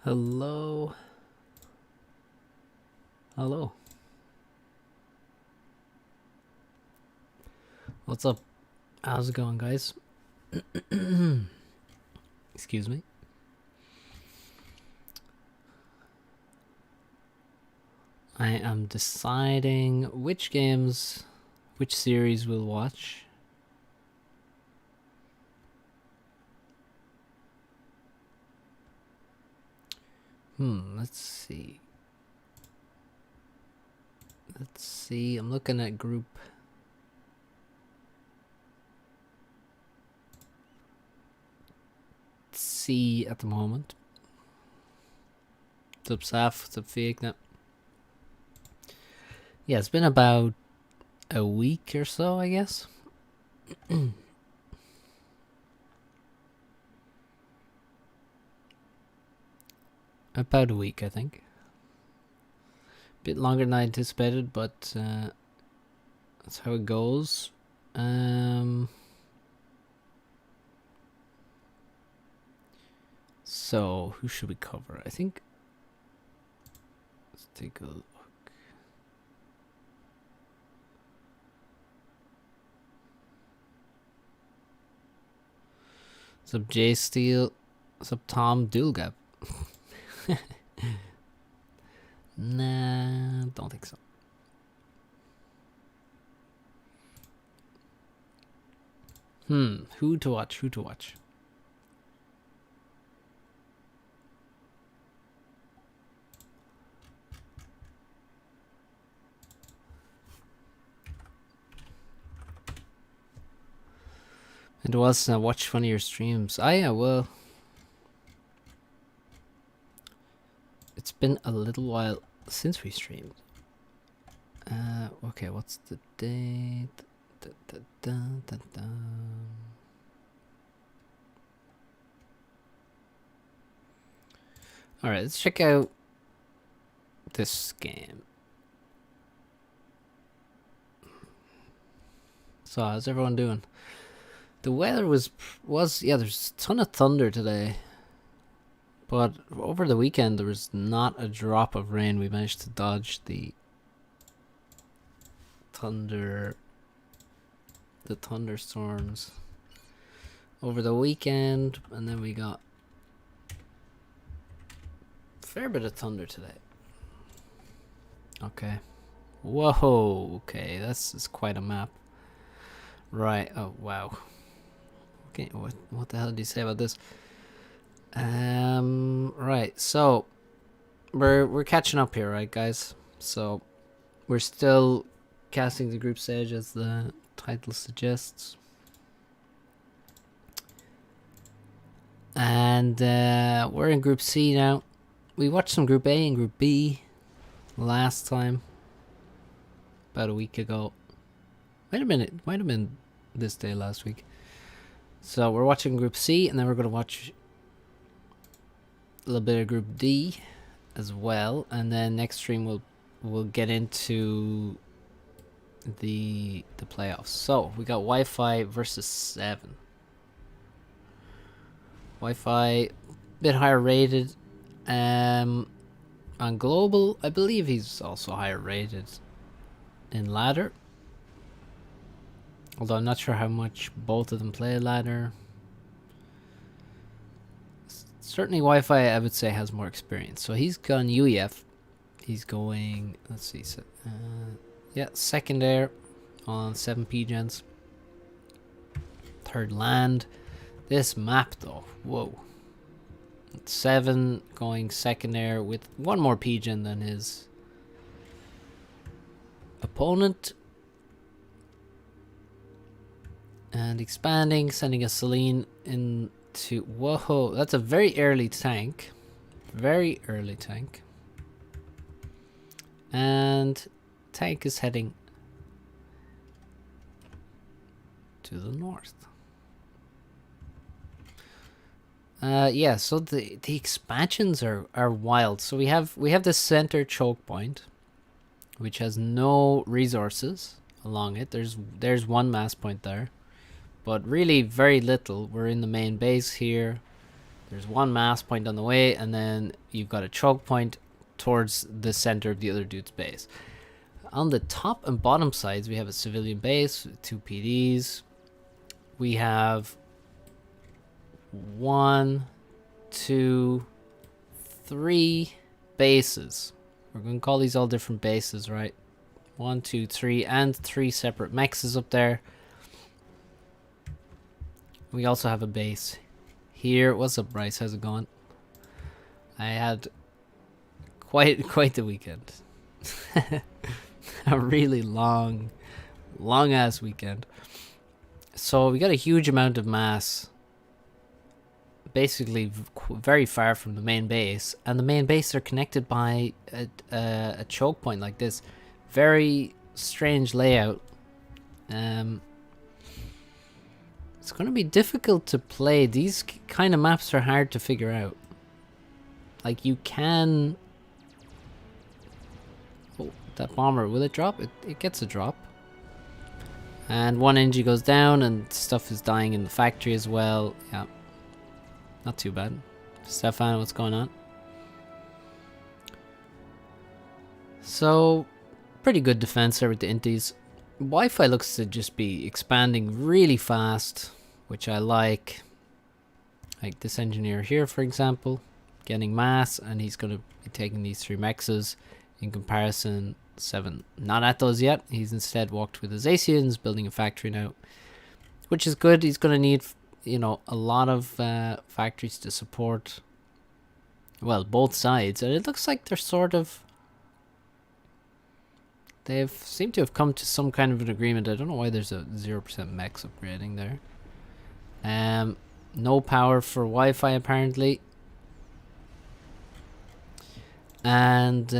Hello. Hello. What's up? How's it going, guys? Excuse me. I am deciding which games, which series we'll watch. Let's see. I'm looking at group C at the moment. What's up, Saf? What's up, Fiegna? Yeah, it's been about a week or so, I guess. About a week, I think. Bit longer than I anticipated, but that's how it goes. So who should we cover? I think let's take a look. What's up, Jay Steele? What's up, Tom Dulgap? Nah, don't think so. Who to watch? It was watch one of your streams. Ah, yeah, well, it's been a little while since we streamed. Okay, what's the date? Alright, let's check out this game. So, how's everyone doing? The weather was yeah, there's a ton of thunder today. But over the weekend, there was not a drop of rain. We managed to dodge the thunderstorms over the weekend, and then we got a fair bit of thunder today. Okay. Whoa. Okay, that's quite a map. Right. Oh wow. Okay. What the hell did you say about this? Right. So we're catching up here, right, guys? So we're still casting the group stage as the title suggests. And we're in Group C now. We watched some Group A and Group B last time. About a week ago. Might have been this day last week. So we're watching Group C, and then we're going to watch a little bit of Group D as well. And then next stream we'll get into the playoffs. So we got Wi-Fi versus 7. Wi-Fi bit higher rated. On global, I believe he's also higher rated in ladder. Although I'm not sure how much both of them play ladder. Certainly Wi-Fi, I would say, has more experience. So he's gone UEF. He's going, let's see, so, yeah, second air on 7P gens. Third land. This map though, whoa. 7 going second air with one more PGen than his opponent. And expanding, sending a Celine into... Whoa, that's a very early tank. Very early tank. And tank is heading to the north. Yeah, so the expansions are wild. So we have this center choke point, which has no resources along it. There's one mass point there, but really very little. We're in the main base here. There's one mass point on the way, and then you've got a choke point towards the center of the other dude's base. On the top and bottom sides, we have a civilian base with 2 PDs. We have 1, 2, 3 bases. We're going to call these all different bases, right? 1, 2, 3, and 3 separate mexes up there. We also have a base here. What's up, Bryce? How's it going? I had quite the weekend. A really long ass weekend. So we got a huge amount of mass, basically very far from the main base, and the main base are connected by a choke point like this. Very strange layout. It's going to be difficult to play. These kind of maps are hard to figure out. Like, you can... Oh, that bomber, will it drop? It gets a drop. And one energy goes down, and stuff is dying in the factory as well. Yeah. Not too bad. Stefan, what's going on? So, pretty good defense there with the inties. Wi-Fi looks to just be expanding really fast, which I like. Like this engineer here, for example, getting mass, and he's going to be taking these 3 mexes. In comparison, 7 not at those yet. He's instead walked with his Asians, building a factory now, which is good. He's going to need, you know, a lot of factories to support, well, both sides. And it looks like they're sort of... They've seemed to have come to some kind of an agreement. I don't know why there's a 0% mex upgrading there. No power for Wi-Fi apparently. And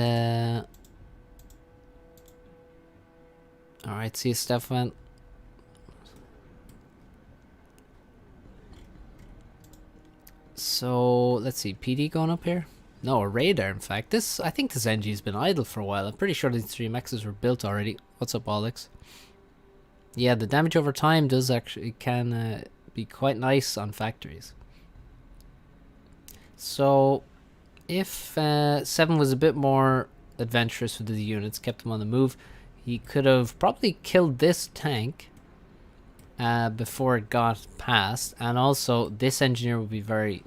alright, see you, Stefan. So let's see, PD going up here. No, a radar, in fact. I think this NG's been idle for a while. I'm pretty sure these 3 mexes were built already. What's up, Alex? Yeah, the damage over time does actually can be quite nice on factories. So, if 7 was a bit more adventurous with the units, kept them on the move, he could have probably killed this tank before it got past. And also, this engineer would be very...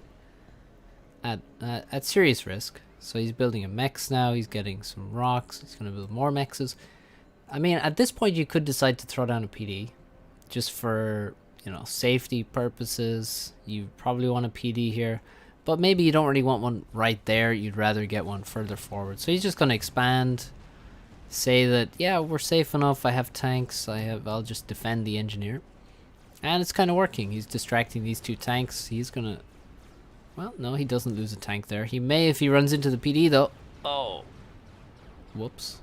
at serious risk. So he's building a mex now. He's getting some rocks. He's going to build more mexes. I mean, at this point, you could decide to throw down a PD, just for, you know, safety purposes. You probably want a PD here, but maybe you don't really want one right there. You'd rather get one further forward. So he's just going to expand, say that, yeah, we're safe enough. I have tanks. I'll just defend the engineer, and it's kind of working. He's distracting these 2 tanks. He's gonna... Well, no, he doesn't lose a tank there. He may if he runs into the PD, though. Oh. Whoops.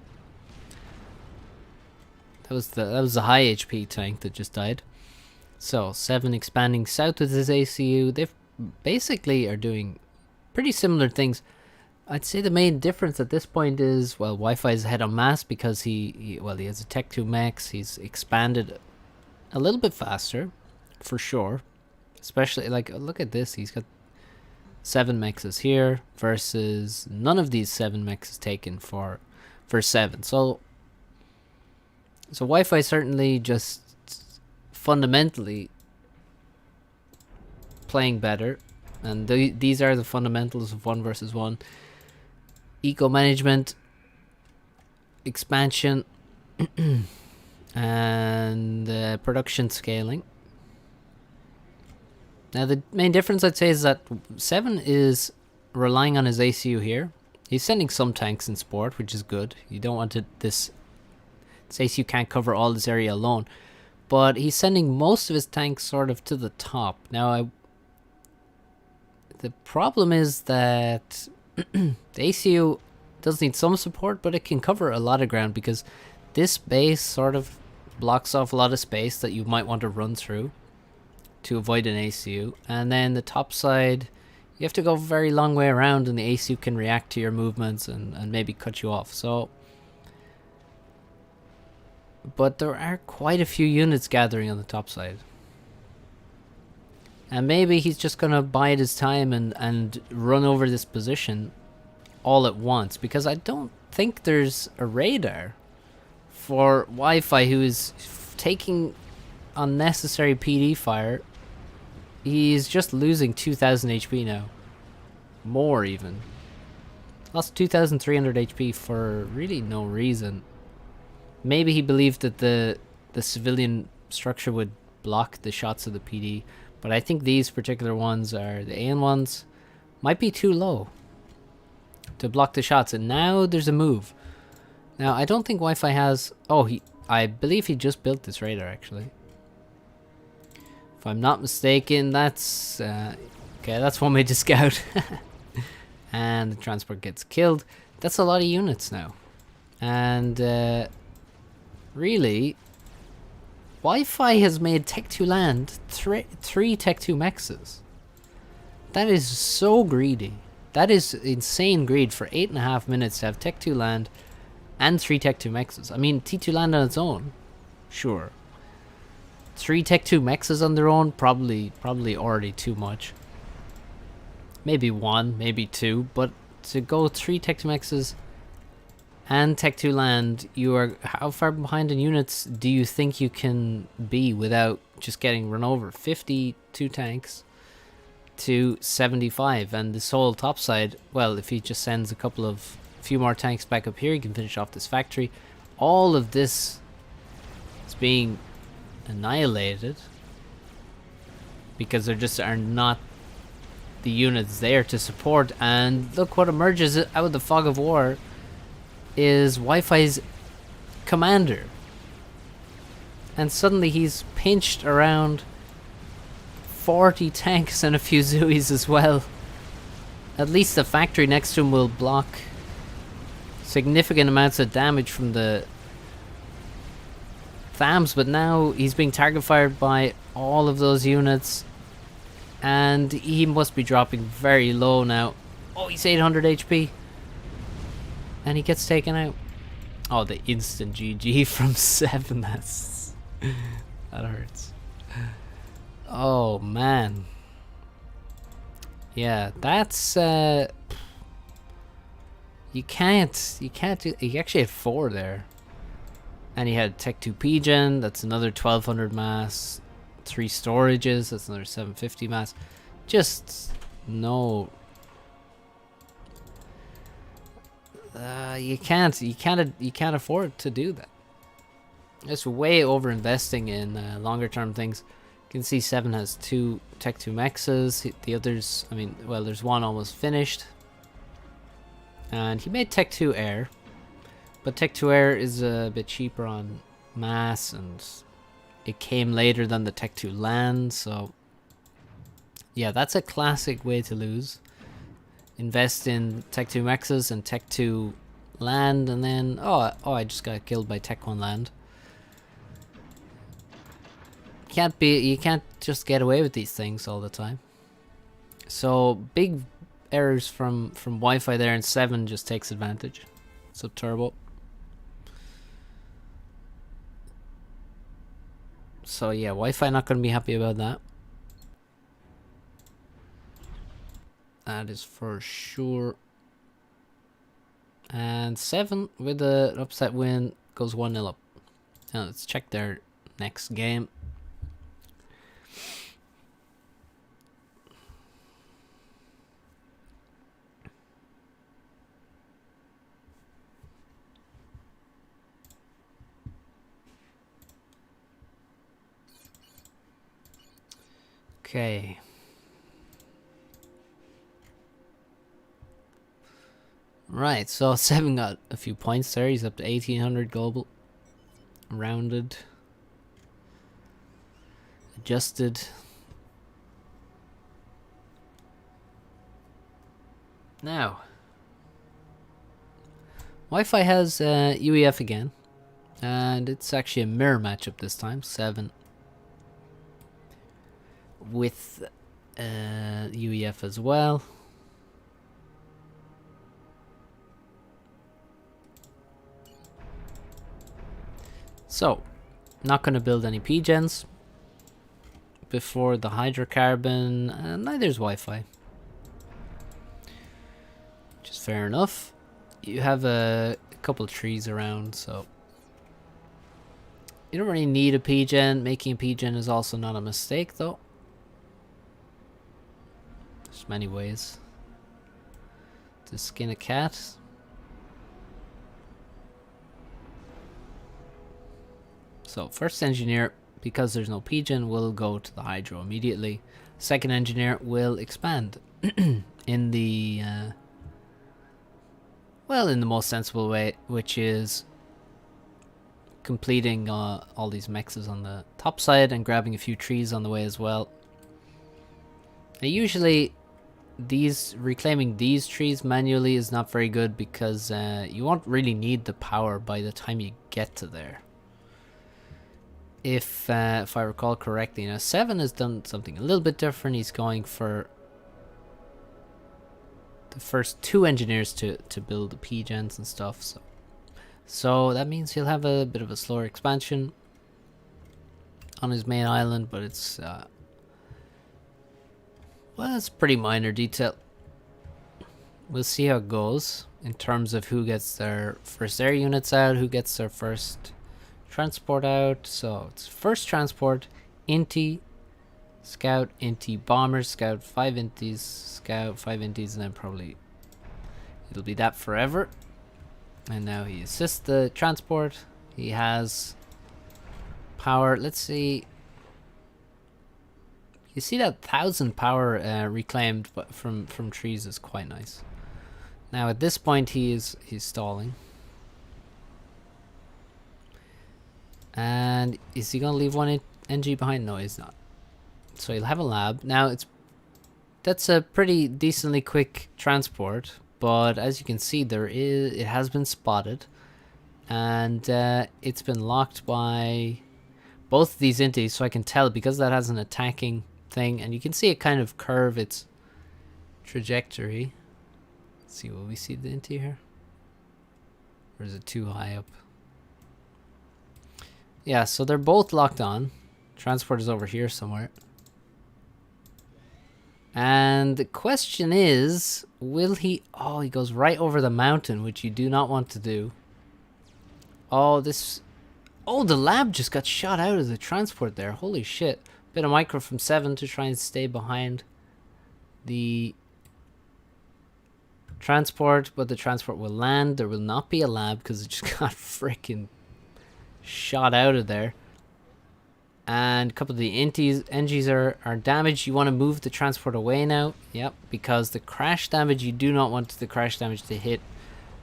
That was the high HP tank that just died. So, 7 expanding south with his ACU. They basically are doing pretty similar things. I'd say the main difference at this point is, well, Wi-Fi is ahead on mass because he has a Tech 2 Max. He's expanded a little bit faster, for sure. Especially, like, look at this. He's got 7 mexes here versus none of these 7 mexes taken for 7. So Wi-Fi certainly just fundamentally playing better, and these are the fundamentals of 1 versus 1. Eco management, expansion, and production scaling. Now, the main difference, I'd say, is that 7 is relying on his ACU here. He's sending some tanks in support, which is good. You don't want this ACU can't cover all this area alone. But he's sending most of his tanks sort of to the top. Now, the problem is that the ACU does need some support, but it can cover a lot of ground because this base sort of blocks off a lot of space that you might want to run through to avoid an ACU. And then the top side, you have to go a very long way around, and the ACU can react to your movements and maybe cut you off. So, but there are quite a few units gathering on the top side. And maybe he's just gonna bide his time and run over this position all at once, because I don't think there's a radar for Wi-Fi who is taking unnecessary PD fire. He's just losing 2,000 HP now. More even. Lost 2,300 HP for really no reason. Maybe he believed that the civilian structure would block the shots of the PD, but I think these particular ones are the AN ones. Might be too low to block the shots, and now there's a move. Now I don't think Wi-Fi has. Oh, I believe he just built this radar actually. If I'm not mistaken, that's okay. That's one way to scout. And the transport gets killed. That's a lot of units now, and really, Wi-Fi has made Tech 2 land three Tech 2 mexes. That is so greedy. That is insane greed for 8.5 minutes to have Tech 2 land and 3 Tech 2 mexes. I mean, T2 land on its own, sure. 3 Tech 2 mexes on their own, probably already too much. Maybe 1, maybe 2, but to go 3 Tech 2 mexes and Tech 2 land, you are how far behind in units do you think you can be without just getting run over? 52 tanks to 75, and this whole top side, well, if he just sends a few more tanks back up here, he can finish off this factory. All of this is being annihilated because there just are not the units there to support. And look what emerges out of the fog of war is Wi-Fi's commander, and suddenly he's pinched around 40 tanks and a few Zoes as well. At least the factory next to him will block significant amounts of damage from the THAMs, but now he's being target fired by all of those units, and he must be dropping very low now. Oh, he's 800 HP. And he gets taken out. Oh, the instant GG from 7. That hurts. Oh man. Yeah, that's you can't do. He actually had 4 there. And he had Tech 2 PGen, that's another 1200 mass. 3 storages, that's another 750 mass. Just no. You can't afford to do that. It's way over investing in longer term things. You can see 7 has 2 Tech 2 mexes. The others, I mean, well, there's one almost finished. And he made Tech 2 air, but Tech 2 air is a bit cheaper on mass, and it came later than the Tech 2 land. So yeah, that's a classic way to lose. Invest in Tech 2 mexes and Tech 2 land, and then oh, I just got killed by Tech 1 land. You can't just get away with these things all the time. So big errors from Wi-Fi there, and 7 just takes advantage. Sub turbo. So yeah, Wi-Fi not going to be happy about that. That is for sure. And 7 with an upset win goes 1-0 up. Now let's check their next game. Okay. Right, so 7 got a few points there. He's up to 1800 global. Rounded. Adjusted. Now, Wi-Fi has UEF again. And it's actually a mirror matchup this time. 7. With UEF as well. So, not going to build any PGens. before the hydrocarbon, and neither's Wi-Fi. Which is fair enough. You have a couple trees around, so you don't really need a PGen. Making a PGen is also not a mistake, though. There's many ways to skin a cat. So first engineer, because there's no PGen, will go to the hydro immediately. Second engineer will expand in the well, in the most sensible way, which is completing all these mexes on the top side and grabbing a few trees on the way as well. Now, usually reclaiming these trees manually is not very good because you won't really need the power by the time you get to there. If I recall correctly, now 7 has done something a little bit different. He's going for the first 2 engineers to build the PGens and stuff. So that means he'll have a bit of a slower expansion on his main island, but it's well, it's pretty minor detail. We'll see how it goes in terms of who gets their first air units out, who gets their first transport out. So it's first transport, Inti, Scout, Inti, Bomber, Scout, 5 Intis, Scout, 5 Intis, and then probably it'll be that forever. And now he assists the transport. He has power. Let's see. You see that 1,000 power reclaimed from trees is quite nice. Now at this point he's stalling. And is he gonna leave one NG behind? No, he's not. So he'll have a lab. Now that's a pretty decently quick transport, but as you can see, it has been spotted, and it's been locked by both of these inties. So I can tell because that has an attacking thing, and you can see it kind of curve its trajectory. Let's see, will we see the inti here? Or is it too high up? Yeah, so they're both locked on. Transport is over here somewhere. And the question is, will he... Oh, he goes right over the mountain, which you do not want to do. Oh, this... Oh, the lab just got shot out of the transport there. Holy shit. Bit of micro from 7 to try and stay behind the transport, but the transport will land. There will not be a lab because it just got freaking shot out of there. And a couple of the NGs are damaged. You want to move the transport away now. Yep, because the crash damage, you do not want the crash damage to hit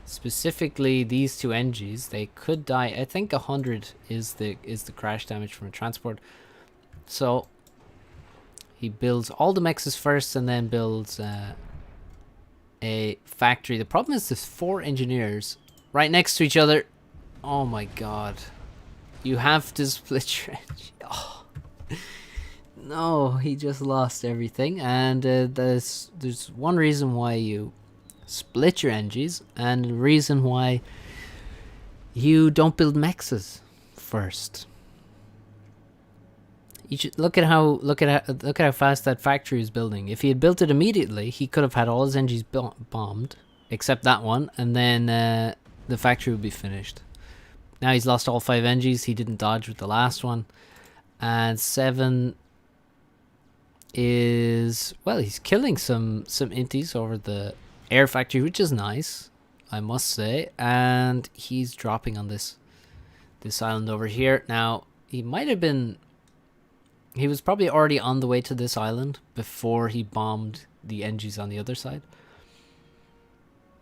specifically these 2 NGs. They could die. I think 100 is the crash damage from a transport. So he builds all the mexes first and then builds a factory. The problem is there's 4 engineers right next to each other. Oh my god. You have to split your engine. Oh. No, he just lost everything. And there's one reason why you split your engines, and a reason why you don't build mexes first. You should look at how fast that factory is building. If he had built it immediately, he could have had all his engines bombed, except that one, and then the factory would be finished. Now he's lost all 5 NGs. He didn't dodge with the last one. And 7 is... Well, he's killing some inties over the air factory, which is nice, I must say. And he's dropping on this island over here. Now, he might have been... He was probably already on the way to this island before he bombed the NGs on the other side.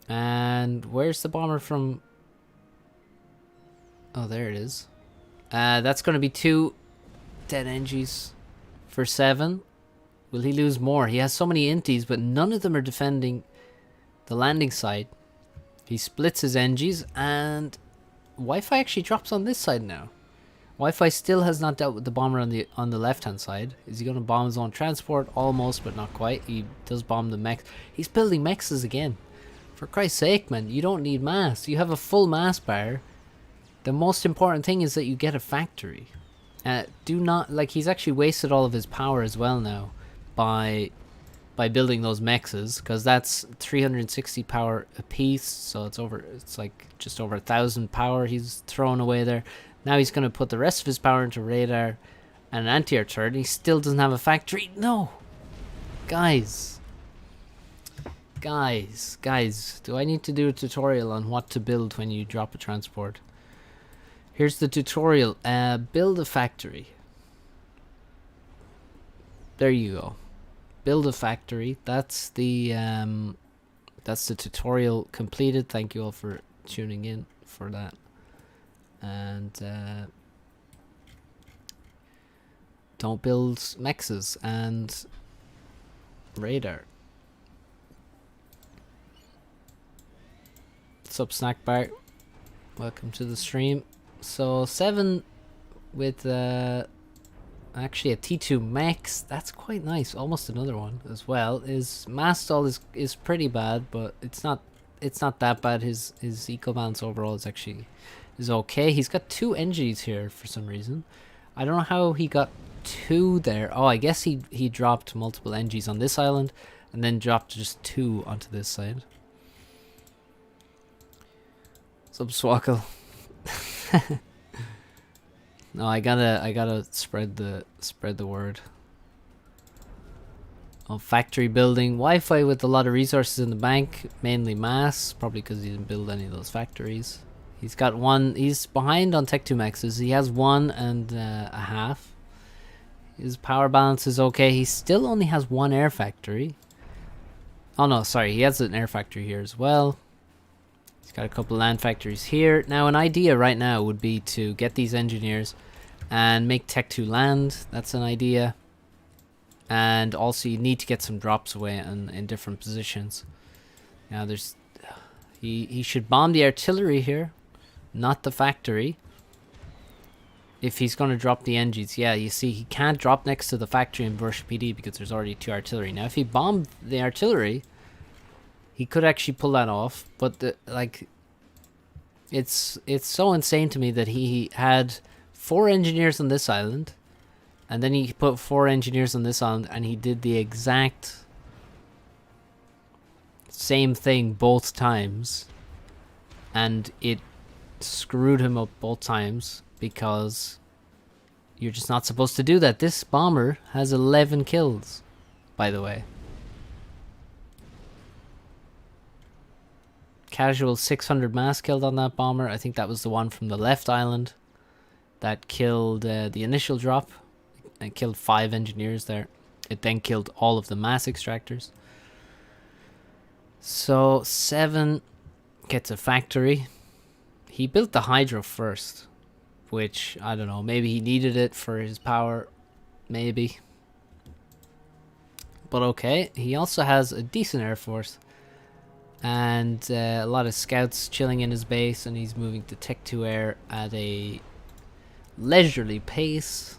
And where's the bomber from... Oh, there it is. That's going to be 2 dead NGs for 7. Will he lose more? He has so many inties, but none of them are defending the landing site. He splits his NGs, and Wi-Fi actually drops on this side now. Wi-Fi still has not dealt with the bomber on the left-hand side. Is he going to bomb his own transport? Almost, but not quite. He does bomb the mechs. He's building mexes again. For Christ's sake, man, you don't need mass. You have a full mass bar. The most important thing is that you get a factory. Do not, like, he's actually wasted all of his power as well now by building those mexes, because that's 360 power a piece, so it's like just over 1,000 power he's thrown away there. Now he's going to put the rest of his power into radar and an anti-air turret, and he still doesn't have a factory. No! Guys, do I need to do a tutorial on what to build when you drop a transport? Here's the tutorial. Build a factory. There you go. Build a factory. That's the tutorial completed. Thank you all for tuning in for that. And don't build mexes and radar. What's up, Snack Bar? Welcome to the stream. So 7 with actually a T2 Max. That's quite nice. Almost another one as well. His mass stall is pretty bad, but it's not that bad. His eco balance overall is okay. He's got 2 NGs here for some reason. I don't know how he got 2 there. Oh, I guess he dropped multiple NGs on this island and then dropped just 2 onto this side. What's up, Swackle? No, I gotta spread the word. Oh, factory building, Wi-Fi with a lot of resources in the bank, mainly mass, probably because he didn't build any of those factories. He's got 1. He's behind on Tech 2 Maxes. He has 1 and a half. His power balance is okay. He still only has 1 air factory. Oh no, sorry, he has an air factory here as well. He's got a couple land factories here. Now, an idea right now would be to get these engineers and make Tech 2 land. That's an idea. And also you need to get some drops away in different positions. Now there's... He should bomb the artillery here, not the factory. If he's going to drop the NGs. Yeah, you see, he can't drop next to the factory in Burst PD because there's already 2 artillery. Now, if he bombed the artillery, he could actually pull that off. But, it's so insane to me that he had 4 engineers on this island. And then he put 4 engineers on this island, and he did the exact same thing both times. And it screwed him up both times, because you're just not supposed to do that. This bomber has 11 kills, by the way. Casual 600 mass killed on that bomber. I think that was the one from the left island that killed the initial drop. And killed 5 engineers there. It then killed all of the mass extractors. So 7 gets a factory. He built the hydro first, which, I don't know, maybe he needed it for his power, maybe. But okay, he also has a decent air force. And a lot of scouts chilling in his base, and he's moving to Tech 2 Air at a leisurely pace.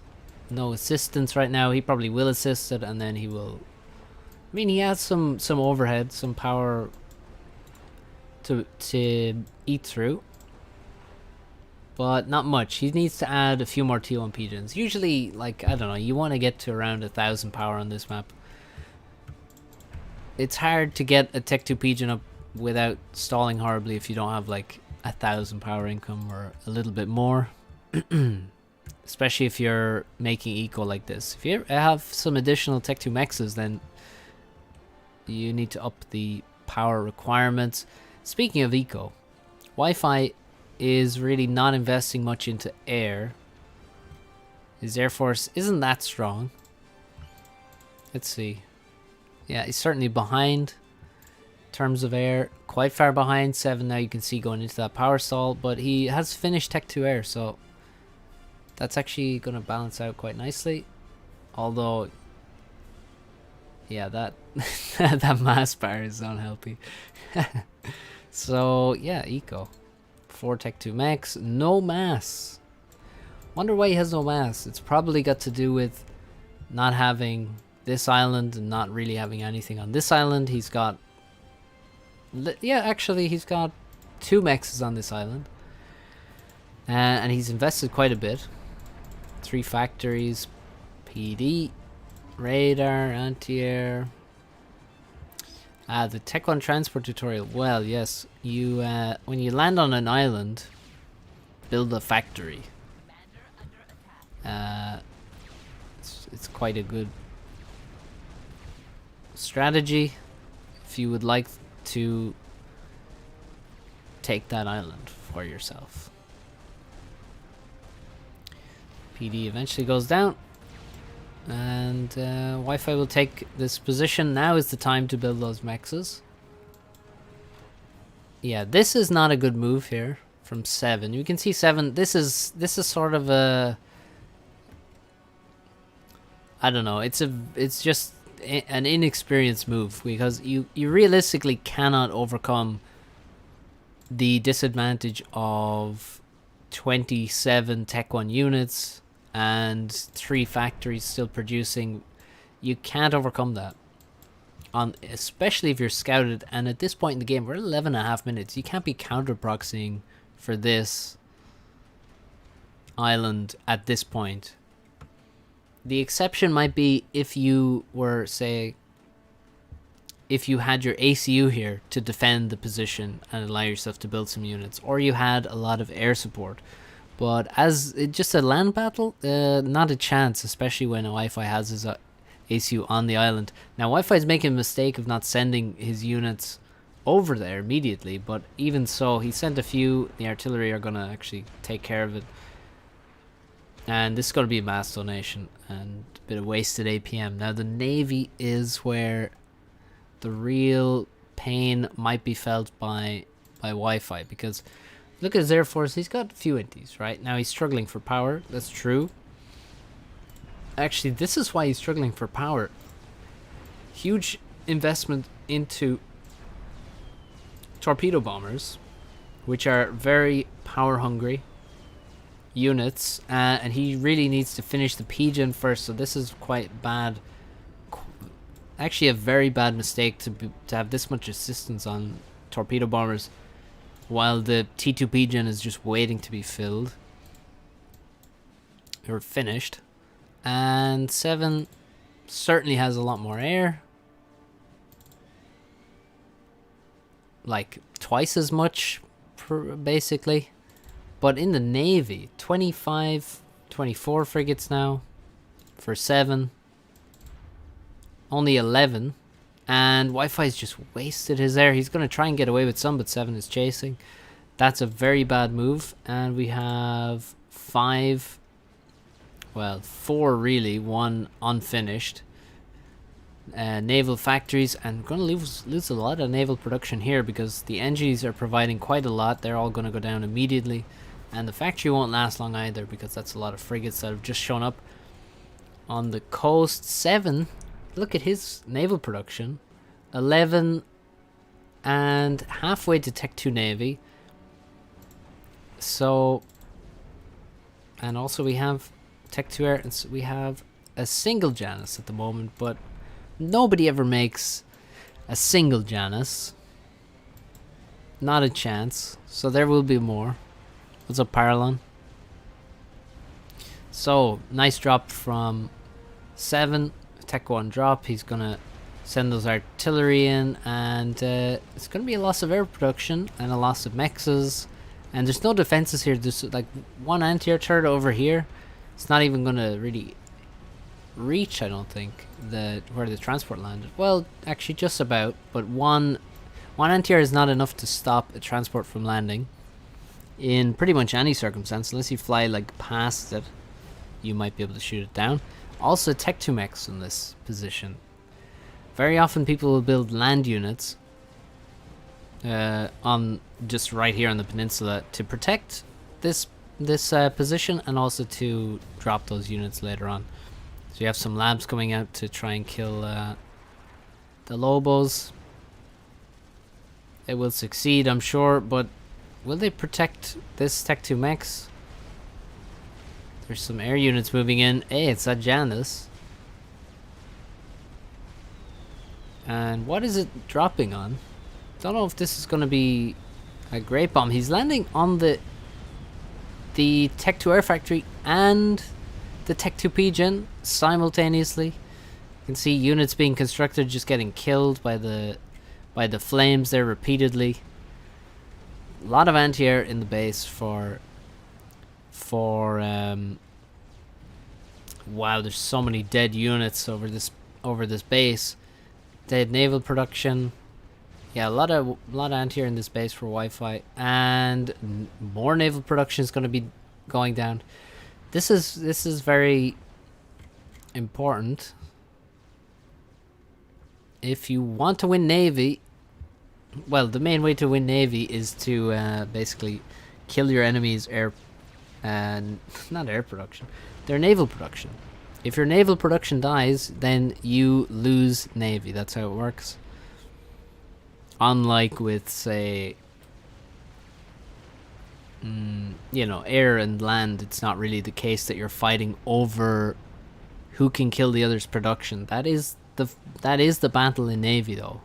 No assistance right now. He probably will assist it, and then he will... I mean, he has some overhead, some power to eat through. But not much. He needs to add a few more T1 pigeons. Usually, like, I don't know, you want to get to around 1,000 power on this map. It's hard to get a Tech 2 pigeon up without stalling horribly if you don't have, like, 1,000 power income or a little bit more. Especially if you're making eco like this. If you have some additional Tech 2 mexes, then you need to up the power requirements. Speaking of eco, Wi-Fi is really not investing much into air. His air force isn't that strong. Let's see. Yeah, he's certainly behind in terms of air. Quite far behind. 7 now, you can see going into that power stall. But he has finished Tech 2 Air, so that's actually going to balance out quite nicely. Although, yeah, that that mass bar is unhealthy. So, yeah, eco. 4 Tech 2 max, no mass. Wonder why he has no mass. It's probably got to do with not having this island and not really having anything on this island. He's got... yeah, actually, he's got 2 mexes on this island. And he's invested quite a bit. 3 factories, PD, radar, anti-air. The Tech 1 transport tutorial. Well, yes, you when you land on an island, build a factory. It's quite a good strategy if you would like to take that island for yourself. PD eventually goes down, and Wi-Fi will take this position. Now is the time to build those mexes. Yeah, this is not a good move here from 7. You can see 7. This is sort of a, I don't know. It's just an inexperienced move, because you realistically cannot overcome the disadvantage of 27 Tech 1 units and 3 factories still producing. You can't overcome that, especially if you're scouted. And at this point in the game, we're 11.5 minutes. You can't be counter proxying for this island at this point. The exception might be if you were, say, if you had your ACU here to defend the position and allow yourself to build some units, or you had a lot of air support. But as just a land battle, not a chance, especially when Wi-Fi has his ACU on the island. Now, Wi-Fi is making a mistake of not sending his units over there immediately, but even so, he sent a few. The artillery are going to actually take care of it. And this is going to be a mass donation and a bit of wasted APM. Now, the Navy is where the real pain might be felt by Wi-Fi, because look at his Air Force. He's got a few inties, right? Now, he's struggling for power. That's true. Actually, this is why he's struggling for power. Huge investment into torpedo bombers, which are very power hungry units, and he really needs to finish the Pigeon first. So this is quite bad, actually a very bad mistake to have this much assistance on torpedo bombers while the T2 Pigeon is just waiting to be filled or finished. And 7 certainly has a lot more air, like twice as much basically. But in the Navy, 25, 24 frigates now for 7. Only 11. And Wi-Fi's just wasted his air. He's going to try and get away with some, but 7 is chasing. That's a very bad move. And we have 5, well, 4 really, 1 unfinished. Naval factories, and we're going to lose a lot of naval production here because the NGs are providing quite a lot. They're all going to go down immediately. And the factory won't last long either, because that's a lot of frigates that have just shown up on the coast. 7, look at his naval production. 11, and halfway to Tech 2 Navy. So, and also we have Tech 2 Air, and so we have a single Janus at the moment, but nobody ever makes a single Janus. Not a chance. So there will be more. What's up, Paralon? So, nice drop from 7. Tech 1 drop. He's going to send those artillery in, and it's going to be a loss of air production and a loss of mexes. And there's no defenses here. There's like 1 anti-air turret over here. It's not even going to really reach, I don't think, where the transport landed. Well, actually just about, but one anti-air is not enough to stop a transport from landing in pretty much any circumstance. Unless you fly like past it, you might be able to shoot it down. Also, Tech 2 mechs in this position. Very often people will build land units on just right here on the peninsula to protect this position, and also to drop those units later on. So you have some labs coming out to try and kill the Lobos. It will succeed, I'm sure, but will they protect this Tech 2 mechs? There's some air units moving in. Hey, it's that Janus. And what is it dropping on? Don't know if this is going to be a great bomb. He's landing on the Tech 2 Air Factory and the Tech 2P gen simultaneously. You can see units being constructed just getting killed by the flames there repeatedly. A lot of anti-air in the base for wow, there's so many dead units over this base. Dead naval production. Yeah, a lot of anti-air in this base for Wi-Fi, and more naval production is going to be going down. This is very important. If you want to win Navy, well, the main way to win Navy is to basically kill your enemy's air, and not air production, their naval production. If your naval production dies, then you lose Navy. That's how it works. Unlike with, say, you know, air and land, it's not really the case that you're fighting over who can kill the other's production. That is the battle in Navy, though.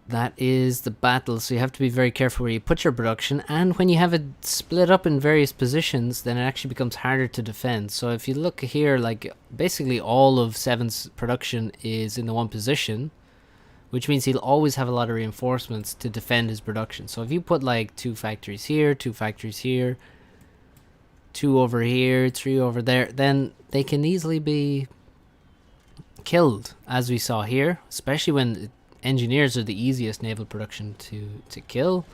That is the battle, so you have to be very careful where you put your production, and when you have it split up in various positions, then it actually becomes harder to defend. So if you look here, like, basically all of 7's production is in the one position, which means he'll always have a lot of reinforcements to defend his production. So if you put like 2 factories here, 2 factories here, 2 over here, 3 over there, then they can easily be killed, as we saw here, especially when engineers are the easiest naval production to kill.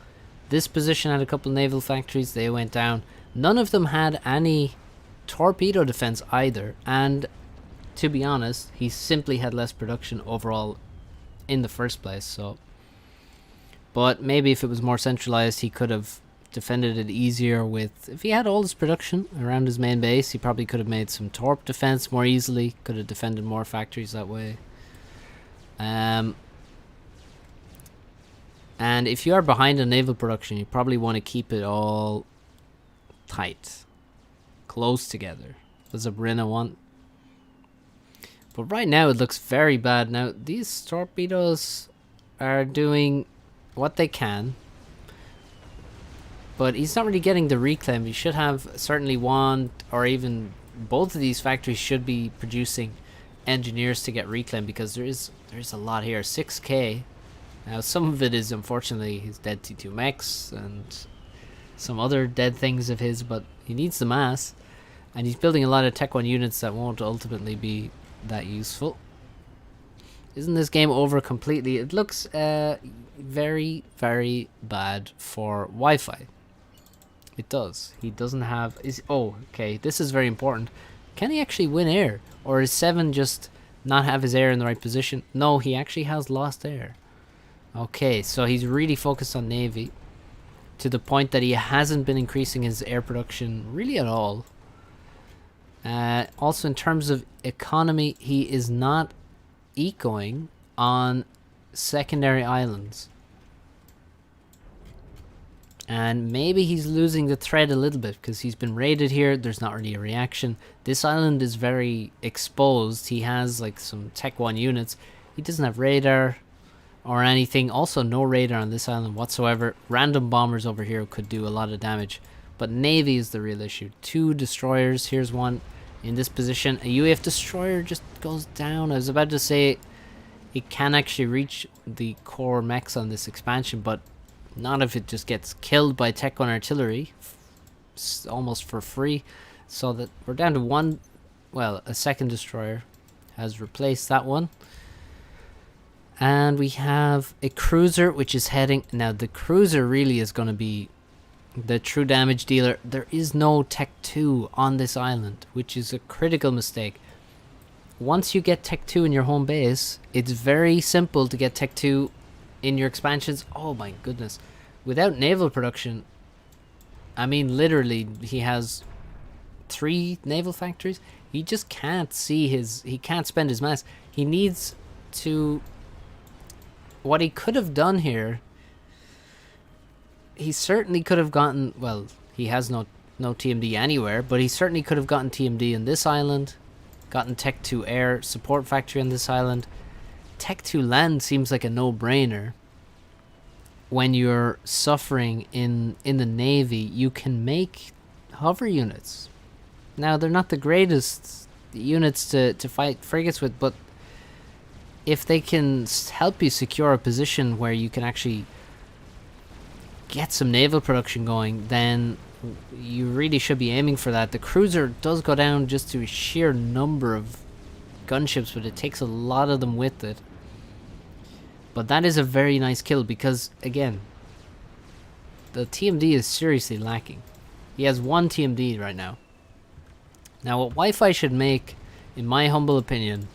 This position had a couple naval factories, they went down. None of them had any torpedo defense either, and to be honest, he simply had less production overall in the first place. So, but maybe if it was more centralized, he could have defended it easier. With, if he had all his production around his main base, he probably could have made some torp defense more easily, could have defended more factories that way. And if you are behind in naval production, you probably want to keep it all tight, close together. Does Sabrina want? But right now it looks very bad. Now these torpedoes are doing what they can, but he's not really getting the reclaim. He should have certainly one, or even both of these factories should be producing engineers to get reclaim, because there's a lot here. 6k. Now, some of it is, unfortunately, his dead T2 mechs and some other dead things of his, but he needs the mass, and he's building a lot of Tech 1 units that won't ultimately be that useful. Isn't this game over completely? It looks very, very bad for Wi-Fi. It does. He doesn't have... Oh, okay, this is very important. Can he actually win air? Or is 7 just not have his air in the right position? No, he actually has lost air. Okay, so he's really focused on Navy to the point that he hasn't been increasing his air production really at all. Also, in terms of economy, he is not ecoing on secondary islands. And maybe he's losing the thread a little bit because he's been raided here. There's not really a reaction. This island is very exposed. He has like some Tech 1 units. He doesn't have radar or anything. Also, no radar on this island whatsoever. Random bombers over here could do a lot of damage. But Navy is the real issue. 2 destroyers. Here's one in this position. A UAF destroyer just goes down. I was about to say it can actually reach the core mechs on this expansion, but not if it just gets killed by Tech 1 artillery. Almost for free. So that we're down to 1. Well, a second destroyer has replaced that one. And we have a cruiser which is heading... Now, the cruiser really is going to be the true damage dealer. There is no Tech 2 on this island, which is a critical mistake. Once you get Tech 2 in your home base, it's very simple to get Tech 2 in your expansions. Oh my goodness. Without naval production, I mean, literally, he has 3 naval factories. He just can't see his... He can't spend his mass. He needs to... What he could have done here, he certainly could have gotten, well, he has no TMD anywhere, but he certainly could have gotten TMD in this island, gotten Tech 2 air support factory on this island. Tech 2 land seems like a no-brainer. When you're suffering in the Navy, you can make hover units. Now, they're not the greatest units to fight frigates with, but if they can help you secure a position where you can actually get some naval production going, then you really should be aiming for that. The cruiser does go down just to a sheer number of gunships, but it takes a lot of them with it. But that is a very nice kill because, again, the TMD is seriously lacking. He has 1 TMD right now. Now, what Wi-Fi should make, in my humble opinion,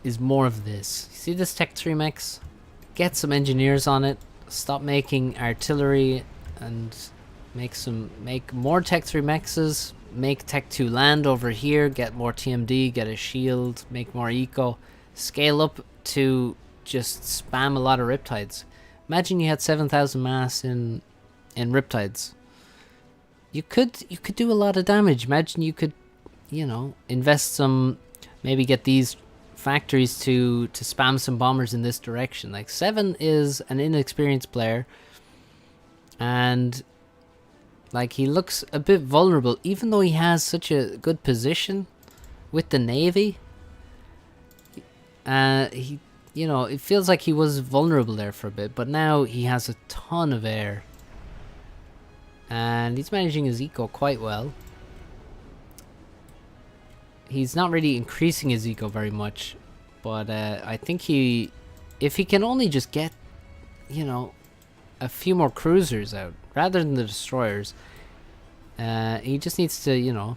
is more of this. You see this Tech 3 mechs? Get some engineers on it. Stop making artillery and make more Tech 3 mechs. Make Tech 2 land over here. Get more TMD. Get a shield. Make more eco. Scale up to just spam a lot of Riptides. Imagine you had 7,000 mass in Riptides. You could do a lot of damage. Imagine you could, you know, invest some, maybe get these factories to spam some bombers in this direction. Like, 7 is an inexperienced player, and like, he looks a bit vulnerable, even though he has such a good position with the Navy. He, you know, it feels like he was vulnerable there for a bit, but now he has a ton of air. And he's managing his eco quite well. He's not really increasing his eco very much, but I think if he can only just get, you know, a few more cruisers out rather than the destroyers, he just needs to, you know,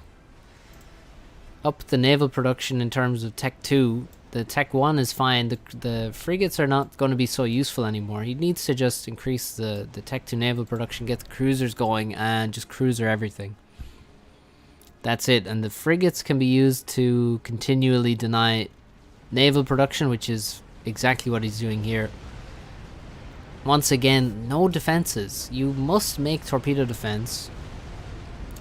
up the naval production in terms of Tech 2. The Tech 1 is fine. The frigates are not going to be so useful anymore. He needs to just increase the Tech 2 naval production, get the cruisers going, and just cruiser everything. That's it. And the frigates can be used to continually deny naval production, which is exactly what he's doing here. Once again, no defenses. You must make torpedo defense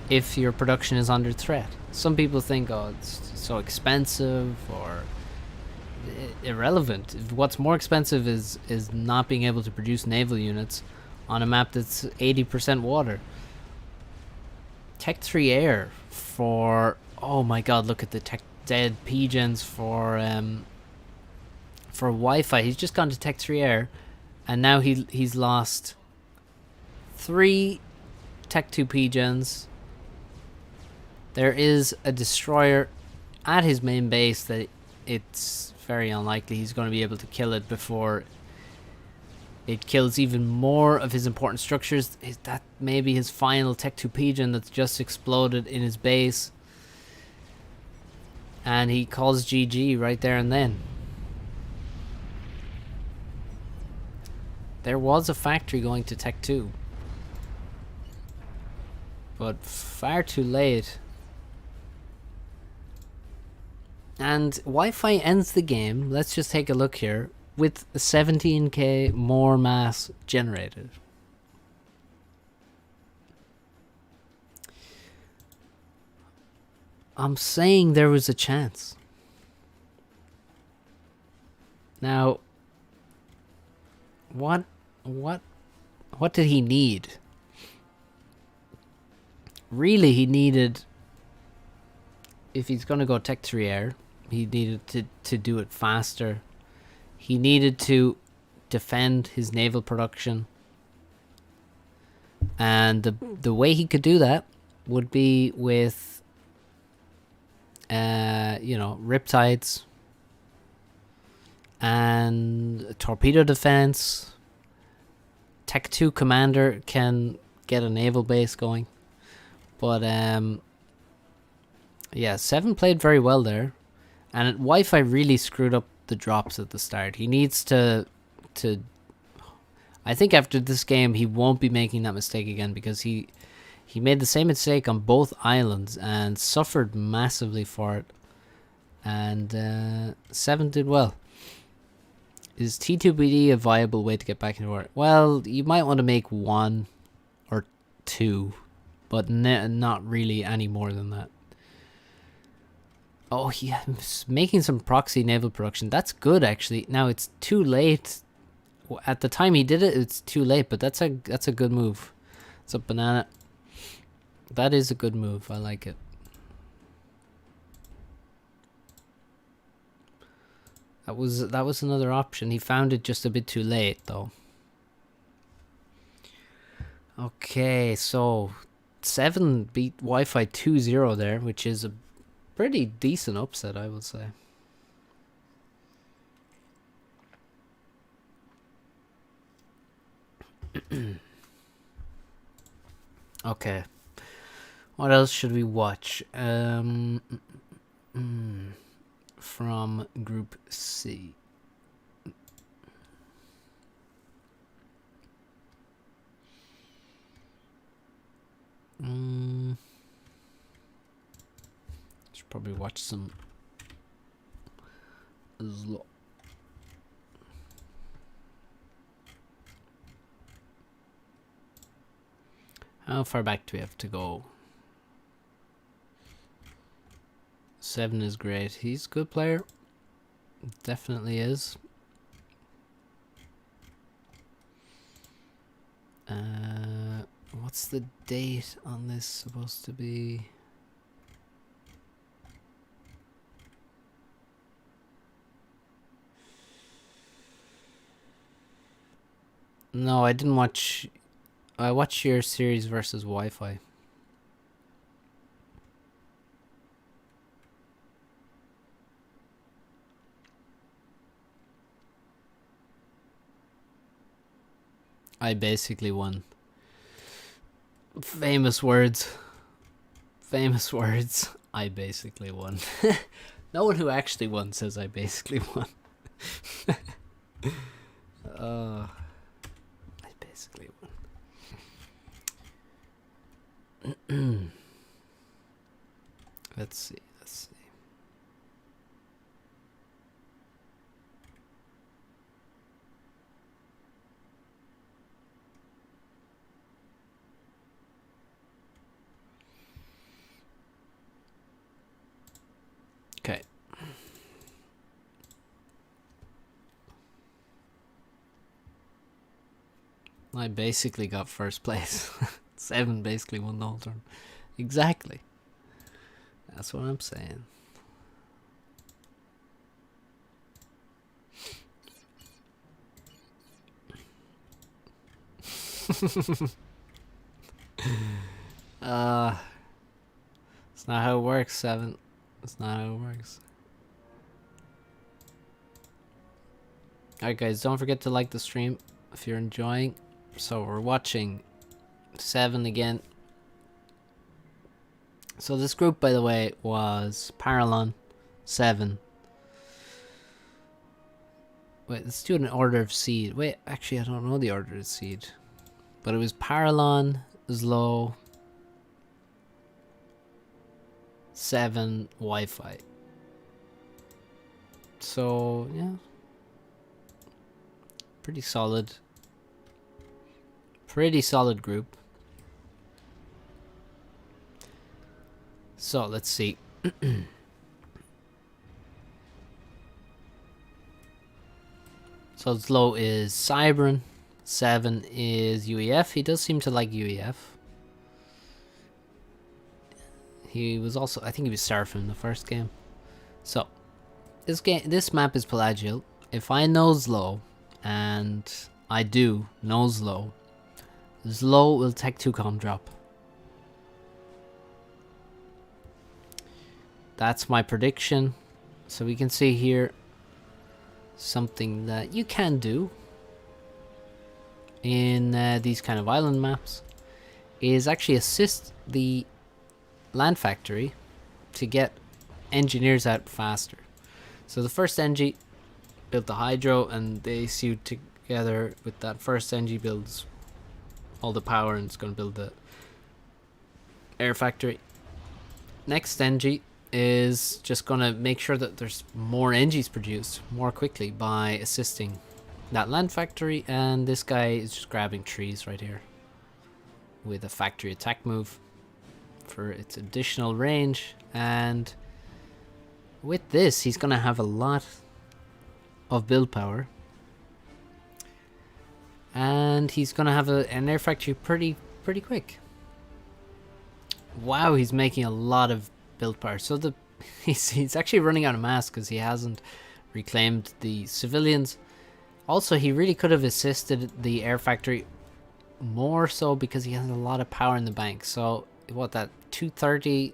if your production is under threat. Some people think, oh, it's so expensive or irrelevant. What's more expensive is not being able to produce naval units on a map that's 80% water. Tech 3 air for, oh my god, look at the Tech dead P-gens for Wi-Fi. He's just gone to Tech 3 air, and now he's lost 3 Tech 2 P-gens. There is a destroyer at his main base that it's very unlikely he's going to be able to kill it before it kills even more of his important structures. That may be his final Tech 2 Pigeon that's just exploded in his base. And he calls GG right there and then. There was a factory going to Tech 2. But far too late. And Wi-Fi ends the game, let's just take a look here, with 17k more mass generated. I'm saying there was a chance. Now, what did he need? Really, he needed, if he's going to go Tech 3 air, he needed to do it faster. He needed to defend his naval production. And the way he could do that would be with, you know, Riptides and torpedo defense. Tech 2 commander can get a naval base going. But, yeah, 7 played very well there. And Wi-Fi really screwed up the drops at the start. He needs to I think after this game he won't be making that mistake again, because he made the same mistake on both islands and suffered massively for it. And 7 did well. Is T2BD a viable way to get back into war? Well, you might want to make 1 or 2, but not really any more than that. Oh, he's making some proxy naval production. That's good, actually. Now, it's too late. At the time he did it, it's too late, but that's a good move. It's a banana. That is a good move. I like it. That was another option. He found it just a bit too late, though. Okay, so 7 beat Wi-Fi 2-0 there, which is a pretty decent upset, I would say. Okay. What else should we watch? From Group C. Should probably watch some Zlo. How far back do we have to go? 7 is great. He's a good player. Definitely is. What's the date on this supposed to be? No, I didn't watch. I watched your series versus Wi-Fi. I basically won. Famous words. Famous words. I basically won. No one who actually won says I basically won. I basically won. Let's see. Okay. I basically got first place. 7 basically won the whole turn. Exactly. That's what I'm saying. It's not how it works, 7. It's not how it works. Alright guys, don't forget to like the stream if you're enjoying. So we're watching 7 again. So this group, by the way, was Paralon, 7. Wait, let's do an order of seed. Wait, actually I don't know the order of seed. But it was Paralon, Zlo, 7, Wi-Fi. So, yeah. Pretty solid. Pretty solid group. So, let's see. So, Zlo is Cybran. 7 is UEF. He does seem to like UEF. He was also, I think he was Seraphim in the first game. So, this map is Pelagial. If I know Zlo, and I do know Zlo, Zlo will take 2 com drop. That's my prediction. So we can see here something that you can do in these kind of island maps is actually assist the land factory to get engineers out faster. So the first Engie built the hydro, and they sued together with that first Engie builds all the power, and it's going to build the air factory. Next Engie is just going to make sure that there's more Engies produced more quickly by assisting that land factory, and this guy is just grabbing trees right here with a factory attack move for its additional range. And with this, he's going to have a lot of build power, and he's going to have an air factory pretty quick. Wow, he's making a lot of build power. So he's actually running out of mass because he hasn't reclaimed the civilians. Also, he really could have assisted the air factory more so because he has a lot of power in the bank. So what, that 230, you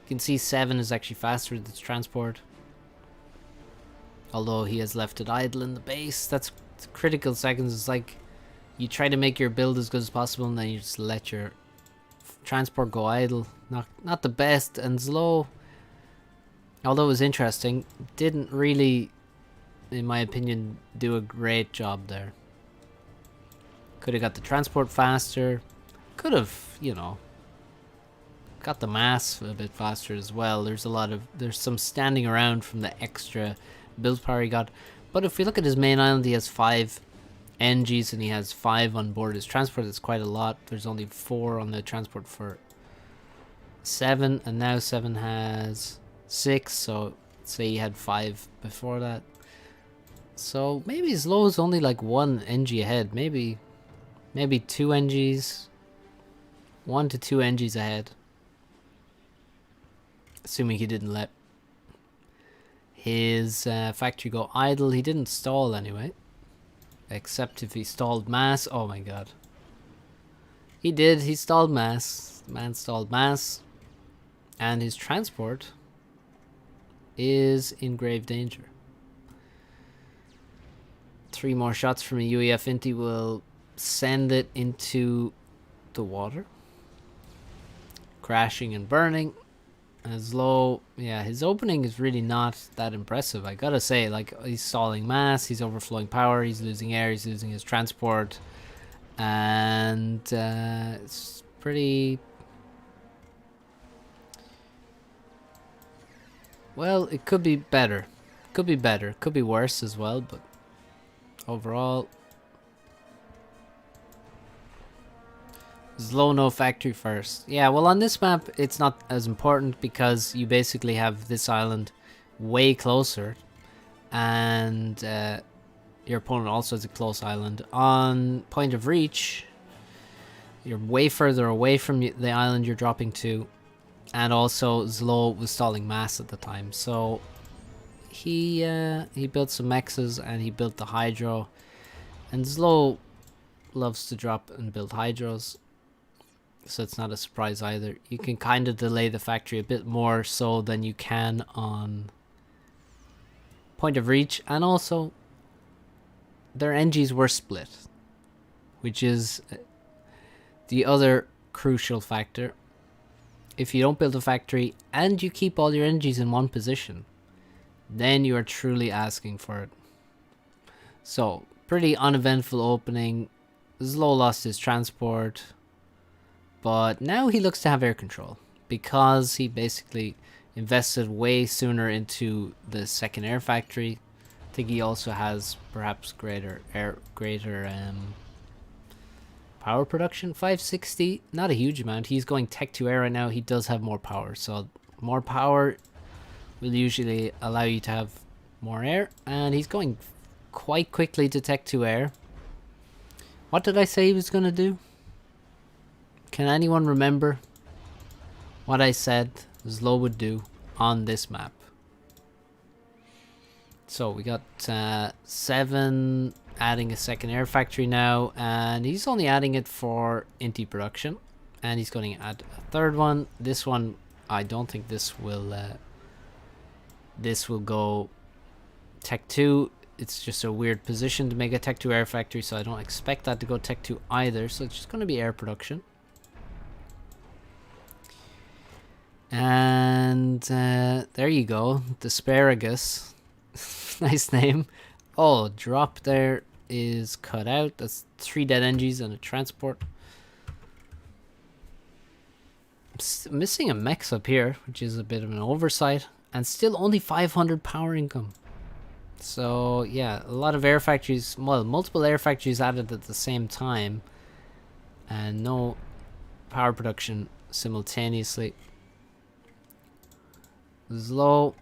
can see 7 is actually faster with its transport. Although he has left it idle in the base. That's critical seconds. It's like you try to make your build as good as possible and then you just let your transport go idle. Not the best. And slow, although it was interesting, didn't really, in my opinion, do a great job there. Could have got the transport faster. Could have, you know, got the mass a bit faster as well. There's some standing around from the extra build power he got. But if we look at his main island, he has 5 NGs and he has 5 on board his transport. That's quite a lot. There's only 4 on the transport for 7, and now 7 has 6. So let's say he had 5 before that. So maybe as low as only like 1 NG ahead. Maybe 2 NGs. 1 to 2 NGs ahead. Assuming he didn't let his factory go idle. He didn't stall anyway. Except if he stalled mass. Oh my god. He did. He stalled mass. The man stalled mass. And his transport is in grave danger. 3 more shots from a UEF Inti will send it into the water. Crashing and burning. As low, yeah, his opening is really not that impressive. I gotta say, like, he's stalling mass, he's overflowing power, he's losing air, he's losing his transport, and it's pretty. Well, it could be better, could be worse as well, but overall, Slow no factory first. Yeah, well on this map it's not as important because you basically have this island way closer and your opponent also has a close island. On point of reach, you're way further away from the island you're dropping to, and also Zlo was stalling mass at the time, so he built some mexes and he built the hydro, and Zlo loves to drop and build hydros, so it's not a surprise either. You can kind of delay the factory a bit more so than you can on point of reach, and also their NGs were split, which is the other crucial factor. If you don't build a factory and you keep all your NGs in one position, then you are truly asking for it. So, pretty uneventful opening. Zlo lost his transport, but now he looks to have air control because he basically invested way sooner into the second air factory. I think he also has perhaps greater power production. 560, not a huge amount. He's going tech to air right now. He does have more power, so more power will usually allow you to have more air, and he's going quite quickly to tech to air. What did I say he was going to do? Can anyone remember what I said Zlo would do on this map? So we got 7 adding a second air factory now, and he's only adding it for Inti production, and he's going to add a third one. This one, I don't think this will go tech 2. It's just a weird position to make a tech 2 air factory, so I don't expect that to go tech 2 either, so it's just going to be air production. And there you go, Desperagus. Nice name. Oh, drop there is cut out. That's 3 dead NGs and a transport. Missing a mech up here, which is a bit of an oversight, and still only 500 power income. So yeah, a lot of air factories, well, multiple air factories added at the same time, and no power production simultaneously. Zlo,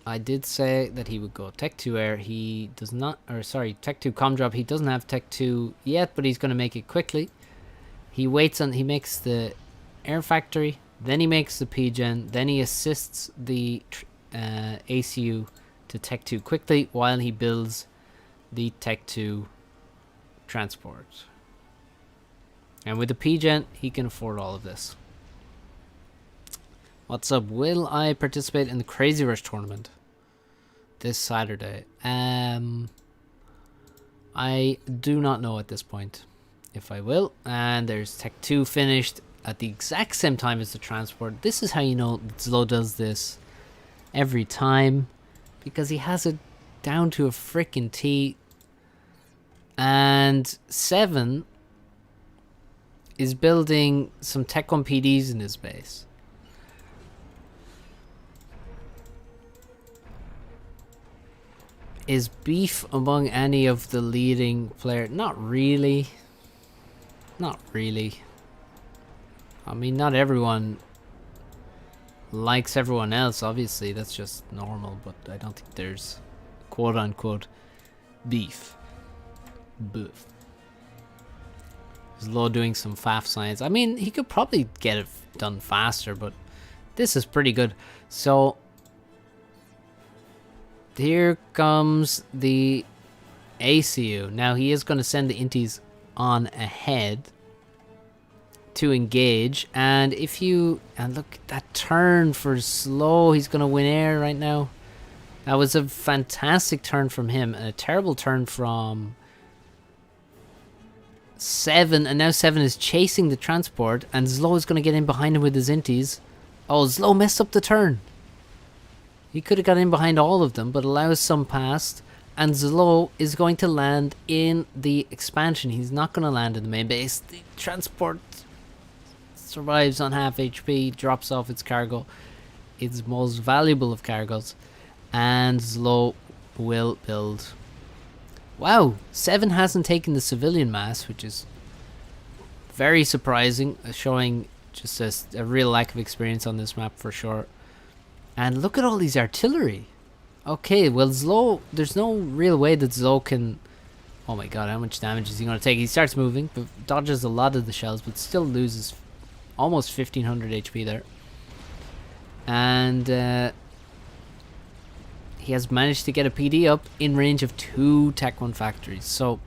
I did say that he would go tech 2 air. He does not, or sorry, tech 2 com drop. He doesn't have tech 2 yet, but he's going to make it quickly. He waits on, he makes the air factory, Then he makes the P-Gen. Then he assists the ACU to Tech 2 quickly while he builds the Tech 2 transport. And with the P-Gen, he can afford all of this. What's up? Will I participate in the Crazy Rush tournament this Saturday? I do not know at this point if I will. And there's Tech 2 finished at the exact same time as the transport. This is how you know Zlo does this every time, because he has it down to a freaking T. And 7 is building some Tech 1 PDs in his base. Is beef among any of the leading players? Not really. Not really. I mean, not everyone likes everyone else, obviously. That's just normal, but I don't think there's quote-unquote beef. Boof. Zlo doing some FAF science. I mean, he could probably get it done faster, but this is pretty good. So here comes the ACU. Now he is going to send the inties on ahead to engage, and if you look at that turn for Zlo, he's going to win air right now. That was a fantastic turn from him and a terrible turn from 7, and now 7 is chasing the transport, and Zlo is going to get in behind him with his inties. Oh, Zlo messed up the turn. He could have got in behind all of them, but allows some past, and Zlo is going to land in the expansion. He's not going to land in the main base. The transport survives on half HP, drops off its cargo, its most valuable of cargoes, and Zlo will build. Wow, 7 hasn't taken the civilian mass, which is very surprising, showing just a real lack of experience on this map for sure. And look at all these artillery. Okay, well Zlo, there's no real way that Zlo can... Oh my god, how much damage is he going to take? He starts moving, but dodges a lot of the shells, but still loses almost 1500 HP there. And he has managed to get a PD up in range of 2 Tech 1 factories. So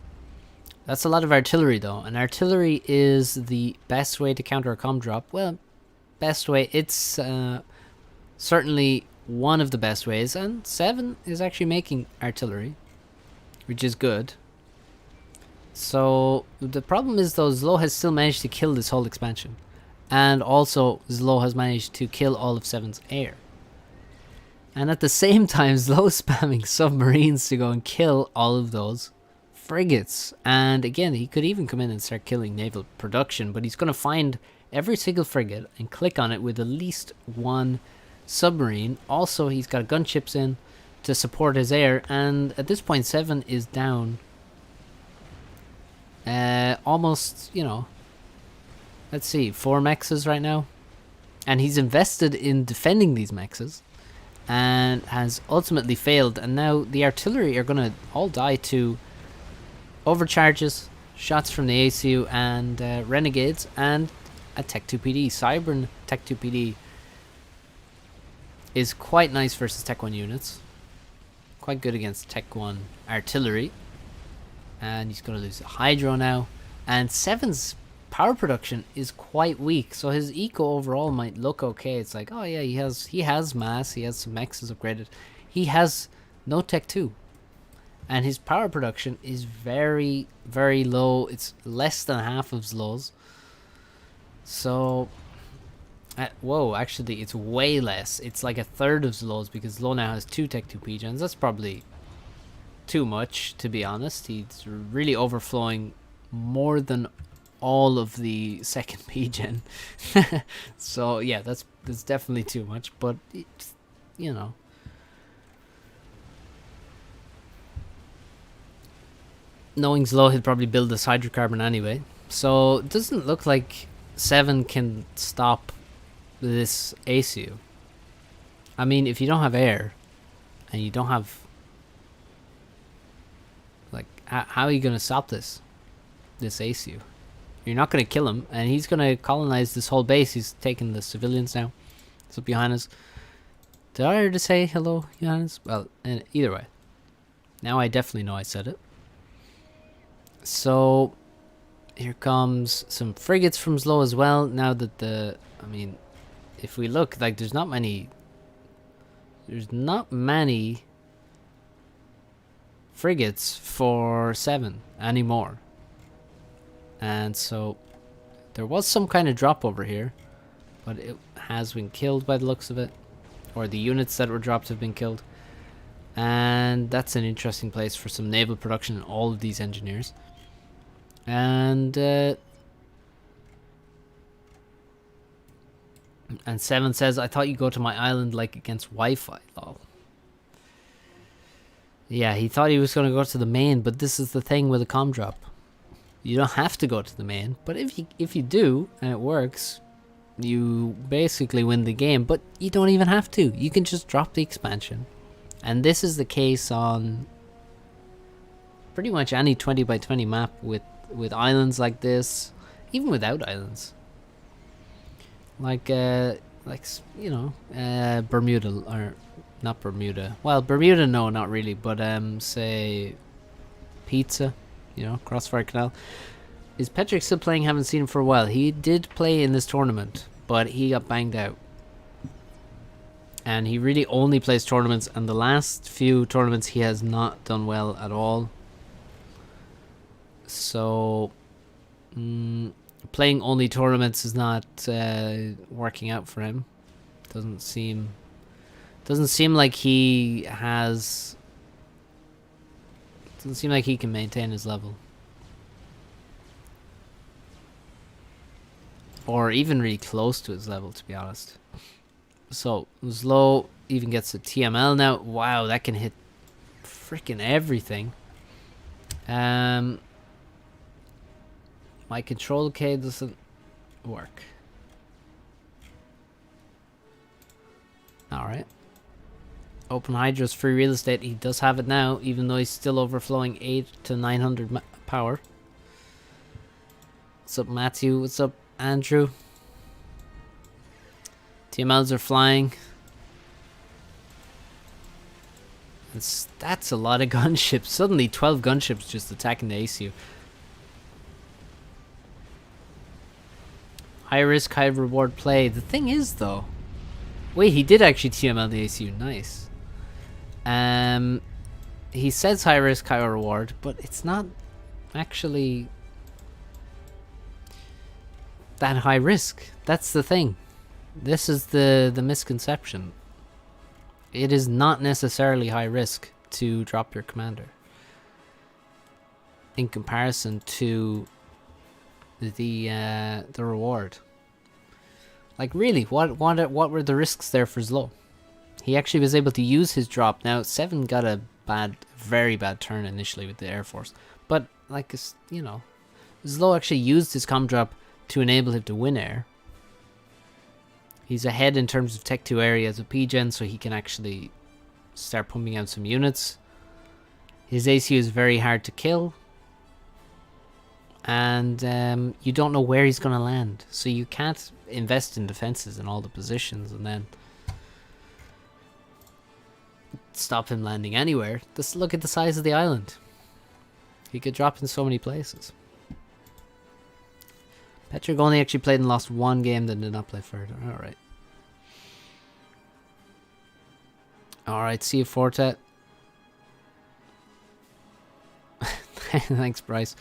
that's a lot of artillery though. And artillery is the best way to counter a comm drop. Well, best way. It's certainly one of the best ways. And 7 is actually making artillery, which is good. So the problem is though, Zlo has still managed to kill this whole expansion. And also Zlo has managed to kill all of 7's air. And at the same time, Zlo spamming submarines to go and kill all of those frigates. And again, he could even come in and start killing naval production, but he's going to find every single frigate and click on it with at least one submarine. Also, he's got gunships in to support his air, and at this point 7 is down almost, you know, let's see, 4 mexes right now. And he's invested in defending these mexes and has ultimately failed, and now the artillery are going to all die to overcharges, shots from the ACU and renegades, and a Tech 2 PD. Cybern Tech 2 PD is quite nice versus Tech 1 units, quite good against Tech 1 artillery. And he's going to lose the Hydro now, and 7's power production is quite weak, so his eco overall might look okay. It's like, oh yeah, he has mass, he has some mexes upgraded, he has no Tech 2, and his power production is very, very low. It's less than half of Zlo's. So whoa, actually it's way less. It's like a third of Zlo's, because Zlo now has 2 Tech 2 P-Gens. That's probably too much, to be honest. He's really overflowing more than all of the second P-Gen. So yeah, that's definitely too much, but it's, you know, knowing Zlo, he'll probably build this hydrocarbon anyway, so it doesn't look like 7 can stop this ACU. I mean, if you don't have air and you don't have, like, how are you gonna stop this ACU? You're not going to kill him, and he's going to colonize this whole base. He's taking the civilians now. So Johannes, did I already say hello, Johannes? Well, either way, now I definitely know I said it. So here comes some frigates from Zlo as well. Now that I mean, if we look, like, there's not many frigates for 7 anymore. And so there was some kind of drop over here, but it has been killed by the looks of it, or the units that were dropped have been killed. And that's an interesting place for some naval production in all of these engineers. And 7 says, I thought you'd go to my island like against Wi-Fi. Lol. Yeah, he thought he was going to go to the main, but this is the thing with a comm drop. You don't have to go to the main, but if you do, and it works, you basically win the game, but you don't even have to. You can just drop the expansion. And this is the case on pretty much any 20 by 20 map with islands like this, even without islands. Like you know, Bermuda, or not Bermuda. Well, Bermuda, no, not really, but say Pizza. You know, Crossfire Canal. Is Patrick still playing? Haven't seen him for a while. He did play in this tournament, but he got banged out. And he really only plays tournaments, and the last few tournaments he has not done well at all. So, playing only tournaments is not working out for him. Doesn't seem like he has... Doesn't seem like he can maintain his level. Or even really close to his level, to be honest. So, Zlo even gets a TML now. Wow, that can hit freaking everything. My control K doesn't work. Alright. Open Hydra's free real estate. He does have it now, even though he's still overflowing 8 to 900 power. What's up, Matthew? What's up, Andrew? TMLs are flying. That's a lot of gunships. Suddenly 12 gunships just attacking the ACU. High risk, high reward play. The thing is, though... Wait, he did actually TML the ACU. Nice. He says high risk, high reward, but it's not actually that high risk. That's the thing. This is the misconception. It is not necessarily high risk to drop your commander in comparison to the reward. Like, really, what were the risks there for Zlo? He actually was able to use his drop. Now, 7 got a very bad turn initially with the Air Force. But, like, you know, Zlo actually used his comm drop to enable him to win air. He's ahead in terms of Tech 2 area as a PGen, so he can actually start pumping out some units. His ACU is very hard to kill. And you don't know where he's going to land. So you can't invest in defenses in all the positions and then stop him landing anywhere. Just look at the size of the island. He could drop in so many places. Patrick only actually played and lost 1 game, then did not play further. Alright. Alright, see you, Fortet. Thanks, Bryce.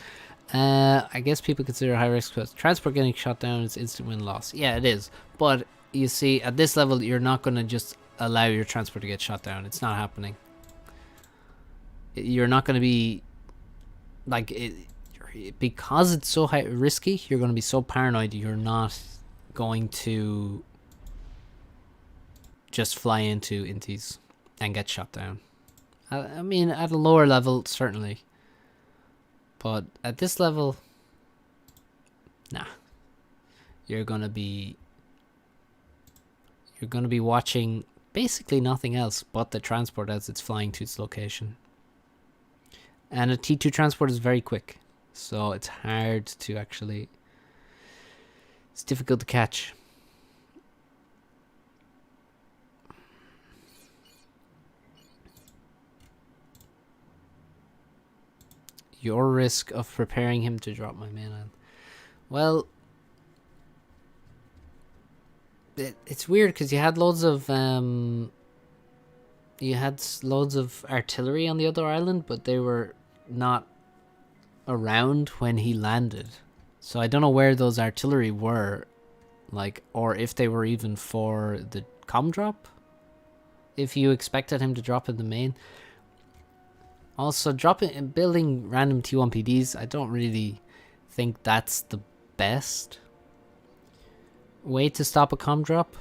I guess people consider high risk because transport getting shot down is instant win loss. Yeah, it is. But you see, at this level, you're not going to just allow your transport to get shot down. It's not happening. You're not going to be like because it's so high risky. You're going to be so paranoid. You're not going to just fly into inties and get shot down. I mean, at a lower level, certainly. But at this level, nah. You're gonna be watching basically nothing else but the transport as it's flying to its location. And a T2 transport is very quick, so it's hard to actually It's difficult to catch. Your risk of preparing him to drop my main island. Well, it's weird because you had loads of artillery on the other island, but they were not around when he landed. So I don't know where those artillery were, like, or if they were even for the comm drop. If you expected him to drop in the main. Also, building random T1 PDs, I don't really think that's the best way to stop a comm drop.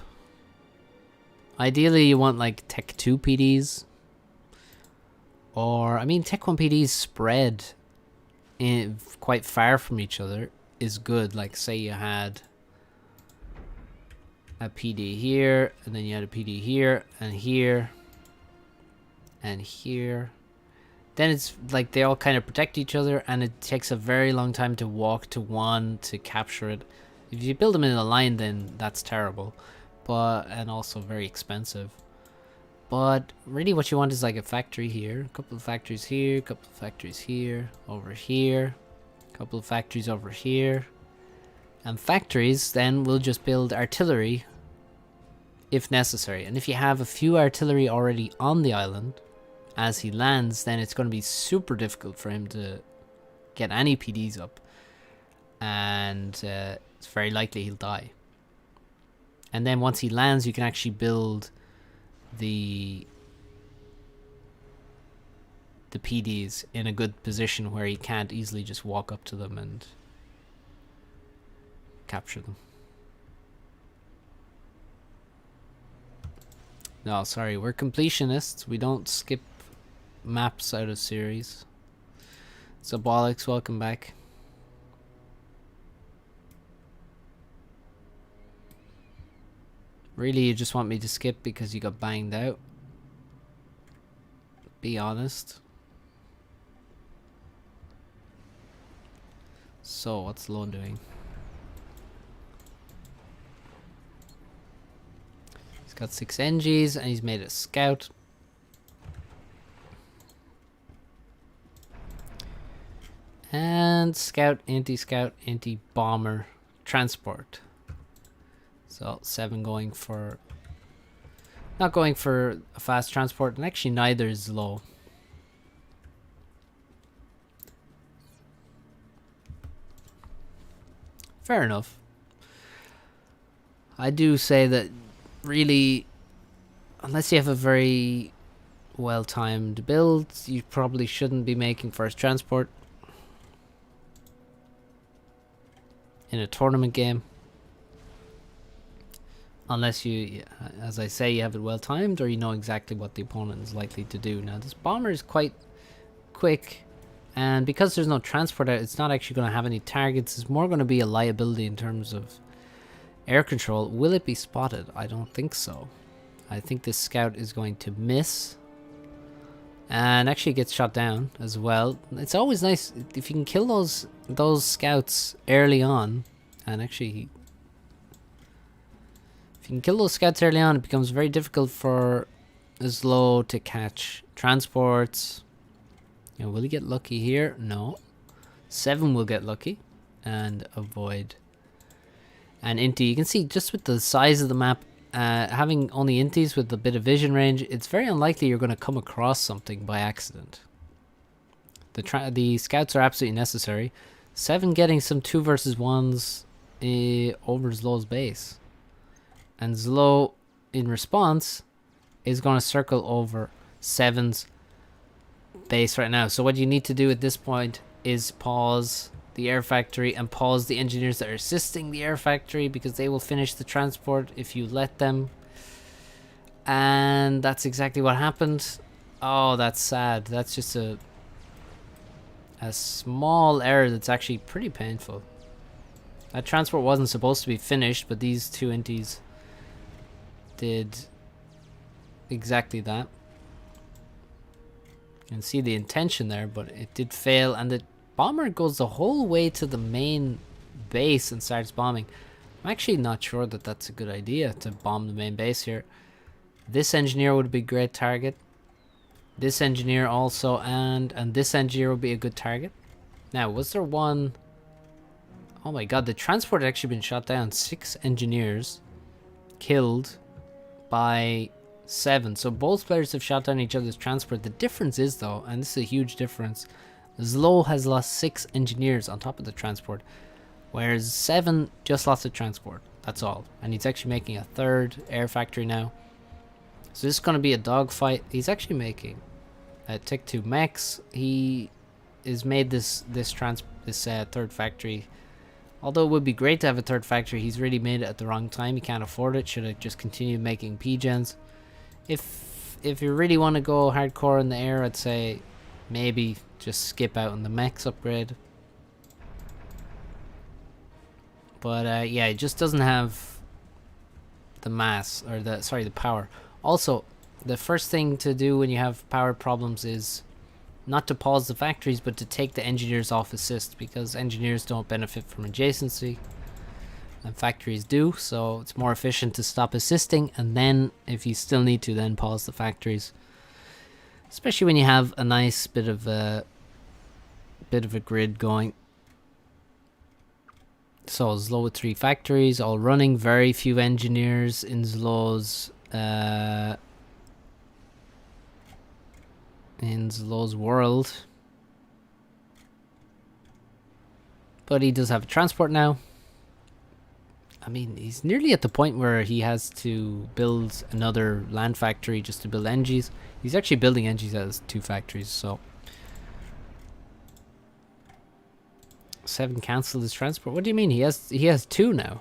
Ideally, you want like Tech 2 PDs. Or, I mean, Tech 1 PDs spread quite far from each other is good. Like, say you had a PD here, and then you had a PD here, and here, and here. Then it's like they all kind of protect each other, and it takes a very long time to walk to one to capture it. If you build them in a line, then that's terrible, and also very expensive. But really what you want is like a factory here, a couple of factories here, a couple of factories here, over here, a couple of factories over here. And factories then will just build artillery if necessary. And if you have a few artillery already on the island as he lands, then it's going to be super difficult for him to get any PDs up. And it's very likely he'll die. And then once he lands, you can actually build the PDs in a good position where he can't easily just walk up to them and capture them. No, sorry, we're completionists. We don't skip maps out of series. So Bollocks, welcome back. Really, you just want me to skip because you got banged out? Be honest. So, what's Lone doing? He's got 6 NGs and he's made a scout. And scout, anti-scout, anti-bomber, transport. So 7 going for... Not going for a fast transport, and actually neither is low. Fair enough. I do say that really, unless you have a very well-timed build, you probably shouldn't be making first transport in a tournament game. Unless you, as I say, you have it well timed or you know exactly what the opponent is likely to do. Now this bomber is quite quick, and because there's no transport out, it's not actually going to have any targets. It's more going to be a liability in terms of air control. Will it be spotted? I don't think so. I think this scout is going to miss and actually gets shot down as well. It's always nice if you can kill those scouts early on, and actually if you can kill those scouts early on, it becomes very difficult for Slow to catch transports. You know, will he get lucky here? No. 7 will get lucky and avoid. And Inti, you can see just with the size of the map, having only Intis with a bit of vision range, it's very unlikely you're going to come across something by accident. The scouts are absolutely necessary. 7 getting some 2 versus 1s over Zlow's base. And Zlow, in response, is going to circle over 7's base right now. So what you need to do at this point is pause the air factory and pause the engineers that are assisting the air factory, because they will finish the transport if you let them. And that's exactly what happened. Oh, that's sad. That's just a small error that's actually pretty painful. That transport wasn't supposed to be finished, but these 2 inties did exactly that. You can see the intention there, but it did fail, and the bomber goes the whole way to the main base and starts bombing. I'm actually not sure that that's a good idea to bomb the main base here. This engineer would be a great target. This engineer also, and this engineer would be a good target. Now, was there one... Oh my god, the transport had actually been shot down. 6 engineers killed by 7. So both players have shot down each other's transport. The difference is, though, and this is a huge difference, Zlo has lost 6 engineers on top of the transport, whereas 7 just lost the transport. That's all. And he's actually making a 3rd air factory now. So this is going to be a dogfight. He's actually making Tech 2 mechs. He has made this 3rd factory. Although it would be great to have a 3rd factory, he's really made it at the wrong time. He can't afford it. Should have just continued making P-gens. If you really want to go hardcore in the air, I'd say maybe just skip out on the mechs upgrade. But yeah, it just doesn't have the mass, or the power. Also, the first thing to do when you have power problems is not to pause the factories, but to take the engineers off assist, because engineers don't benefit from adjacency and factories do. So it's more efficient to stop assisting, and then if you still need to, then pause the factories, especially when you have a nice bit of a grid going. So Zlo with 3 factories all running, very few engineers in Zlo's world. But he does have a transport now. I mean, he's nearly at the point where he has to build another land factory just to build engies. He's actually building engies as 2 factories, so 7 cancelled his transport. What do you mean? He has 2 now.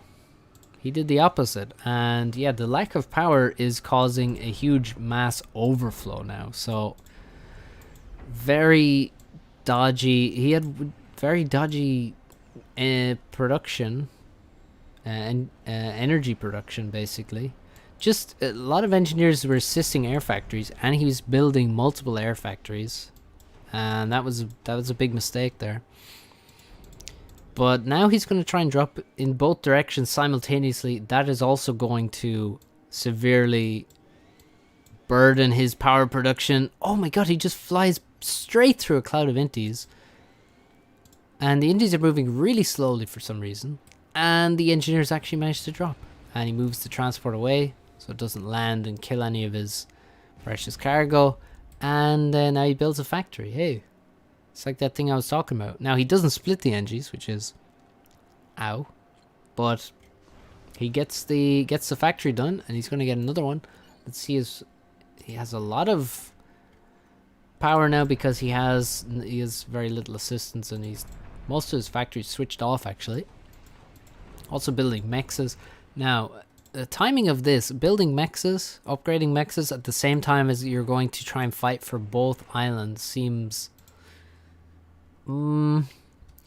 He did the opposite. And yeah, the lack of power is causing a huge mass overflow now. So very dodgy. He had very dodgy production and energy production, basically. Just a lot of engineers were assisting air factories, and he was building multiple air factories, and that was a big mistake there. But now he's going to try and drop in both directions simultaneously. That is also going to severely burden his power production. Oh my god, he just flies straight through a cloud of Inties. And the Inties are moving really slowly for some reason. And the engineers actually managed to drop. And he moves the transport away so it doesn't land and kill any of his precious cargo. And now he builds a factory. Hey, it's like that thing I was talking about. Now he doesn't split the engies, which is ow. But he gets the factory done, and he's going to get another one. Let's see, he has a lot of power now because he has very little assistance, and most of his factories switched off actually. Also building mexes. Now the timing of this, building mexes, upgrading mexes at the same time as you're going to try and fight for both islands, seems a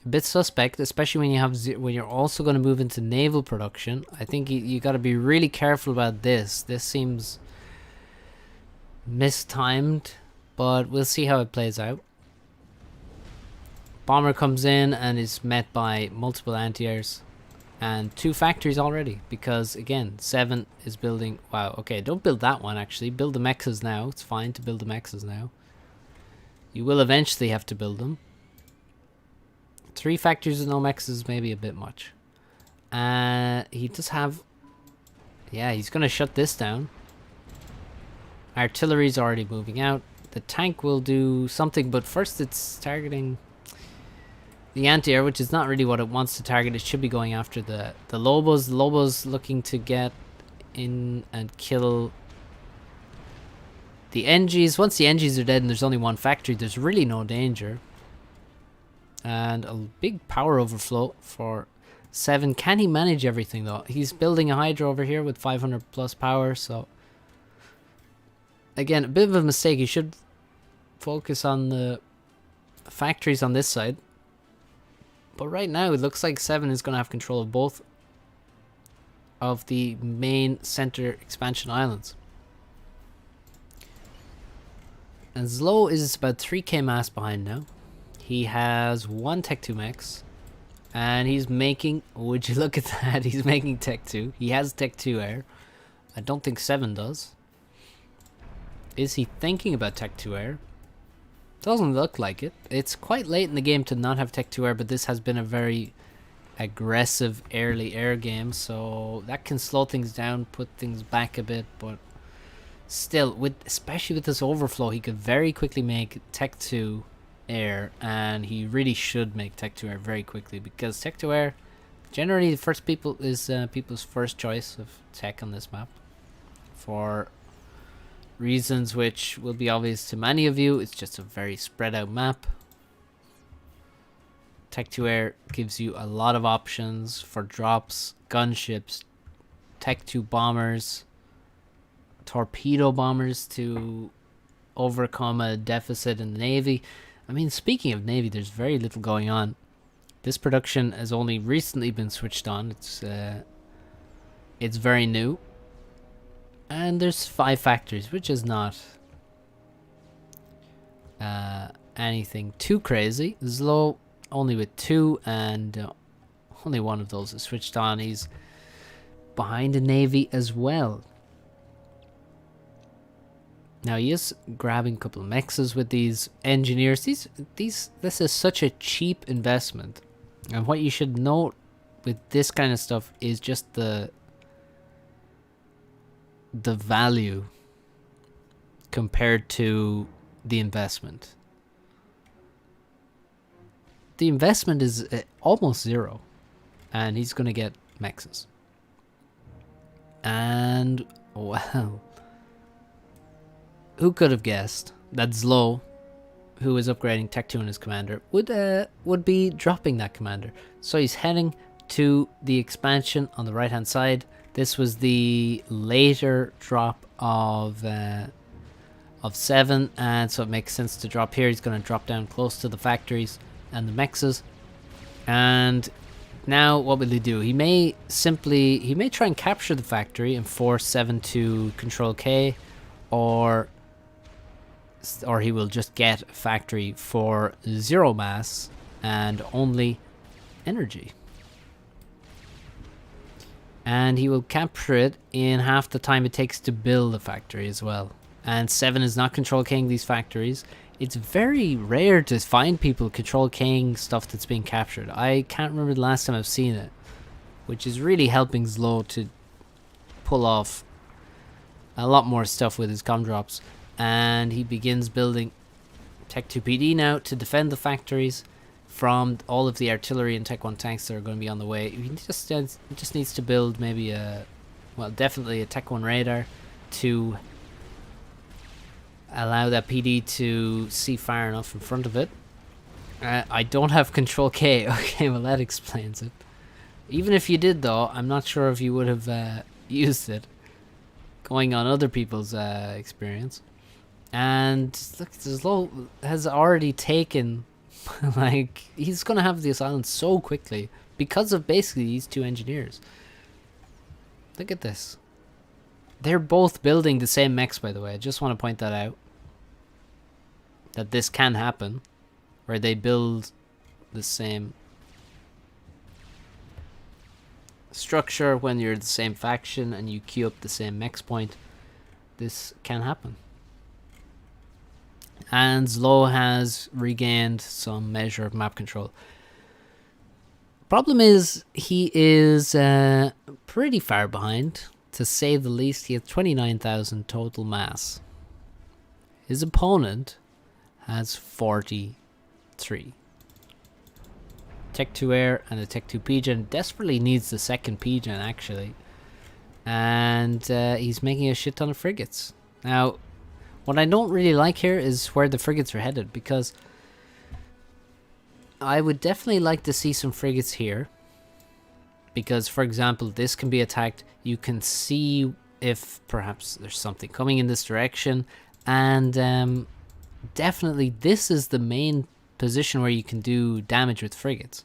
bit suspect, especially when you're also going to move into naval production. I think you got to be really careful about this. This seems mistimed, but we'll see how it plays out. Bomber comes in and is met by multiple anti-airs and 2 factories already, because again 7 is building. Wow, okay, don't build that one actually. Build the mexes now. It's fine to build the mexes now. You will eventually have to build them. 3 factories with no mexes may be a bit much. He does have... Yeah, he's going to shut this down. Artillery's already moving out. The tank will do something, but first it's targeting the anti-air, which is not really what it wants to target. It should be going after the Lobos. The Lobos looking to get in and kill the NGs. Once the NGs are dead and there's only 1 factory, there's really no danger. And a big power overflow for 7. Can he manage everything though? He's building a Hydra over here with 500 plus power, so again, a bit of a mistake. He should focus on the factories on this side. But right now, it looks like 7 is going to have control of both of the main center expansion islands. And Zlo is about 3k mass behind now. He has 1 Tech 2 mechs And he's making, would you look at that, he's making Tech 2. He has Tech 2 air. I don't think 7 does. Is he thinking about Tech 2 air? Doesn't look like it. It's quite late in the game to not have Tech 2 air, but this has been a very aggressive early air game, so that can slow things down, put things back a bit, but still, especially with this overflow, he could very quickly make Tech 2 air, and he really should make Tech 2 air very quickly, because Tech 2 air generally the first people's first choice of tech on this map, for reasons which will be obvious to many of you. It's just a very spread out map. Tech 2 air gives you a lot of options for drops, gunships, Tech 2 bombers, torpedo bombers to overcome a deficit in the Navy. I mean, speaking of Navy, there's very little going on. This production has only recently been switched on. It's very new. And there's 5 factories, which is not anything too crazy. Zlo only with 2, and only one of those is switched on. He's behind the Navy as well. Now he is grabbing a couple of mexes with these engineers. This is such a cheap investment, and what you should note with this kind of stuff is just the value compared to the investment. The investment is almost 0, and he's gonna get mexes. And wow, who could have guessed that Zlo, who is upgrading Tech 2 in his commander, would be dropping that commander? So he's heading to the expansion on the right hand side. This was the later drop of 7, and so it makes sense to drop here. He's going to drop down close to the factories and the mexes. And now what will he do? He may try and capture the factory and force 7 to control K, or he will just get a factory for 0 mass and only energy. And he will capture it in half the time it takes to build a factory as well. And 7 is not control K'ing these factories. It's very rare to find people control K'ing stuff that's being captured. I can't remember the last time I've seen it, which is really helping Zlo to pull off a lot more stuff with his comm drops. And he begins building Tech 2 PD now to defend the factories from all of the artillery and Tech 1 tanks that are going to be on the way. He just needs to build maybe definitely a Tech 1 radar to allow that PD to see far enough in front of it. I don't have control K. Okay, well that explains it. Even if you did though, I'm not sure if you would have used it, going on other people's experience. And look, Zlo has already taken, like, he's going to have this island so quickly because of basically these 2 engineers. Look at this. They're both building the same mechs, by the way. I just want to point that out. That this can happen, where they build the same structure when you're the same faction and you queue up the same mechs point. This can happen. And Zlo has regained some measure of map control. Problem is, he is pretty far behind, to say the least. He has 29,000 total mass. His opponent has 43. Tech 2 Air and the Tech 2 P-Gen desperately needs the second P-Gen, actually. And he's making a shit ton of frigates. Now, what I don't really like here is where the frigates are headed, because I would definitely like to see some frigates here. Because, for example, this can be attacked. You can see if perhaps there's something coming in this direction. And definitely this is the main position where you can do damage with frigates.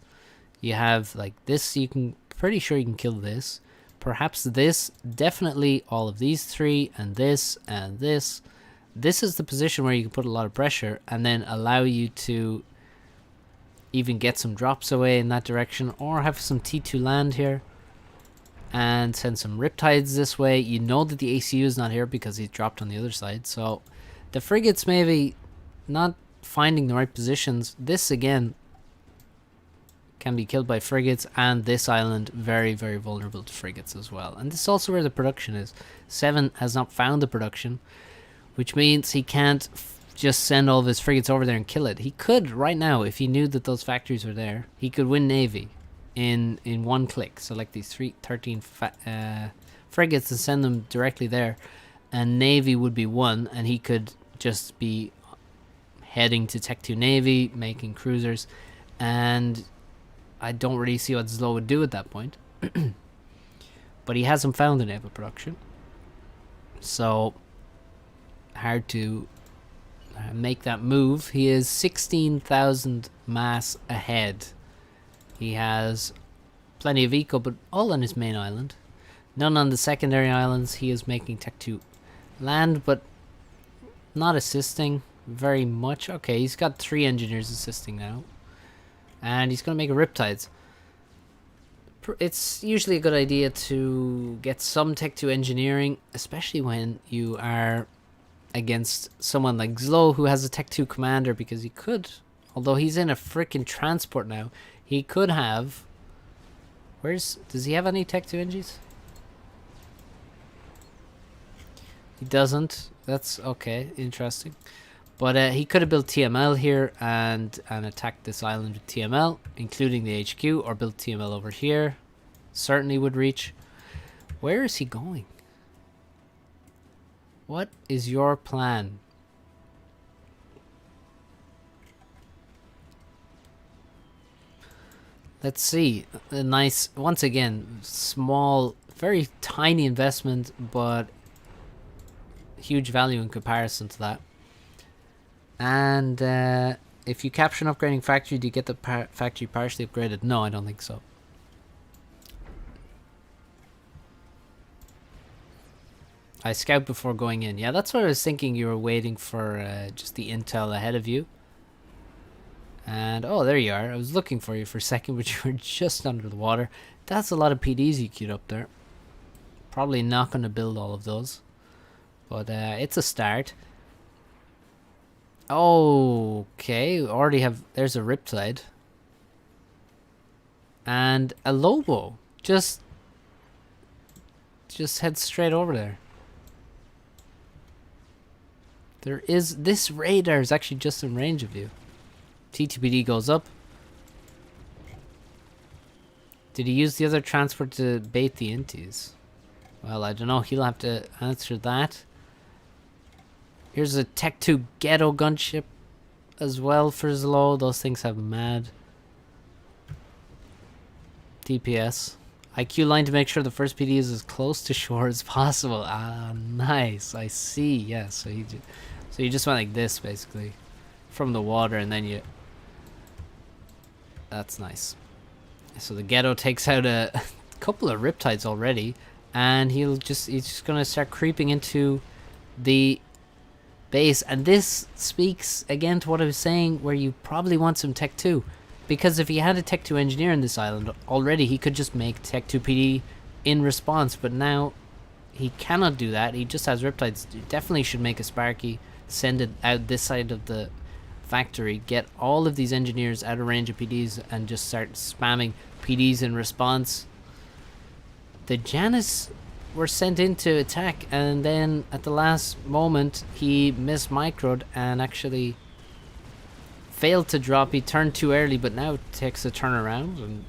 You have like this, you can, pretty sure you can kill this. Perhaps this, definitely all of these 3, and this, and this. This is the position where you can put a lot of pressure and then allow you to even get some drops away in that direction, or have some T2 land here and send some Riptides this way. You know that the ACU is not here because he's dropped on the other side, so the frigates maybe not finding the right positions. This again can be killed by frigates, and this island very, very vulnerable to frigates as well. And this is also where the production is. 7 has not found the production, which means he can't just send all of his frigates over there and kill it. He could right now, if he knew that those factories were there, he could win Navy in one click. Select these 13 frigates and send them directly there, and Navy would be won, and he could just be heading to Tech 2 Navy, making cruisers, and I don't really see what Zlo would do at that point. But he hasn't found the naval production, so hard to make that move. He is 16,000 mass ahead. He has plenty of eco, but all on his main island. None on the secondary islands. He is making Tech 2 land, but not assisting very much. Okay, he's got 3 engineers assisting now. And he's going to make a Riptides. It's usually a good idea to get some Tech 2 engineering, especially when you are against someone like Zlo, who has a Tech 2 commander, because he could, although he's in a freaking transport now, he could have... does he have any Tech 2 engies? He doesn't. That's okay, interesting. But he could have built TML here and attacked this island with TML, including the HQ, or built TML over here. Certainly would reach. Where is he going? What is your plan? Let's see. A nice, once again, small, very tiny investment, but huge value in comparison to that. And if you capture an upgrading factory, do you get the factory partially upgraded? No, I don't think so. I scout before going in. Yeah, that's what I was thinking. You were waiting for just the intel ahead of you. And, oh, there you are. I was looking for you for a second, but you were just under the water. That's a lot of PDs you queued up there. Probably not going to build all of those. But it's a start. Okay, already have... There's a Riptide. And a Lobo. Just head straight over there. There is... This radar is actually just in range of you. T2PD goes up. Did he use the other transport to bait the inties? Well, I don't know. He'll have to answer that. Here's a Tech 2 ghetto gunship as well for Zlo. Those things have mad DPS. IQ line to make sure the first PD is as close to shore as possible. Ah, nice. I see. Yeah, so you just went like this, basically. From the water, and then you... That's nice. So the ghetto takes out a couple of Riptides already, and he's just going to start creeping into the base. And this speaks again to what I was saying, where you probably want some Tech 2, because if he had a Tech 2 engineer in this island already, he could just make Tech 2 PD in response, but now he cannot do that. He just has Riptides. You definitely should make a Sparky, send it out this side of the factory, get all of these engineers out of range of PDs, and just start spamming PDs in response. The Janus were sent in to attack, and then at the last moment he mismicroed and actually failed to drop. He turned too early, but now takes a turnaround and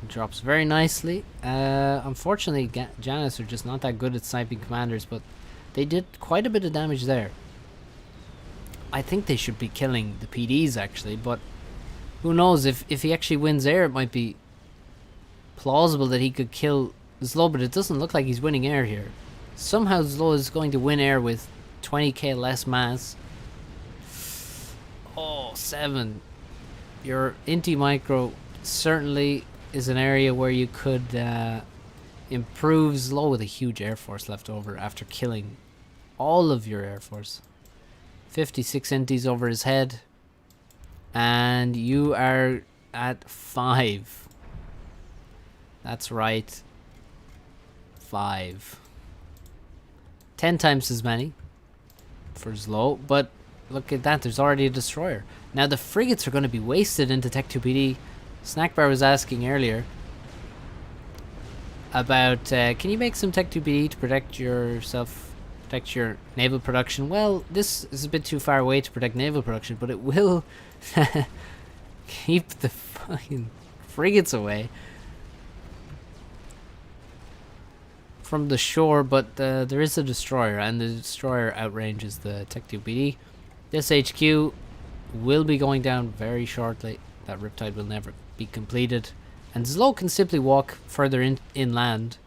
drops very nicely. Unfortunately, Janus are just not that good at sniping commanders, but they did quite a bit of damage there. I think they should be killing the PDs actually, but who knows, if he actually wins air, it might be plausible that he could kill Zlo, but it doesn't look like he's winning air here. Somehow Zlo is going to win air with 20k less mass. Oh, 7. Your Inti Micro certainly is an area where you could improve. Zlo with a huge air force left over after killing all of your air force. 56 Intis over his head. And you are at 5. That's right. 5. 10 times as many for Zlo, but look at that, there's already a destroyer. Now the frigates are going to be wasted into Tech 2 PD. Snackbar was asking earlier about, can you make some Tech 2 PD to protect yourself, protect your naval production? Well, this is a bit too far away to protect naval production, but it will keep the fucking frigates away from the shore, but there is a destroyer, and the destroyer outranges the Tech 2 BD. This HQ will be going down very shortly. That Riptide will never be completed. And Zlo can simply walk further inland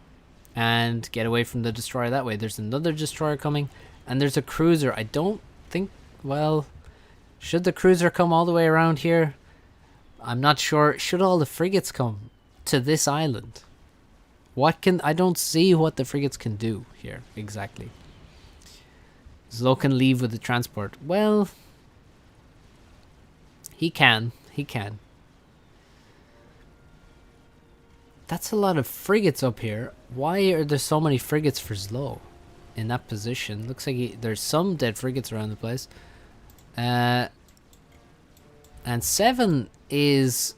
and get away from the destroyer that way. There's another destroyer coming, and there's a cruiser. I don't think, well, should the cruiser come all the way around here? I'm not sure. Should all the frigates come to this island? I don't see what the frigates can do here, exactly. Zlo can leave with the transport. Well, he can. That's a lot of frigates up here. Why are there so many frigates for Zlo in that position? Looks like there's some dead frigates around the place. And 7 is...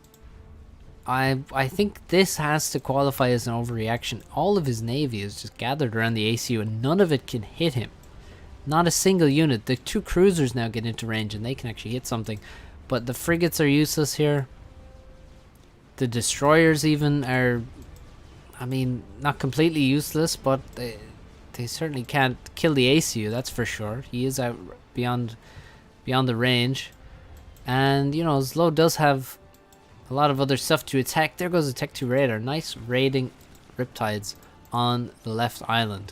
I think this has to qualify as an overreaction. All of his navy is just gathered around the ACU and none of it can hit him. Not a single unit. The 2 cruisers now get into range and they can actually hit something. But the frigates are useless here. The destroyers even are, I mean, not completely useless, but they certainly can't kill the ACU, that's for sure. He is out beyond the range. And, you know, Zlo does have a lot of other stuff to attack. There goes a Tech 2 radar. Nice raiding Riptides on the left island.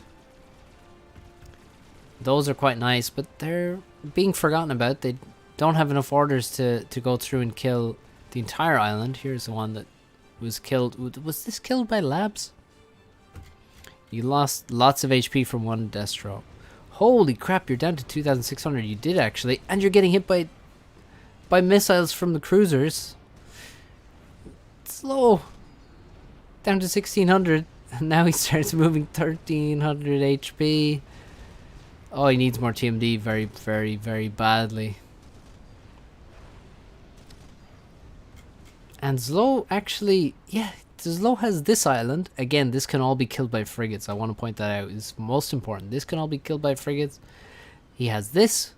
Those are quite nice, but they're being forgotten about. They don't have enough orders to go through and kill the entire island. Here's the one that was killed. Was this killed by labs? You lost lots of HP from one destro. Holy crap, you're down to 2,600. You did actually. And you're getting hit by missiles from the cruisers. Slow. Down to 1,600. And now he starts moving 1,300 HP. Oh, he needs more TMD very, very, very badly. And Zlo actually, yeah, Zlo has this island. Again, this can all be killed by frigates. I want to point that out. It's most important. This can all be killed by frigates. He has this,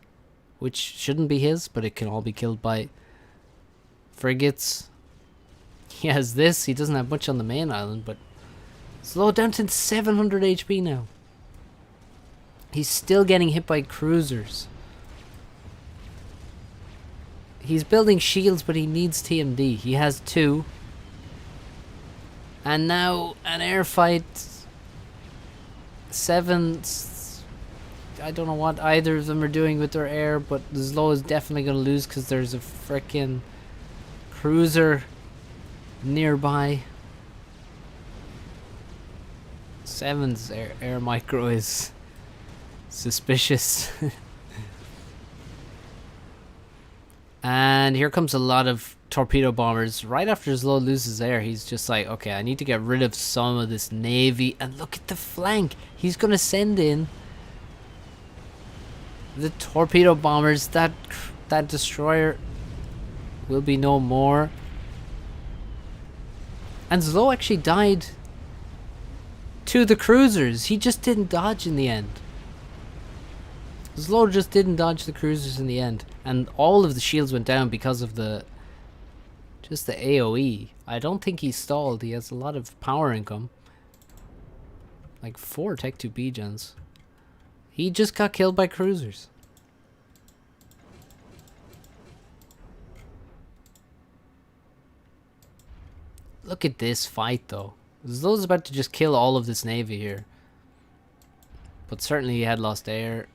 which shouldn't be his, but it can all be killed by frigates. He has this. He doesn't have much on the main island, but Zlo down to 700 HP now. He's still getting hit by cruisers. He's building shields, but he needs TMD. He has 2. And now an air fight. 7. I don't know what either of them are doing with their air, but Zlo is definitely going to lose because there's a frickin' cruiser nearby. 7's air micro is suspicious. And here comes a lot of torpedo bombers. Right after Zlo loses air, he's just like, okay, I need to get rid of some of this navy. And look at the flank. He's going to send in the torpedo bombers. That destroyer will be no more. And Zlo actually died to the cruisers. He just didn't dodge in the end. Zlo just didn't dodge the cruisers in the end. And all of the shields went down because of just the AoE. I don't think he stalled. He has a lot of power income. Like 4 Tech 2 B gens. He just got killed by cruisers. Look at this fight though. Zlo's about to just kill all of this navy here. But certainly he had lost air.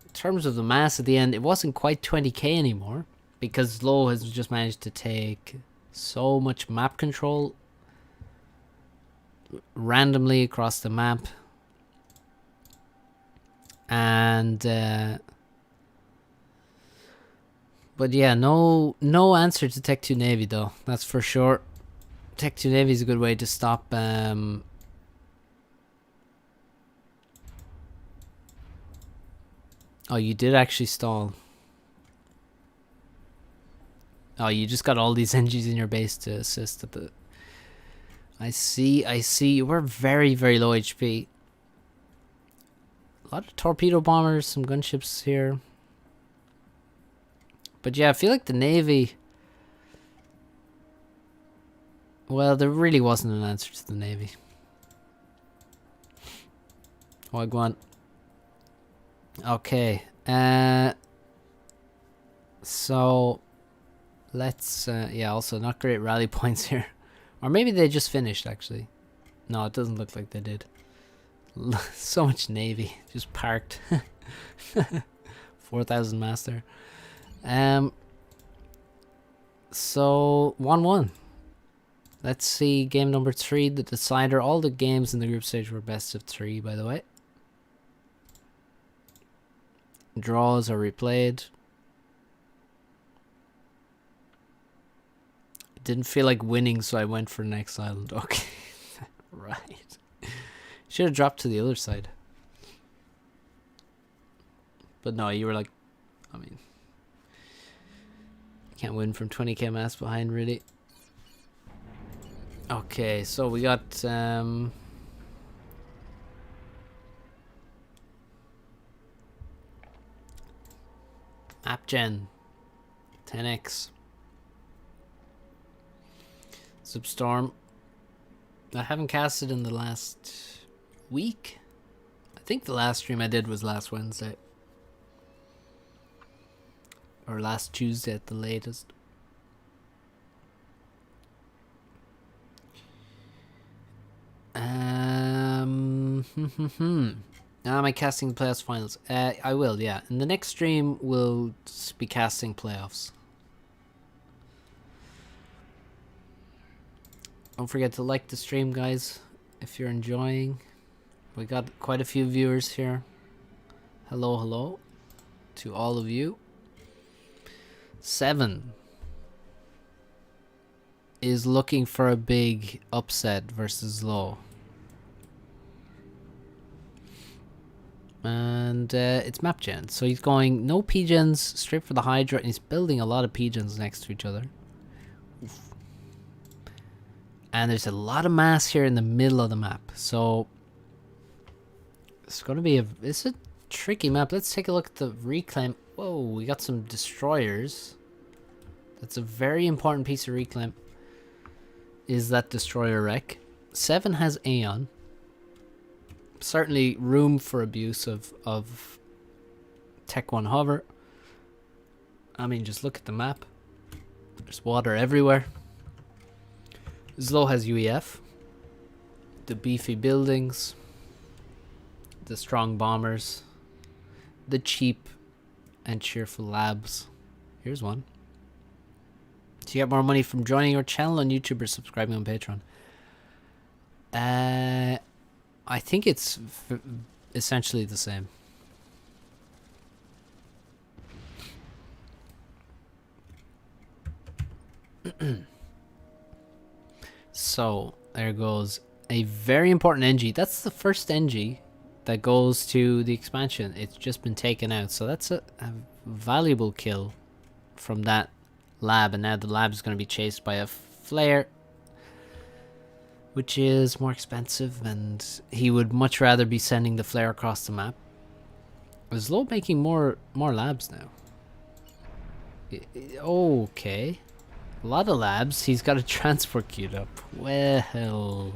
In terms of the mass at the end, it wasn't quite 20k anymore. Because Zlo has just managed to take so much map control randomly across the map. And but But yeah, no answer to Tech 2 Navy though. That's for sure. Tech 2 Navy is a good way to stop. Oh, you did actually stall. Oh, you just got all these NGs in your base to assist at the... I see. You were very, very low HP. A lot of torpedo bombers, some gunships here. But yeah, I feel like the Navy... Well, there really wasn't an answer to the Navy. Wagwan. Okay. So... Let's... yeah, also not great rally points here. Or maybe they just finished, actually. No, it doesn't look like they did. So much Navy. Just parked. 4,000 master. So, 1-1. Let's see game number 3, the decider. All the games in the group stage were best of 3, by the way. Draws are replayed. Didn't feel like winning, so I went for next island. Okay. Right. Should have dropped to the other side. But no, you were like... I mean... Can't win from 20k mass behind, really. Okay, so we got... Map Gen. 10x. Substorm. I haven't casted in the last week. I think the last stream I did was last Wednesday. Or last Tuesday at the latest. Am I casting the playoffs finals? I will, yeah. In the next stream, we'll be casting playoffs. Don't forget to like the stream, guys, if you're enjoying. We got quite a few viewers here. Hello to all of you. 7 is looking for a big upset versus low. And it's map gen. So he's going no P-gens, straight for the Hydra, and he's building a lot of P-gens next to each other. Oof. And there's a lot of mass here in the middle of the map. So it's going to be it's a tricky map. Let's take a look at the reclaim. Whoa, we got some destroyers. That's a very important piece of reclaim. Is that destroyer wreck. 7 has Aeon. Certainly room for abuse of Tech 1 hover. I mean, just look at the map. There's water everywhere. Zlo has UEF. The beefy buildings. The strong bombers. The cheap and cheerful labs. Here's one. So you get more money from joining our channel on YouTube or subscribing on Patreon. I think it's essentially the same. So there goes a very important NG. That's the first NG that goes to the expansion. It's just been taken out, so that's a valuable kill from that lab. And now the lab is going to be chased by a flare, which is more expensive, and he would much rather be sending the flare across the map. Is Low making more labs now? Okay. A lot of labs. He's got a transport queued up. Well,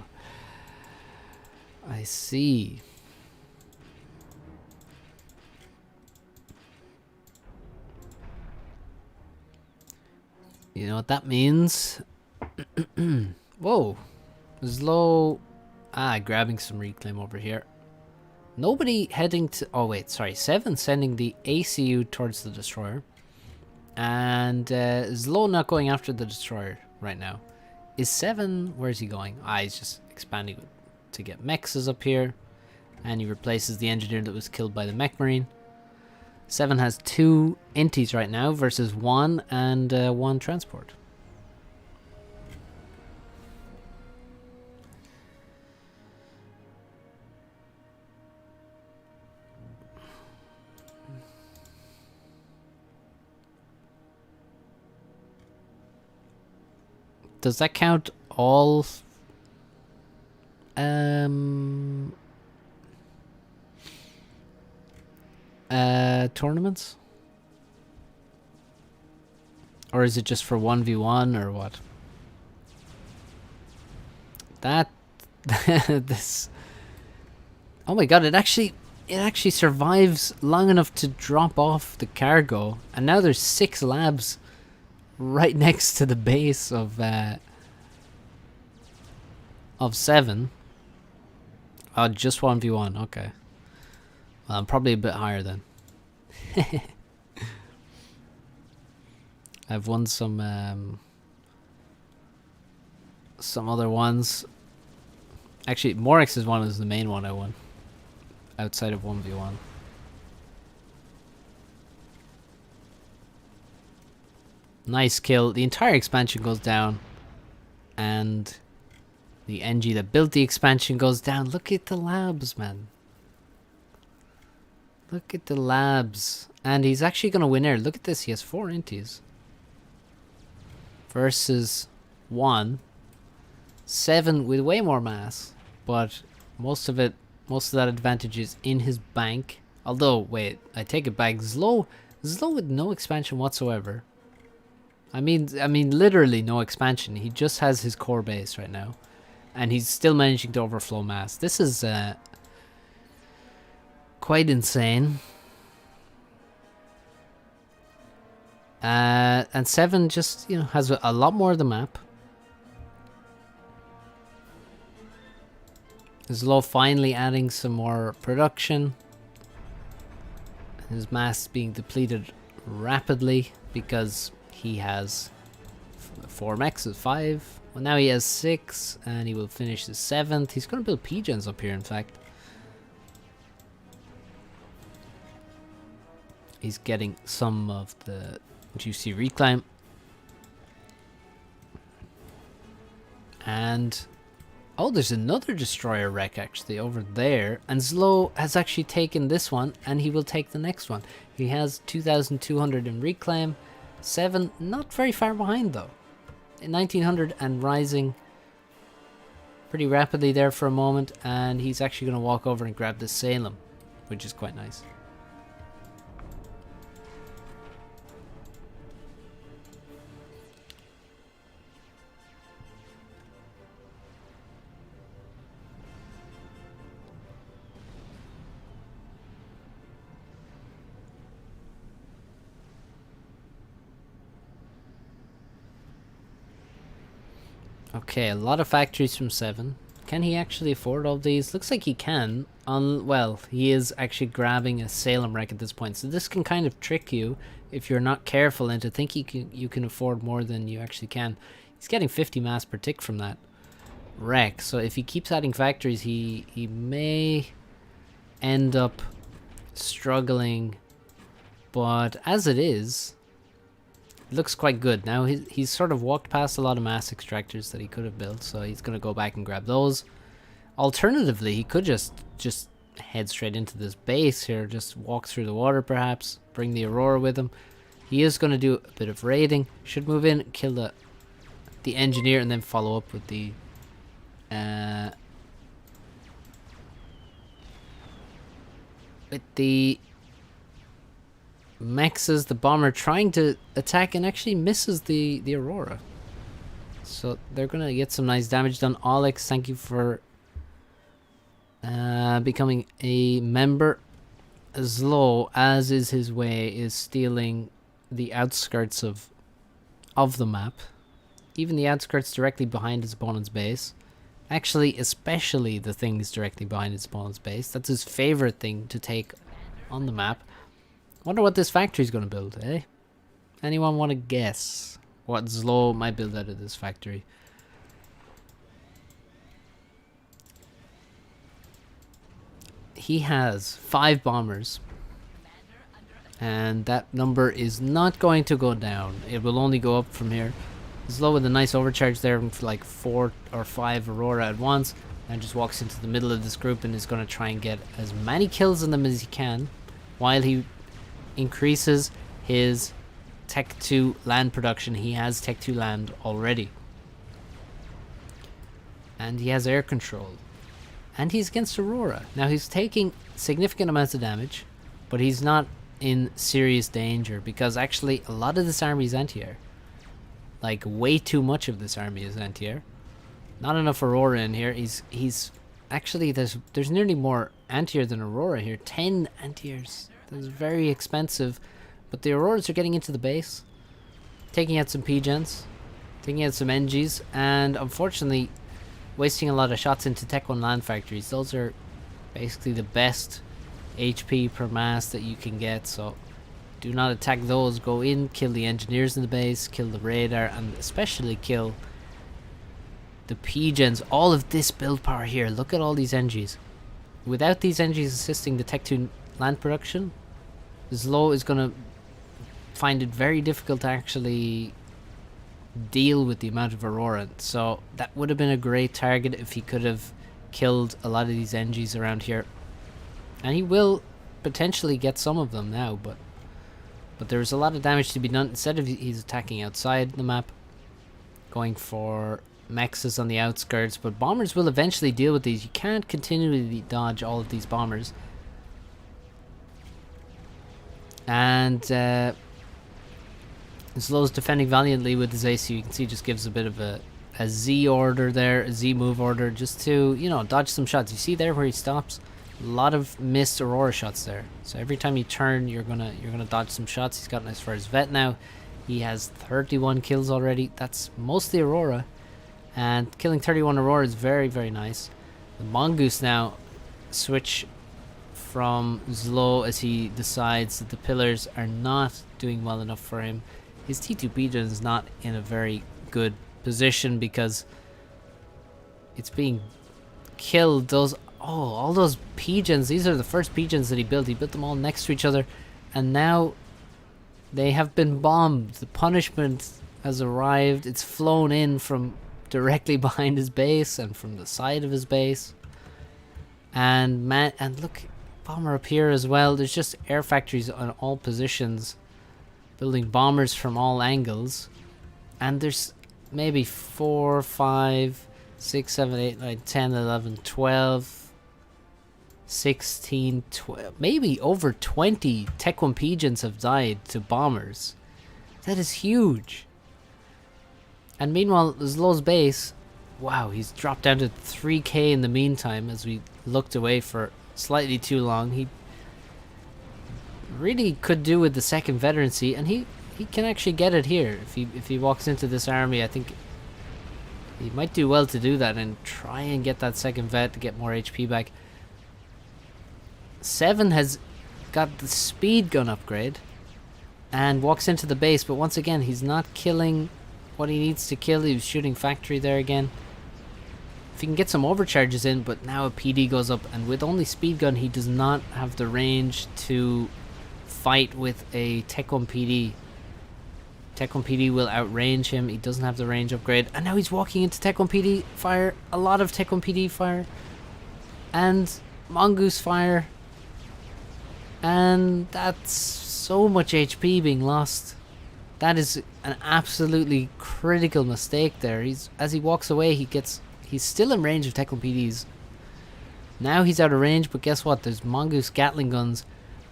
I see. You know what that means? Whoa. Zlo, grabbing some reclaim over here. Nobody heading to... Oh, wait, sorry. 7 sending the ACU towards the destroyer. And Zlo not going after the destroyer right now. Is 7... Where's he going? He's just expanding to get mechs up here. And he replaces the engineer that was killed by the mech marine. 7 has 2 inties right now versus 1 and 1 transport. Does that count all tournaments? Or is it just for 1v1 or what? That this, oh my god, it actually survives long enough to drop off the cargo, and now there's 6 labs right next to the base of 7. Oh, just 1v1, okay. Well, I'm probably a bit higher then. I've won some other ones. Actually, Morix's one is the main one I won. Outside of 1v1. Nice kill. The entire expansion goes down. And the NG that built the expansion goes down. Look at the labs, man. Look at the labs. And he's actually going to win air. Look at this. He has 4 inties. Versus 1. 7 with way more mass. But most of that advantage is in his bank. Although, wait, I take it back. Zlo with no expansion whatsoever. I mean, literally no expansion. He just has his core base right now. And he's still managing to overflow mass. This is quite insane. And 7 just, has a lot more of the map. Zlo finally adding some more production. His mass being depleted rapidly because he has 4 mexes, 5. Well, now he has 6, and he will finish the 7th. He's going to build P-gens up here, in fact. He's getting some of the juicy reclaim. And oh, there's another destroyer wreck actually over there. And Zlo has actually taken this one, and he will take the next one. He has 2,200 in reclaim. 7, not very far behind though. 1,900 and rising pretty rapidly there for a moment. And he's actually going to walk over and grab the Salem, which is quite nice. Okay, a lot of factories from 7. Can he actually afford all these? Looks like he can. Well, he is actually grabbing a Salem wreck at this point. So this can kind of trick you if you're not careful into thinking you can afford more than you actually can. He's getting 50 mass per tick from that wreck. So if he keeps adding factories, he may end up struggling. But as it is, it looks quite good. Now he's sort of walked past a lot of mass extractors that he could have built, so he's going to go back and grab those. Alternatively, he could just head straight into this base here, just walk through the water perhaps, bring the Aurora with him. He is going to do a bit of raiding. Should move in, kill the engineer, and then follow up with the mexes, the bomber trying to attack and actually misses the Aurora. So they're gonna get some nice damage done. Alex, thank you for becoming a member. Zlo, as is his way, is stealing the outskirts of the map. Even the outskirts directly behind his opponent's base. Actually, especially the things directly behind his opponent's base. That's his favorite thing to take on the map. Wonder what this factory's going to build, eh? Anyone want to guess what Zlo might build out of this factory? He has 5 bombers, And that number is not going to go down. It will only go up from here. Slow with a nice overcharge there for like 4 or 5 Aurora at once. And just walks into the middle of this group and is going to try and get as many kills on them as he can. While he increases his Tech 2 land production. He has Tech 2 land already. And he has air control. And he's against Aurora. Now he's taking significant amounts of damage. But he's not in serious danger. Because actually a lot of this army is anti-air. Like way too much of this army is anti-air. Not enough Aurora in here. He's actually there's nearly more anti-air than Aurora here. 10 anti-airs. That's very expensive. But the Auroras are getting into the base. Taking out some P-gens. Taking out some NGs. And unfortunately wasting a lot of shots into Tech 1 land factories. Those are basically the best HP per mass that you can get. So do not attack those. Go in, kill the engineers in the base, kill the radar, and especially kill the P-gens. All of this build power here. Look at all these NGs. Without these NGs assisting the Tech 2 land production, Zlo is going to find it very difficult to actually deal with the amount of Aurora. So that would have been a great target if he could have killed a lot of these NGs around here. And he will potentially get some of them now, but there's a lot of damage to be done. Instead of he's attacking outside the map, going for mexes on the outskirts, but bombers will eventually deal with these. You can't continually dodge all of these bombers. And Slow's defending valiantly with his AC. You can see just gives a bit of a Z order there, a Z move order, just to, you know, dodge some shots. You see there where he stops? A lot of missed Aurora shots there. So every time you turn, you're gonna dodge some shots. He's gotten as far as vet now. He has 31 kills already. That's mostly Aurora. And killing 31 Aurora is very, very nice. The Mongoose now switch from Zlo as he decides that the pillars are not doing well enough for him. His T2 Pigeon is not in a very good position because it's being killed. All those Pigeons, these are the first Pigeons that he built. He built them all next to each other, and now they have been bombed. The punishment has arrived. It's flown in from directly behind his base and from the side of his base. And look, bomber up here as well. There's just air factories on all positions, building bombers from all angles. And there's maybe 4, 5, 6, 7, 8, 9, 10, 11, 12, 16, 12, maybe over 20 Tech 1 Pigeons have died to bombers. That is huge. And meanwhile, Zlo's base, wow, he's dropped down to 3k in the meantime as we looked away for slightly too long. He really could do with the second veterancy, and he can actually get it here. If he walks into this army, I think he might do well to do that and try and get that second vet to get more HP back. 7 has got the speed gun upgrade and walks into the base, but once again he's not killing what he needs to kill. He was shooting factory there again. If he can get some overcharges in, but now a PD goes up, and with only speed gun he does not have the range to fight with a Tech 1 PD. Tech 1 PD will outrange him. He doesn't have the range upgrade, and now he's walking into Tech 1 PD fire. A lot of Tech 1 PD fire and Mongoose fire, and that's so much HP being lost. That is an absolutely critical mistake there. As he walks away, he's still in range of Tech 1 PDs. Now he's out of range, but guess what? There's Mongoose Gatling guns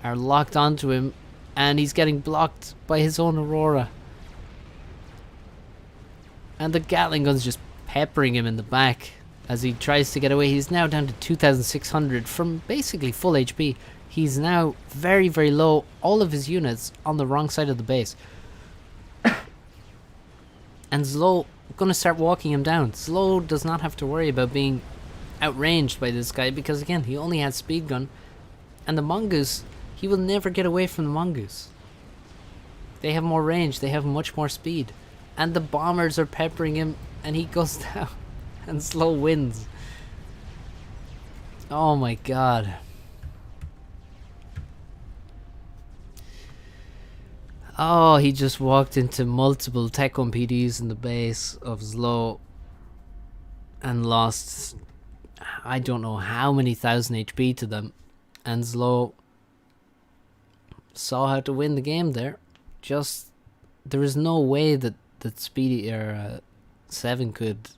are locked onto him, and he's getting blocked by his own Aurora. And the Gatling gun's just peppering him in the back as he tries to get away. He's now down to 2,600 from basically full HP. He's now very, very low. All of his units on the wrong side of the base. And Zlo going to start walking him down. Zlo does not have to worry about being outranged by this guy because, again, he only has speed gun. And the Mongoose, he will never get away from the Mongoose. They have more range. They have much more speed. And the bombers are peppering him, and he goes down. And Zlo wins. Oh my god. Oh, he just walked into multiple Tech 1 PDs in the base of Zlo and lost, I don't know how many thousand HP to them. And Zlo saw how to win the game there. Just, there is no way that Speedy or 7 could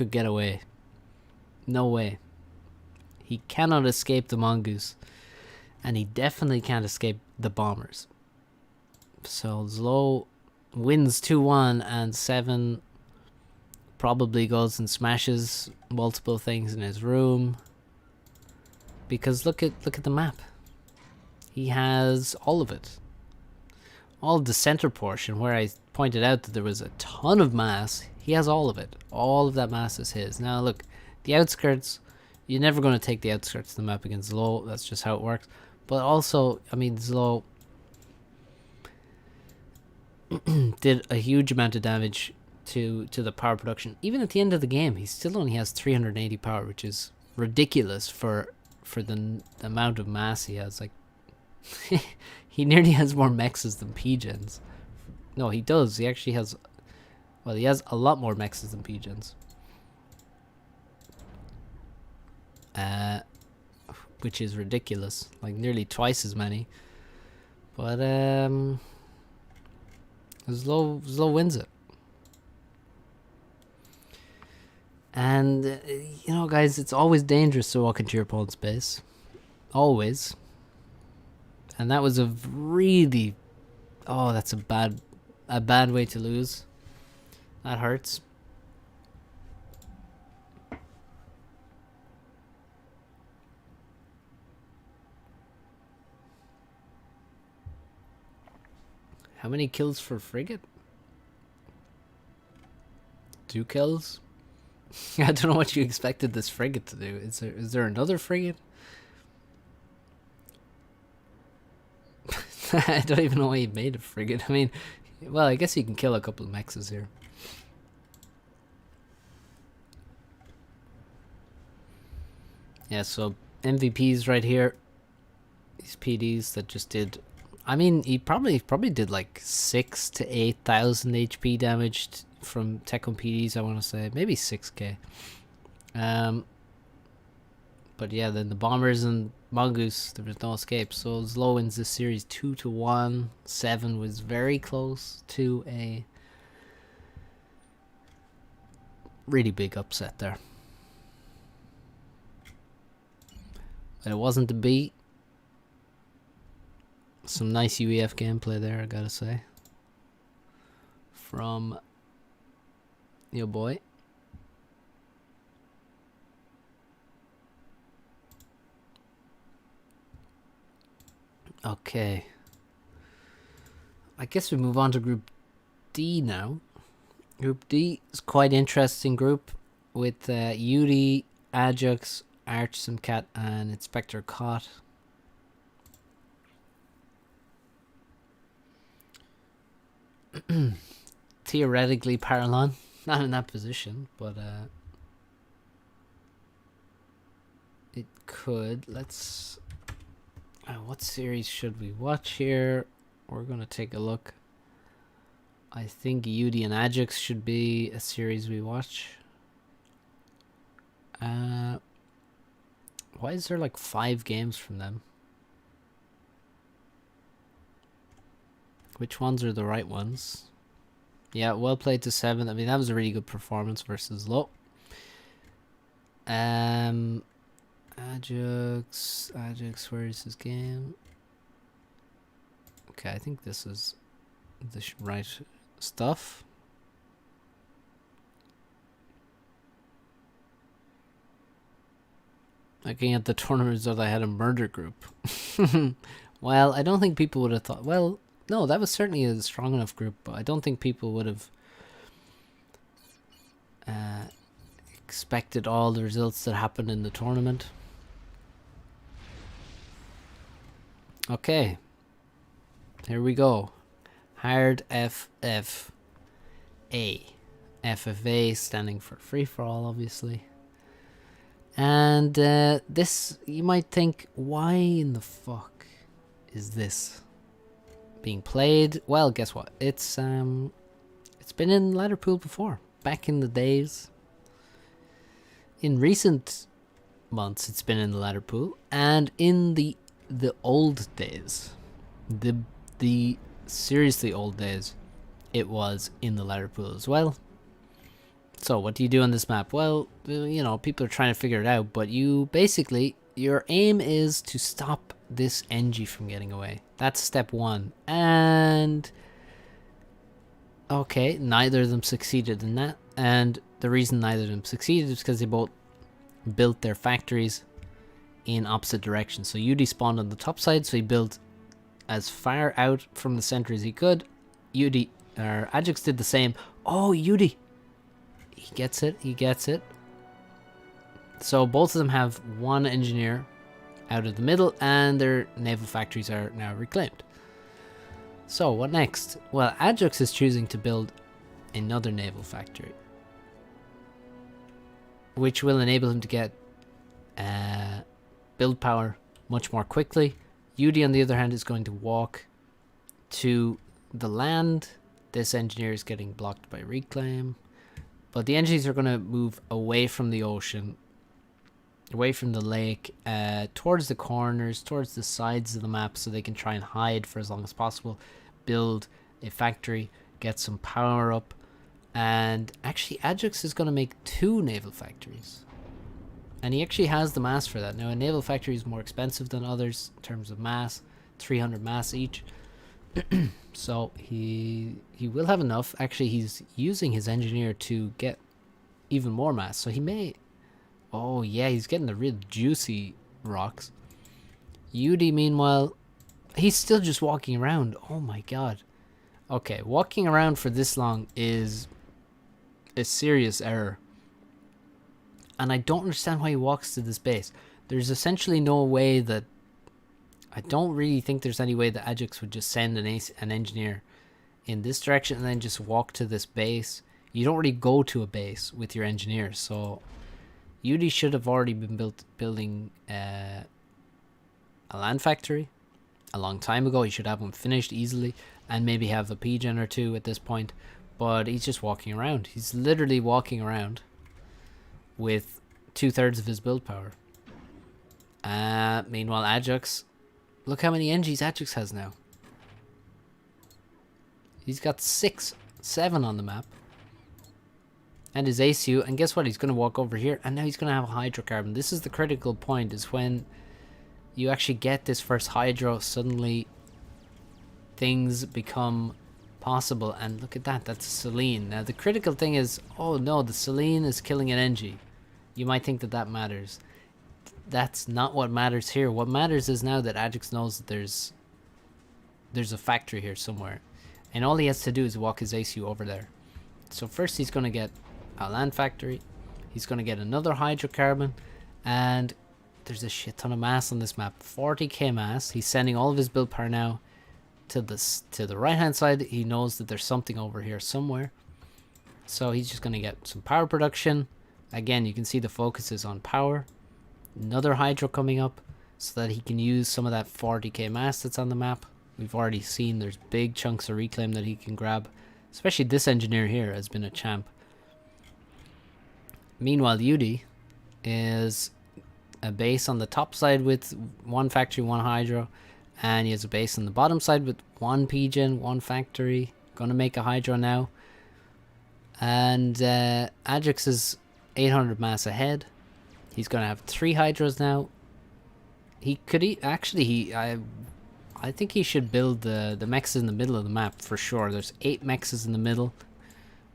get away. No way. He cannot escape the Mongoose. And he definitely can't escape the Bombers. So Zlo wins 2-1 and 7 probably goes and smashes multiple things in his room. Because look at the map. He has all of it. All of the center portion where I pointed out that there was a ton of mass. He has all of it. All of that mass is his. Now look, the outskirts, you're never going to take the outskirts of the map against Zlo. That's just how it works. But also, I mean, Zlo did a huge amount of damage to the power production. Even at the end of the game, he still only has 380 power, which is ridiculous for the amount of mass he has. Like, he nearly has more mexes than P-gens. No, he does. He actually has, well, he has a lot more mexes than P-gens. Which is ridiculous. Like, nearly twice as many. But, Zlo wins it. And, you know, guys, it's always dangerous to walk into your opponent's base. Always. And that was a really... Oh, that's a bad way to lose. That hurts. How many kills for frigate? 2 kills? I don't know what you expected this frigate to do. Is there another frigate? I don't even know why he made a frigate. I mean, well, I guess he can kill a couple of mexes here. Yeah, so MVPs right here. These PDs that just did... I mean, he probably did like 6 to 8,000 HP damage from Tech 1 PDs, I want to say. Maybe 6k. But yeah, then the Bombers and Mongoose, there was no escape. So Zlo wins this series 2-1. 7 was very close to a really big upset there. But it wasn't to beat. Some nice UEF gameplay there, I gotta say. From your boy. Okay. I guess we move on to Group D now. Group D is quite interesting group with Yuri, Ajax, Archsimcat, and Inspector Cot. Theoretically, Paralon. Not in that position, but it could. Let's... what series should we watch here? We're going to take a look. I think Yudi and Ajax should be a series we watch. Why is there like 5 games from them? Which ones are the right ones? Yeah, well played to 7. I mean, that was a really good performance versus Low. Ajax, where is his game? Okay, I think this is the right stuff. Looking at the tournament result, I had a murder group. Well, I don't think people would have thought... Well, no, that was certainly a strong enough group, but I don't think people would have expected all the results that happened in the tournament. Okay. Here we go. Hard FFA. FFA standing for free for all, obviously. And this, you might think, why in the fuck is this? being played. Well, guess what? It's been in ladder pool before. Back in the days. In recent months, it's been in the ladder pool, and in the old days, the seriously old days, it was in the ladder pool as well. So what do you do on this map? Well, you know, people are trying to figure it out, but you basically, your aim is to stop this NG from getting away. That's step one. And okay, neither of them succeeded in that. And the reason neither of them succeeded is because they both built their factories in opposite directions. So UD spawned on the top side, so he built as far out from the center as he could. Ajax did the same. Oh, UD! He gets it, he gets it. So both of them have one engineer out of the middle, and their naval factories are now reclaimed. So what next? Well, Ajax is choosing to build another naval factory, which will enable him to get build power much more quickly. UD, on the other hand, is going to walk to the land. This engineer is getting blocked by reclaim. But the engineers are going to move away from the ocean, away from the lake, towards the corners, towards the sides of the map, so they can try and hide for as long as possible, build a factory, get some power up. And actually, Ajax is going to make 2 naval factories. And he actually has the mass for that. Now, a naval factory is more expensive than others in terms of mass, 300 mass each. So he will have enough. Actually, he's using his engineer to get even more mass. So he may... Oh, yeah, he's getting the real juicy rocks. UD, meanwhile, he's still just walking around. Oh, my God. Okay, walking around for this long is a serious error. And I don't understand why he walks to this base. There's essentially no way that... I don't really think there's any way that Ajax would just send an engineer in this direction and then just walk to this base. You don't really go to a base with your engineers, so UD should have already been building a land factory a long time ago. He should have one finished easily and maybe have a P-gen or 2 at this point, but he's just walking around. He's literally walking around with 2/3 of his build power. Meanwhile, Ajax... Look how many NGs Ajax has now. He's got 6, 7 on the map. And his ACU. And guess what? He's going to walk over here. And now he's going to have a hydrocarbon. This is the critical point. Is when you actually get this first hydro. Suddenly things become possible. And look at that. That's a Selene. Now the critical thing is... Oh no, the Selene is killing an NG. You might think that that matters. That's not what matters here. What matters is now that Ajax knows that there's a factory here somewhere. And all he has to do is walk his ACU over there. So first he's going to get a land factory. He's going to get another hydrocarbon. And there's a shit ton of mass on this map. 40k mass. He's sending all of his build power now to the right hand side. He knows that there's something over here somewhere. So he's just going to get some power production. Again, you can see the focus is on power. Another hydro coming up so that he can use some of that 40k mass that's on the map. We've already seen there's big chunks of reclaim that he can grab. Especially this engineer here has been a champ. Meanwhile, UD is a base on the top side with 1 factory, 1 hydro. And he has a base on the bottom side with 1 PGen, 1 factory. Gonna make a hydro now. And Ajax is 800 mass ahead. He's going to have 3 hydros now. He could I think he should build the mechs in the middle of the map for sure. There's 8 mechs in the middle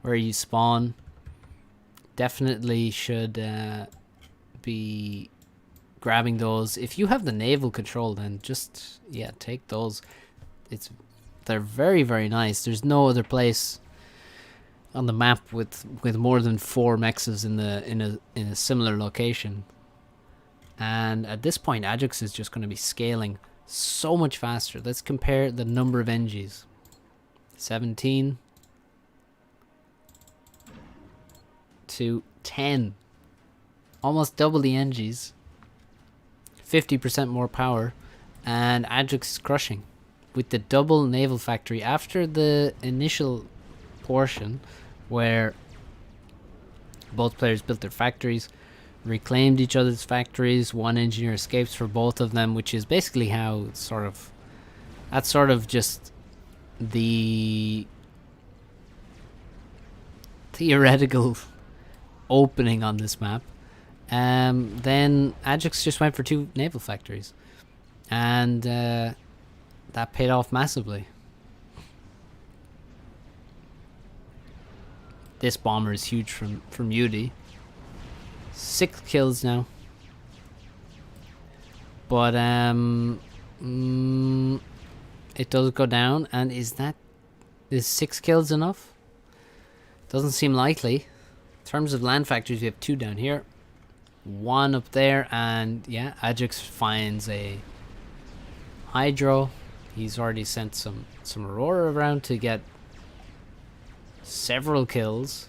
where you spawn. Definitely should be grabbing those. If you have the naval control, then just take those. They're very, very nice. There's no other place on the map with more than 4 mexes in a similar location. And at this point, Ajax is just going to be scaling so much faster. Let's compare the number of NGs. 17 to 10. Almost double the NGs. 50% more power. And Ajax is crushing. with the double naval factory after the initial portion where both players built their factories, reclaimed each other's factories, one engineer escapes for both of them, which is basically how that's sort of just the theoretical opening on this map. Then Ajax just went for 2 naval factories, and that paid off massively. This bomber is huge from Yudi. 6 kills now, but it does go down. And is 6 kills enough? Doesn't seem likely. In terms of land factories, we have 2 down here, 1 up there, and yeah, Ajax finds a hydro. He's already sent some Aurora around to get several kills,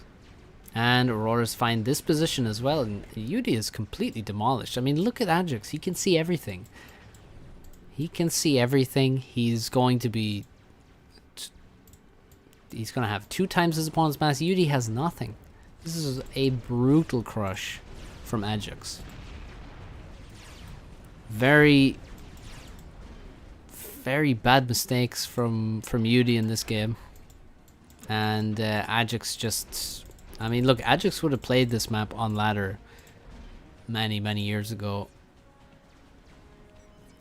and Auroras find this position as well, and Yudi is completely demolished. I mean, look at Ajax. He can see everything. He's going to have 2 times his opponent's mass. Yudi has nothing. This is a brutal crush from Ajax. Very, very bad mistakes from Yudi in this game. And Ajax just... I mean, look, Ajax would have played this map on ladder many, many years ago.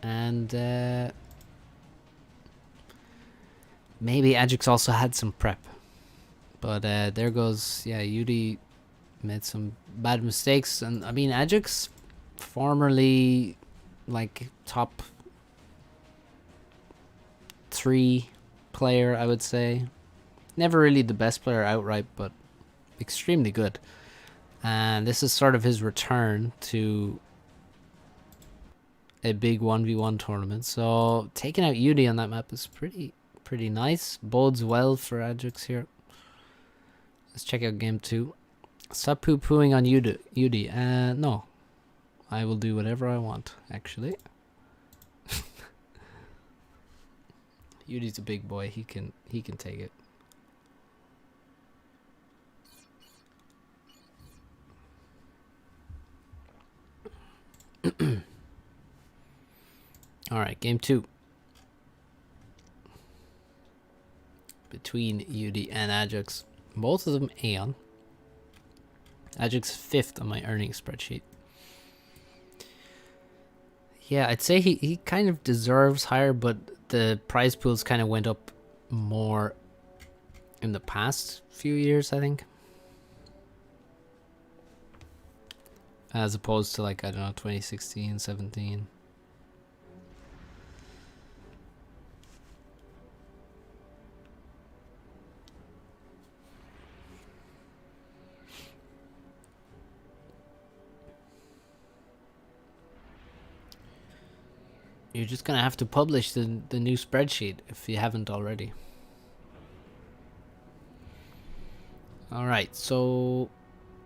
And maybe Ajax also had some prep. But there goes... Yeah, Yudi made some bad mistakes. And I mean, Ajax, formerly like top 3 player, I would say. Never really the best player outright, but extremely good. And this is sort of his return to a big 1v1 tournament. So taking out Yudi on that map is pretty nice. Bodes well for Ajax here. Let's check out game 2. Stop poo-pooing on Yudi. No. I will do whatever I want, actually. Yudi's a big boy. He can take it. Alright, game 2. Between Yudi and Ajax. Both of them Aeon. Ajax 5th on my earnings spreadsheet. Yeah, I'd say he kind of deserves higher, but the prize pools kind of went up more in the past few years, I think. As opposed to, like, I don't know, 2016, 17. You're just gonna have to publish the new spreadsheet if you haven't already. Alright, so...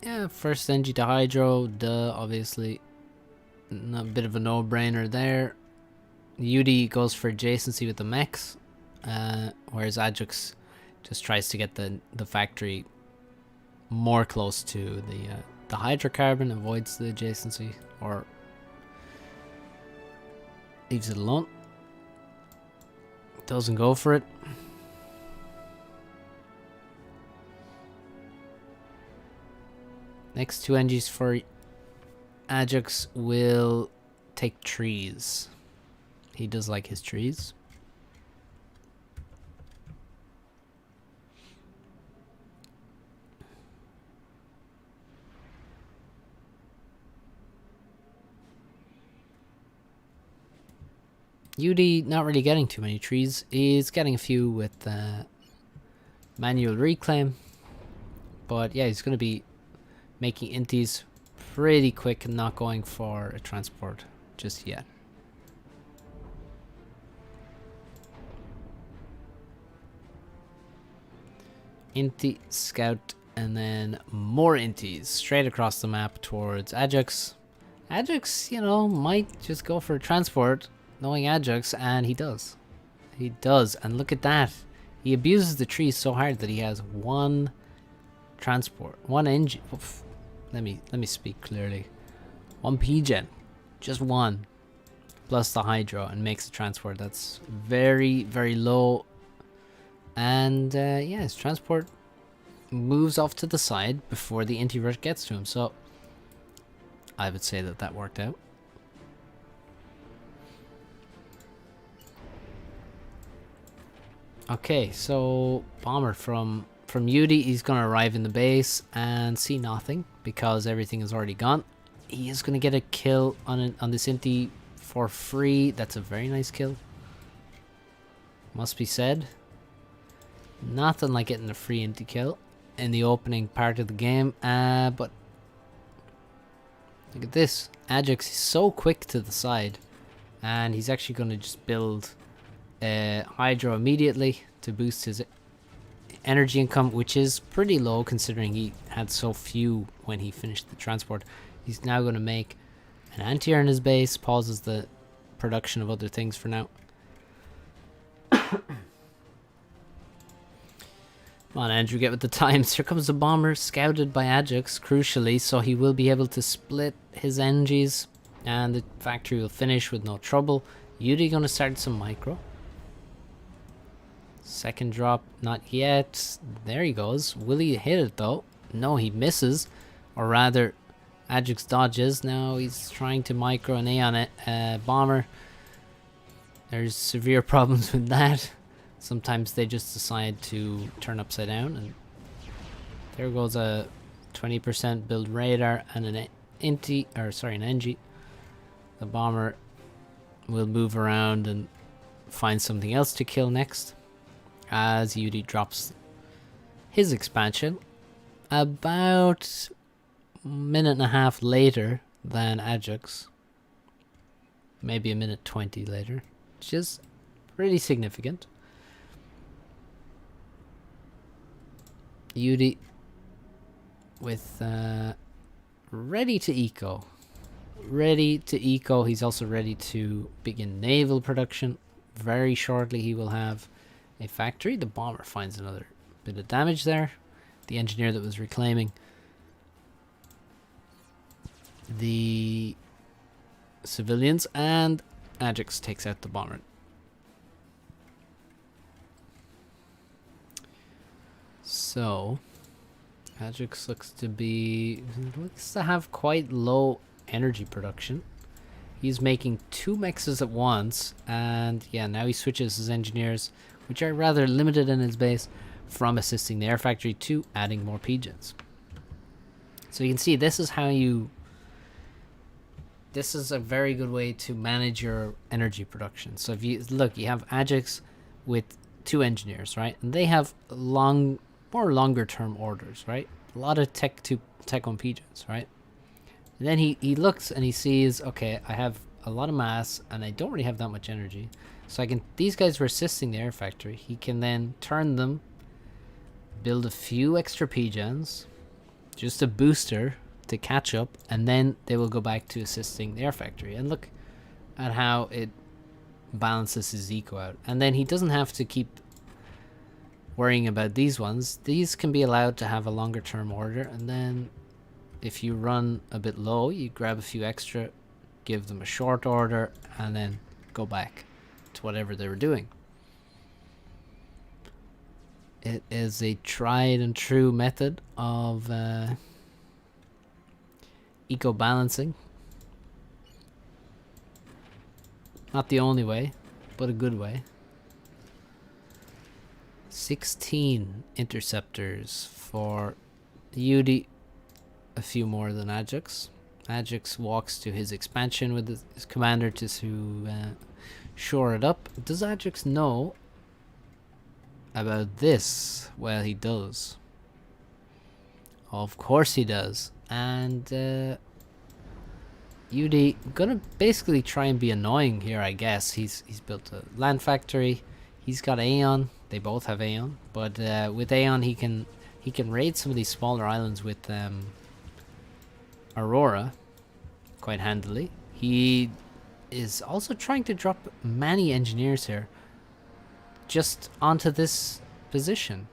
yeah, first NG to Hydro, duh, obviously. A bit of a no-brainer there. Yudi goes for adjacency with the mechs, whereas Ajax just tries to get the factory more close to the hydrocarbon, avoids the adjacency, or leaves it alone. Doesn't go for it. Next 2 NGs for Ajax will take trees. He does like his trees. Yudi not really getting too many trees. He's getting a few with manual reclaim. But yeah, he's going to be making inties pretty quick and not going for a transport just yet. Inti, scout, and then more inties straight across the map towards Ajax. Ajax, you know, might just go for a transport, knowing Ajax, and he does. He does. And look at that. He abuses the trees so hard that he has one transport, one engine. Oof. Let me speak clearly. One P-gen. Just one. Plus the hydro, and makes a transport that's very, very low. And yeah, his transport moves off to the side before the anti-rush gets to him. So I would say that worked out. Okay, so bomber from Yudi, he's gonna arrive in the base and see nothing because everything is already gone. He is gonna get a kill on this inti for free. That's a very nice kill, must be said. Nothing like getting a free inti kill in the opening part of the game. But look at this. Ajax is so quick to the side, and he's actually going to just build hydro immediately to boost his energy income, which is pretty low considering he had so few when he finished the transport. He's now going to make an anti-air in his base, pauses the production of other things for now. Come on, Andrew, get with the times. Here comes the bomber, scouted by Ajax, crucially, so he will be able to split his energies, and the factory will finish with no trouble. Yudi going to start some micro. Second drop, not yet. There he goes. Will he hit it, though? No, he misses. Or rather, Ajax dodges. Now he's trying to micro an A on it. Bomber. There's severe problems with that. Sometimes they just decide to turn upside down, and there goes a 20% build radar and an NG. The bomber will move around and find something else to kill next as Yudi drops his expansion about a minute and a half later than Ajax. Maybe a minute 20 later, which is pretty significant. Yudi with ready to eco. He's also ready to begin naval production. Very shortly he will have a factory. The bomber finds another bit of damage there. The engineer that was reclaiming the civilians, and Ajax takes out the bomber. So Ajax looks to have quite low energy production. He's making 2 mexes at once, and yeah, now he switches his engineers, which are rather limited in his base, from assisting the air factory to adding more pigeons. So you can see this is a very good way to manage your energy production. So if you look, you have Ajax with 2 engineers, right? And they have more longer term orders, right? A lot of tech 1 pigeons, right? And then he looks and he sees, okay, I have a lot of mass and I don't really have that much energy. So these guys were assisting the air factory. He can then turn them, build a few extra pigeons, just a booster to catch up, and then they will go back to assisting the air factory. And look at how it balances his eco out. And then he doesn't have to keep worrying about these ones. These can be allowed to have a longer term order, and then if you run a bit low, you grab a few extra, give them a short order, and then go back to whatever they were doing. It is a tried and true method of eco balancing. Not the only way, but a good way. 16 interceptors for Yudi, a few more than Ajax. Ajax walks to his expansion with his commander to shore it up. Does Ajax know about this? Well, he does. Of course he does. And Yudi gonna basically try and be annoying here, I guess. He's built a land factory. He's got Aeon. They both have Aeon, but with Aeon he can raid some of these smaller islands with Aurora quite handily. He is also trying to drop many engineers here. just onto this position.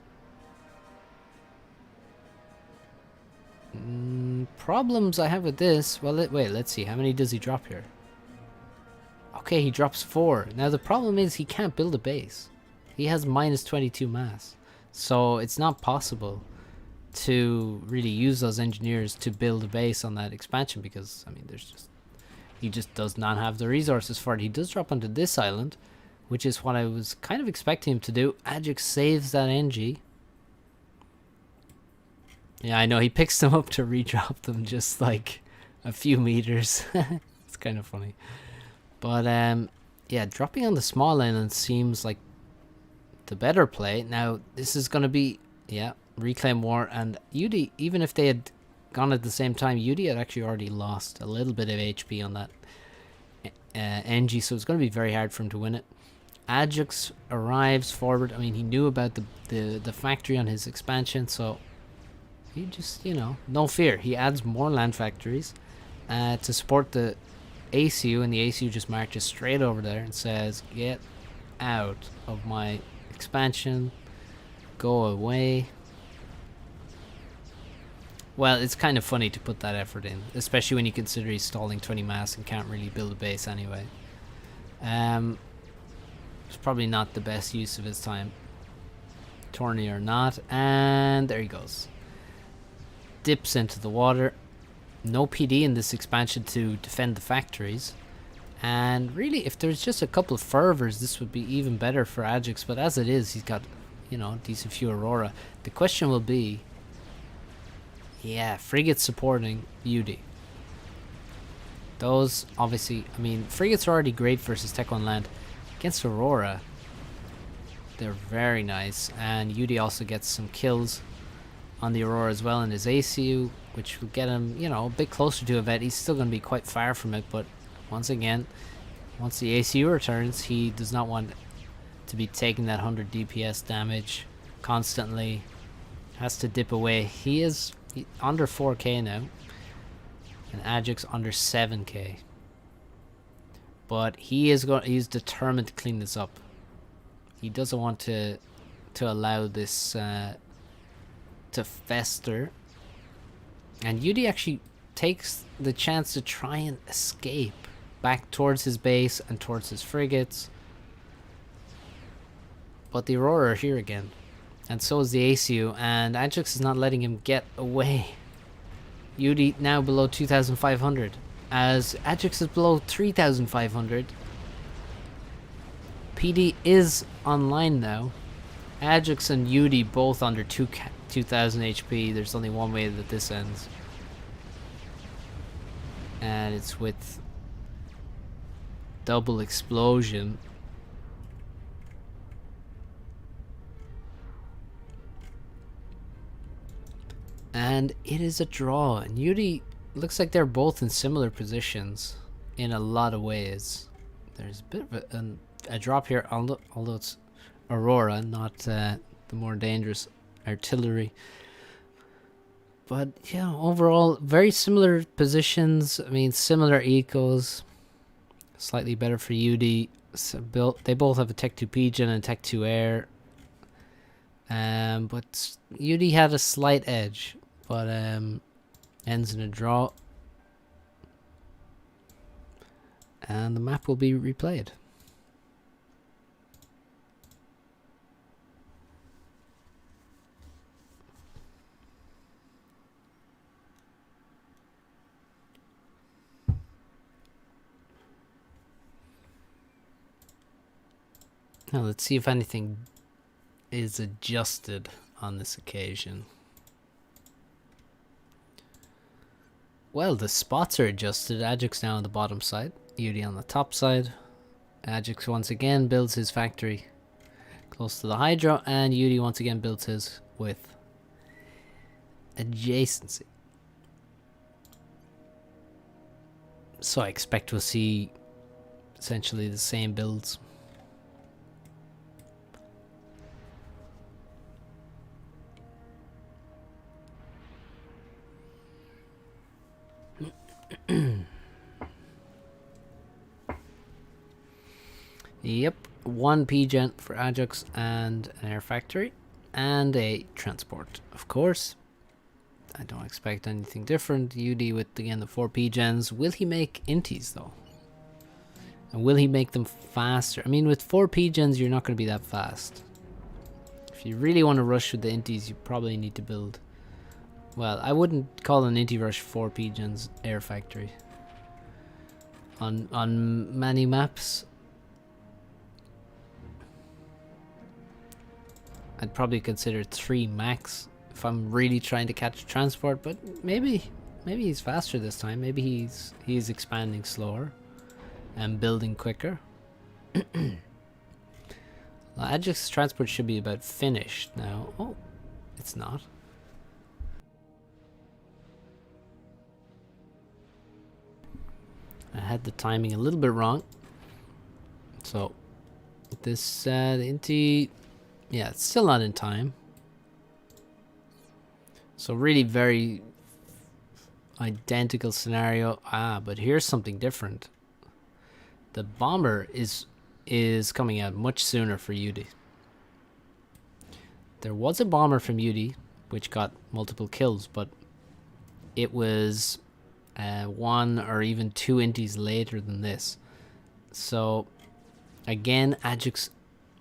Problems I have with this. Well, wait, let's see. How many does he drop here? Okay, he drops 4. Now the problem is he can't build a base. He has minus 22 mass. So it's not possible to really use those engineers to build a base on that expansion because, I mean, he just does not have the resources for it. He does drop onto this island, which is what I was kind of expecting him to do. Ajax saves that NG. Yeah, I know, he picks them up to redrop them just like a few meters. It's kind of funny. But yeah, dropping on the small island seems like the better play. Now, this is going to be, yeah, reclaim war, and UD, even if they had gone at the same time, UD had actually already lost a little bit of HP on that NG, so it's going to be very hard for him to win it. Ajax arrives forward. I mean, he knew about the factory on his expansion, so he just, you know, no fear. He adds more land factories to support the ACU, and the ACU just marches straight over there and says, get out of my expansion, go away. Well, it's kind of funny to put that effort in, especially when you consider he's stalling 20 mass and can't really build a base anyway. It's probably not the best use of his time, tourney or not, and there he goes. Dips into the water. No PD in this expansion to defend the factories, and really if there's just a couple of fervors this would be even better for Ajax, but as it is he's got, you know, decent few Aurora. The question will be, yeah, frigates supporting UD. Those obviously, I mean, frigates are already great versus Tech on land. Against Aurora they're very nice, and UD also gets some kills on the Aurora as well in his ACU, which will get him, you know, a bit closer to a vet. He's still going to be quite far from it, but once again, once the ACU returns, he does not want to be taking that 100 DPS damage constantly. Has to dip away. He is under 4k now, and Ajax under 7k. But he's determined to clean this up. He doesn't want to allow this to fester, and UD actually takes the chance to try and escape back towards his base and towards his frigates, but the Aurora are here again, and so is the ACU, and Ajax is not letting him get away. UD now below 2,500 as Ajax is below 3,500. PD is online now. Ajax and UD both under 2,000 HP. There's only one way that this ends, and it's with double explosion. And it is a draw, and UD looks like they're both in similar positions in a lot of ways. There's a bit of a drop here, although it's Aurora, not the more dangerous artillery. But yeah, overall very similar positions. I mean, similar ecos, slightly better for UD. So they both have a Tech 2 Pigeon and Tech 2 Air, but UD had a slight edge, but ends in a draw, and the map will be replayed. Now let's see if anything is adjusted on this occasion. Well, the spots are adjusted. Ajax now on the bottom side, UD on the top side. Ajax once again builds his factory close to the Hydro, and UD once again builds his with adjacency. So I expect we'll see essentially the same builds. Yep, 1 P-Gen for Ajax and an air factory and a transport, of course. I don't expect anything different. UD with, again, the 4 P-Gens. Will he make inties, though? And will he make them faster? I mean, with 4 P-Gens, you're not going to be that fast. If you really want to rush with the inties, you probably need to build... Well, I wouldn't call an intie rush 4 P-Gens air factory. On many maps, I'd probably consider 3 max if I'm really trying to catch transport, but maybe he's faster this time. Maybe he's expanding slower and building quicker. Well, Ajax transport should be about finished now. Oh, it's not. I had the timing a little bit wrong. So this the inti, yeah, it's still not in time. So really very identical scenario. But here's something different. The bomber is coming out much sooner for UD. There was a bomber from UD which got multiple kills, but it was 1 or even 2 inties later than this. So again, Ajax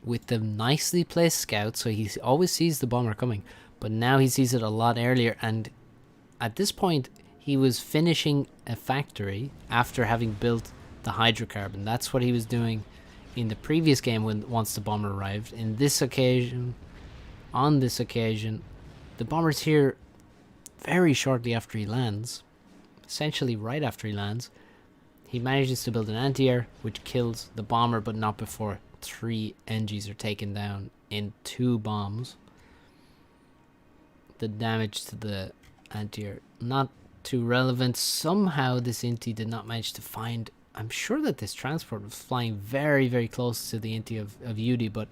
with the nicely placed scout, so he always sees the bomber coming, but now he sees it a lot earlier, and at this point he was finishing a factory after having built the hydrocarbon. That's what he was doing in the previous game once the bomber arrived. On this occasion, the bomber's here very shortly after he lands, essentially right after he lands. He manages to build an anti-air which kills the bomber, but not before 3 NGs are taken down in 2 bombs. The damage to the anti-air not too relevant. Somehow this inti did not manage to find... I'm sure that this transport was flying very, very close to the inti of UD, but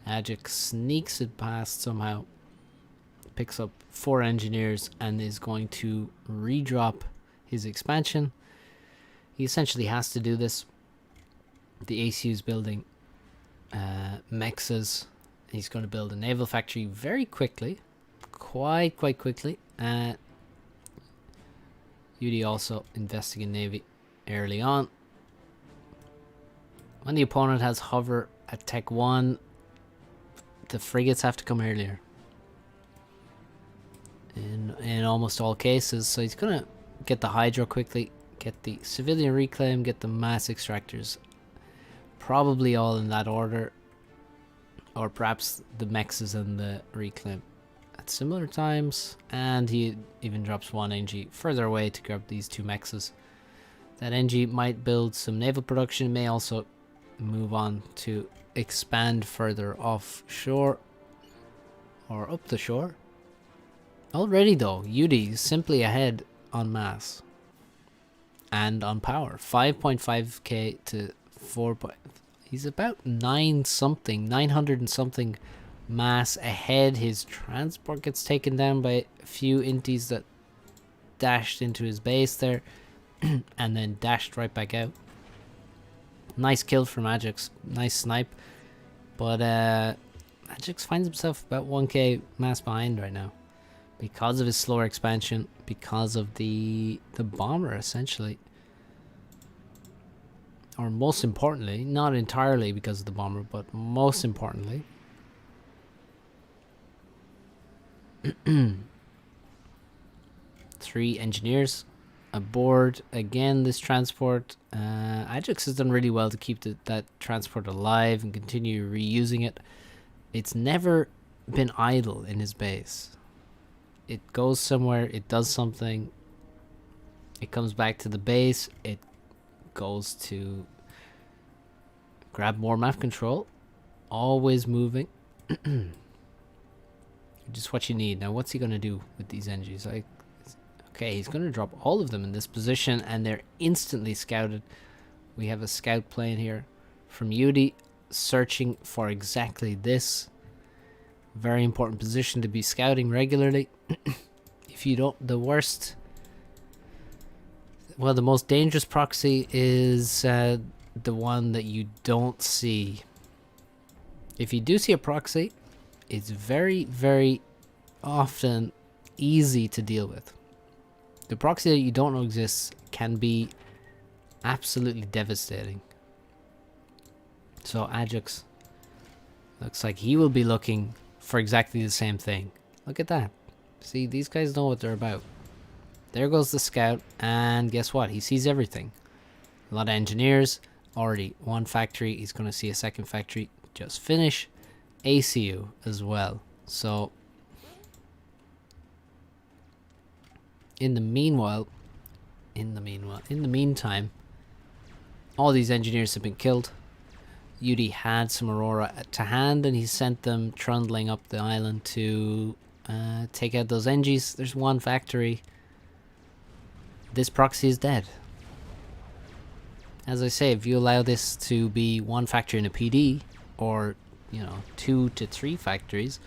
Ajax sneaks it past somehow, picks up 4 engineers, and is going to redrop his expansion. He essentially has to do this. The ACU's building mexes. He's going to build a naval factory very quickly, quite quickly. UD also investing in navy early on. When the opponent has hover at Tech 1, the frigates have to come earlier in almost all cases. So he's gonna get the hydro quickly, get the civilian reclaim, get the mass extractors, probably all in that order, or perhaps the mexes and the reclaim at similar times. And he even drops 1 NG further away to grab these 2 mexes. That NG might build some naval production, may also move on to expand further offshore or up the shore. Already though, UD is simply ahead on mass and on power. 5.5k to 4. He's about 900 and something mass ahead. His transport gets taken down by a few inties that dashed into his base there and then dashed right back out. Nice kill from Ajax, nice snipe, but Ajax finds himself about 1k mass behind right now because of his slower expansion, because of the bomber essentially, or most importantly, not entirely because of the bomber, but most importantly, 3 engineers aboard again this transport. Ajax has done really well to keep that transport alive and continue reusing it. It's never been idle in his base. It goes somewhere, it does something, it comes back to the base, it goes to grab more map control, always moving. Just what you need. Now what's he going to do with these NGs? Okay, he's going to drop all of them in this position, and they're instantly scouted. We have a scout plane here from UD searching for exactly this. Very important position to be scouting regularly. If you don't, the most dangerous proxy is the one that you don't see If you do see a proxy, it's very, very often easy to deal with. The proxy that you don't know exists can be absolutely devastating. So Ajax looks like he will be looking for exactly the same thing. Look at that. See, these guys know what they're about. There goes the scout, and guess what? He sees everything. A lot of engineers, already one factory. He's going to see a second factory just finish. ACU as well. So in the meantime, all these engineers have been killed. Yudi had some Aurora to hand, and he sent them trundling up the island to take out those Engies. There's one factory. This proxy is dead. As I say, if you allow this to be one factory in a PD, or 2 to 3 factories,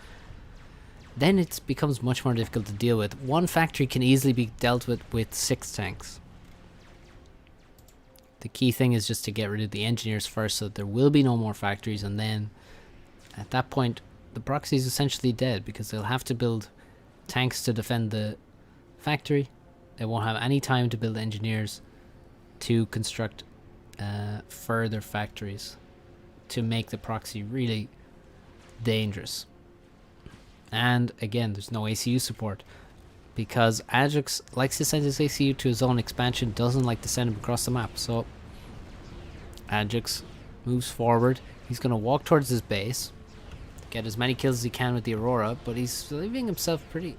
then it becomes much more difficult to deal with. One factory can easily be dealt with 6 tanks. The key thing is just to get rid of the engineers first, so that there will be no more factories, and then at that point the proxy is essentially dead, because they'll have to build tanks to defend the factory. They won't have any time to build engineers to construct further factories to make the proxy really dangerous. And again, there's no ACU support, because Ajax likes to send his ACU to his own expansion, doesn't like to send him across the map. So Ajax moves forward. He's going to walk towards his base, get as many kills as he can with the Aurora, but he's leaving himself pretty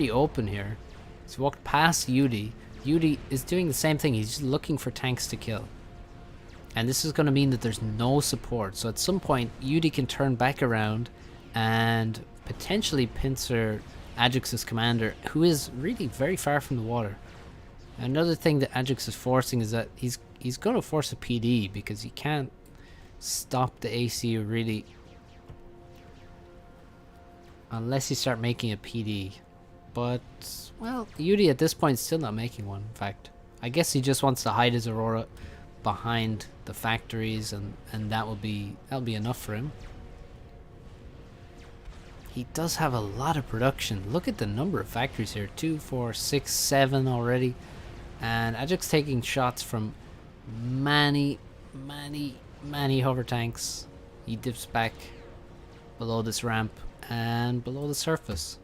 open here. He's walked past Yudi. Yudi is doing the same thing. He's just looking for tanks to kill. And this is going to mean that there's no support. So at some point, Yudi can turn back around and potentially pincer Ajax's commander, who is really very far from the water. Another thing that Ajax is forcing is that he's going to force a PD, because he can't stop the ACU really unless you start making a PD. But, well, Yudi at this point is still not making one, in fact. I guess he just wants to hide his Aurora behind the factories, and that'll be enough for him. He does have a lot of production. Look at the number of factories here. 2, 4, 6, 7 already. And Ajax taking shots from many hover tanks. He dips back below this ramp and below the surface.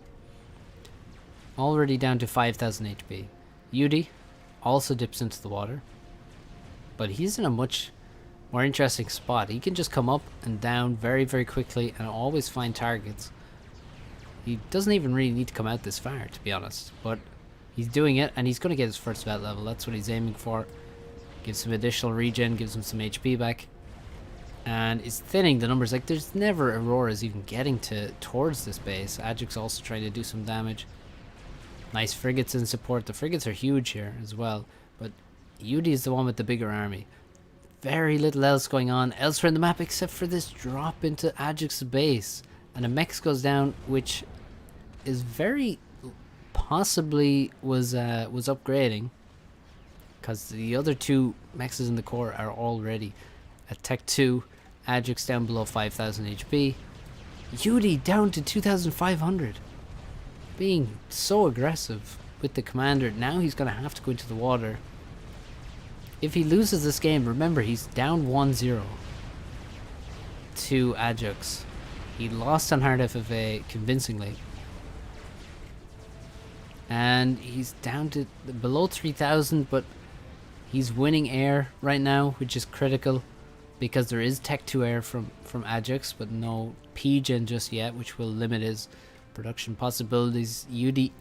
Already down to 5,000 HP. Yudi also dips into the water, but he's in a much more interesting spot. He can just come up and down very quickly and always find targets. He doesn't even really need to come out this far, to be honest, but he's doing it, and he's going to get his first vet level. That's what he's aiming for. Gives him additional regen, gives him some HP back, and is thinning the numbers. Like, there's never Auroras even getting towards this base. Ajax also trying to do some damage. Nice frigates in support. The frigates are huge here as well, but Yudi is the one with the bigger army. Very little else going on elsewhere in the map except for this drop into Ajax's base, and a mech goes down, which is very possibly was upgrading, because the other 2 mechs in the core are already at Tech 2. Ajax down below 5,000 HP. Yudi down to 2,500. Being so aggressive with the commander. Now he's going to have to go into the water. If he loses this game, remember, he's down 1-0 to Ajax. He lost on hard FFA convincingly. And he's down to below 3,000, but he's winning air right now, which is critical, because there is Tech 2 air from Ajax, but no P-Gen just yet, which will limit his production possibilities. Yudi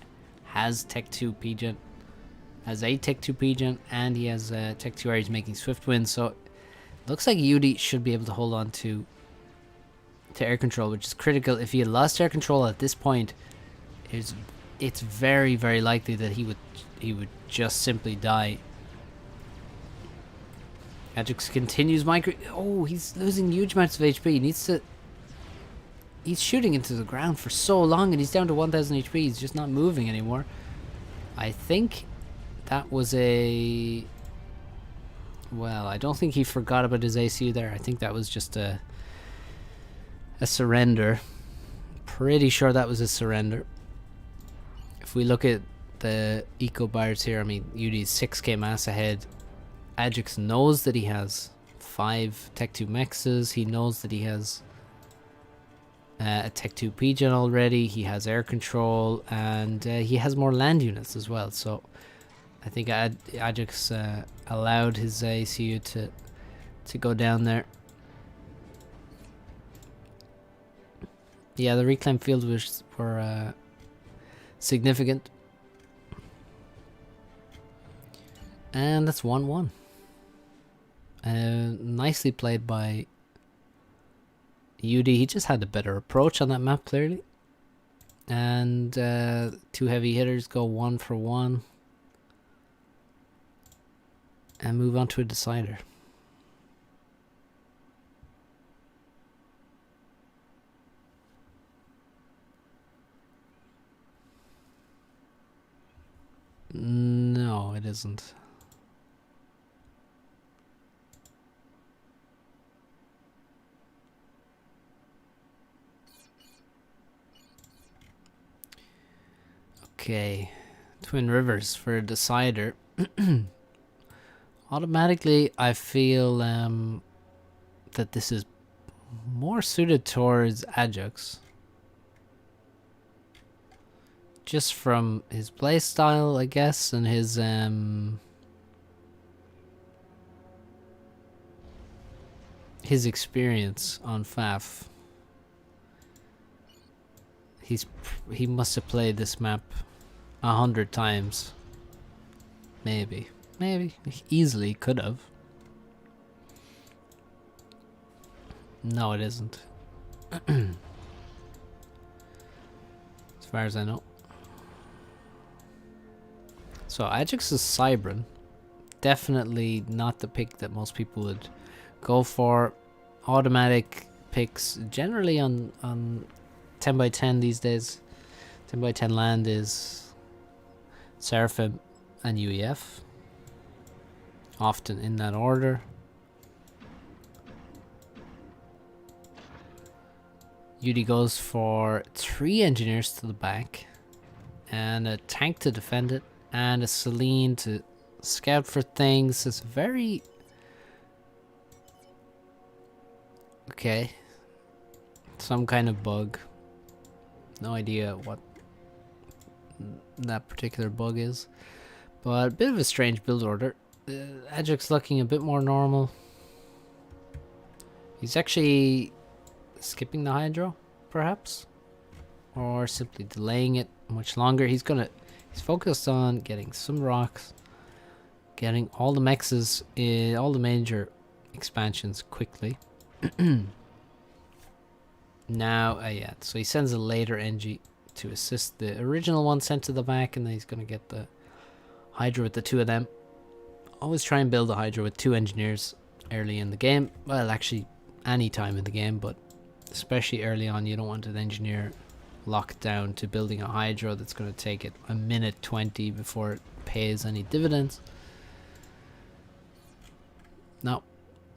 has Tech 2 P-Gen, has a Tech 2 P-Gen, and he has Tech 2 air. He's making swift wins, so looks like Yudi should be able to hold on to air control, which is critical. If he had lost air control at this point, it's very likely that he would just simply die. Ajax continues migrating. Oh, he's losing huge amounts of HP. He's shooting into the ground for so long, and he's down to 1,000 HP. He's just not moving anymore. I think that was a... Well, I don't think he forgot about his ACU there. I think that was just a a surrender. Pretty sure that was a surrender. If we look at the eco bars here, I mean, UD's 6k mass ahead. Ajax knows that he has 5 Tech 2 mexes. He knows that he has a Tech 2 P-Gen already. He has air control, and he has more land units as well. So I think Ajax allowed his ACU to go down there. Yeah, the reclaim fields were significant. And that's 1-1. Nicely played by UD. He just had a better approach on that map, clearly. And 2 heavy hitters go 1 for 1. And move on to a decider. No, it isn't. Okay, Twin Rivers for a decider. Automatically, I feel that this is more suited towards Ajax. Just from his playstyle, I guess, and his experience on FAF. He must have played this map 100 times. Maybe easily could have. No, it isn't. As far as I know. So Ajax's Cybran, definitely not the pick that most people would go for. Automatic picks generally on 10x10 these days. 10x10 land is Seraphim and UEF, often in that order. UD goes for 3 engineers to the back and a tank to defend it, and a Celine to scout for things. It's very... okay. Some kind of bug. No idea what that particular bug is. But a bit of a strange build order. Ajax looking a bit more normal. He's actually skipping the hydro, perhaps? Or simply delaying it much longer. He's focused on getting some rocks, getting all the mexes in all the major expansions quickly. Now, yeah, so he sends a later NG to assist the original one sent to the back, and then he's going to get the Hydra with the 2 of them. Always try and build a Hydra with 2 engineers early in the game. Well, actually, any time in the game, but especially early on, you don't want an engineer locked down to building a Hydra that's going to take it a minute 20 before it pays any dividends. No,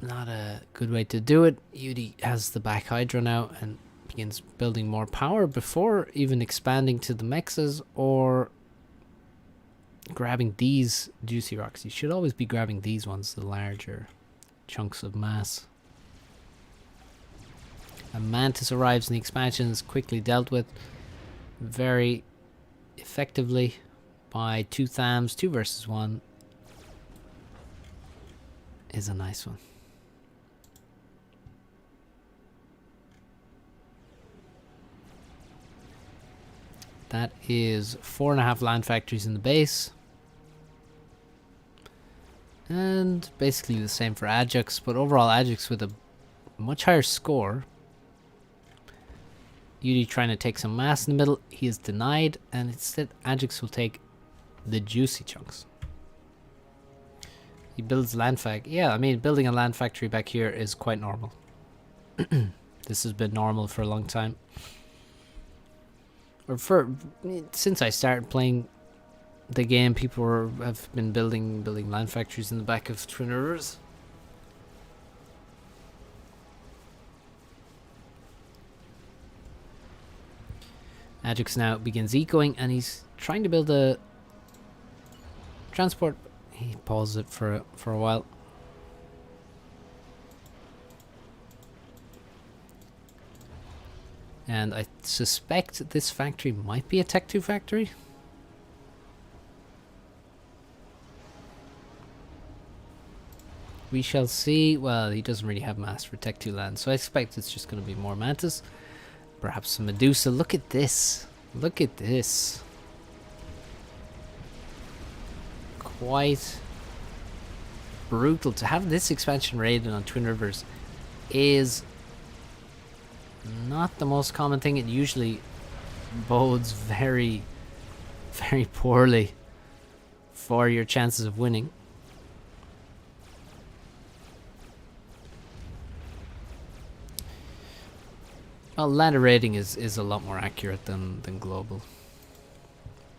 not a good way to do it. UD has the back Hydra now and begins building more power before even expanding to the mexes or grabbing these juicy rocks. You should always be grabbing these ones, the larger chunks of mass. A Mantis arrives in the expansion, is quickly dealt with very effectively by 2 Thams. 2 versus 1 is a nice one. That is 4.5 land factories in the base. And basically the same for Ajax, but overall Ajax with a much higher score. UD trying to take some mass in the middle. He is denied, and instead Ajax will take the juicy chunks. He builds land fac. Yeah, I mean, building a land factory back here is quite normal. This has been normal for a long time. Or since I started playing the game, people have been building land factories in the back of Twin Rivers. Ajax now begins ecoing, and he's trying to build a transport. He pauses it for a while. And I suspect this factory might be a Tech 2 factory. We shall see. Well, he doesn't really have mass for Tech 2 land, so I expect it's just going to be more Mantis. Perhaps some Medusa. Look at this. Look at this. Quite brutal. To have this expansion raided on Twin Rivers is not the most common thing. It usually bodes very, very poorly for your chances of winning. Well, ladder rating is a lot more accurate than global.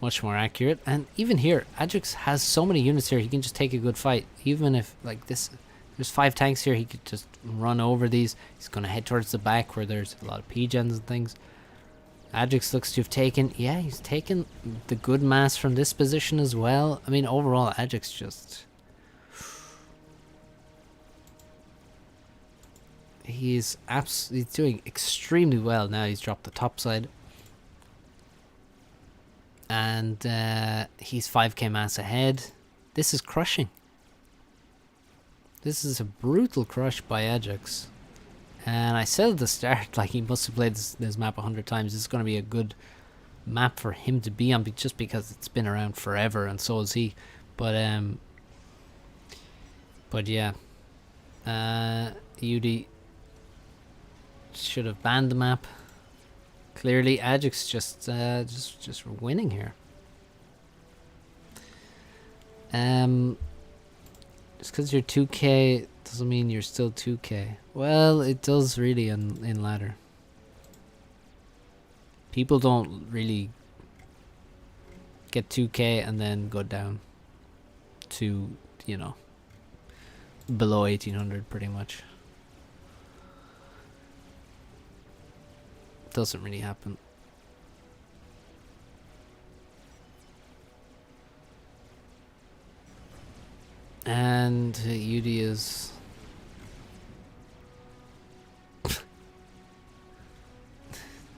Much more accurate. And even here, Ajax has so many units here, he can just take a good fight. Even if, like this, there's 5 tanks here, he could just run over these. He's going to head towards the back where there's a lot of P-gens and things. Ajax looks to have taken, yeah, he's taken the good mass from this position as well. I mean, overall, Ajax just... He's doing extremely well now. He's dropped the top side. And he's 5k mass ahead. This is crushing. This is a brutal crush by Ajax. And I said at the start, like, he must have played this map 100 times. This is going to be a good map for him to be on, just because it's been around forever, and so is he. But yeah. UD should have banned the map. Clearly, Ajax just winning here. Just because you're 2k doesn't mean you're still 2k. Well, it does really in ladder. People don't really get 2k and then go down to, you know, below 1800 pretty much. Doesn't really happen. And UD is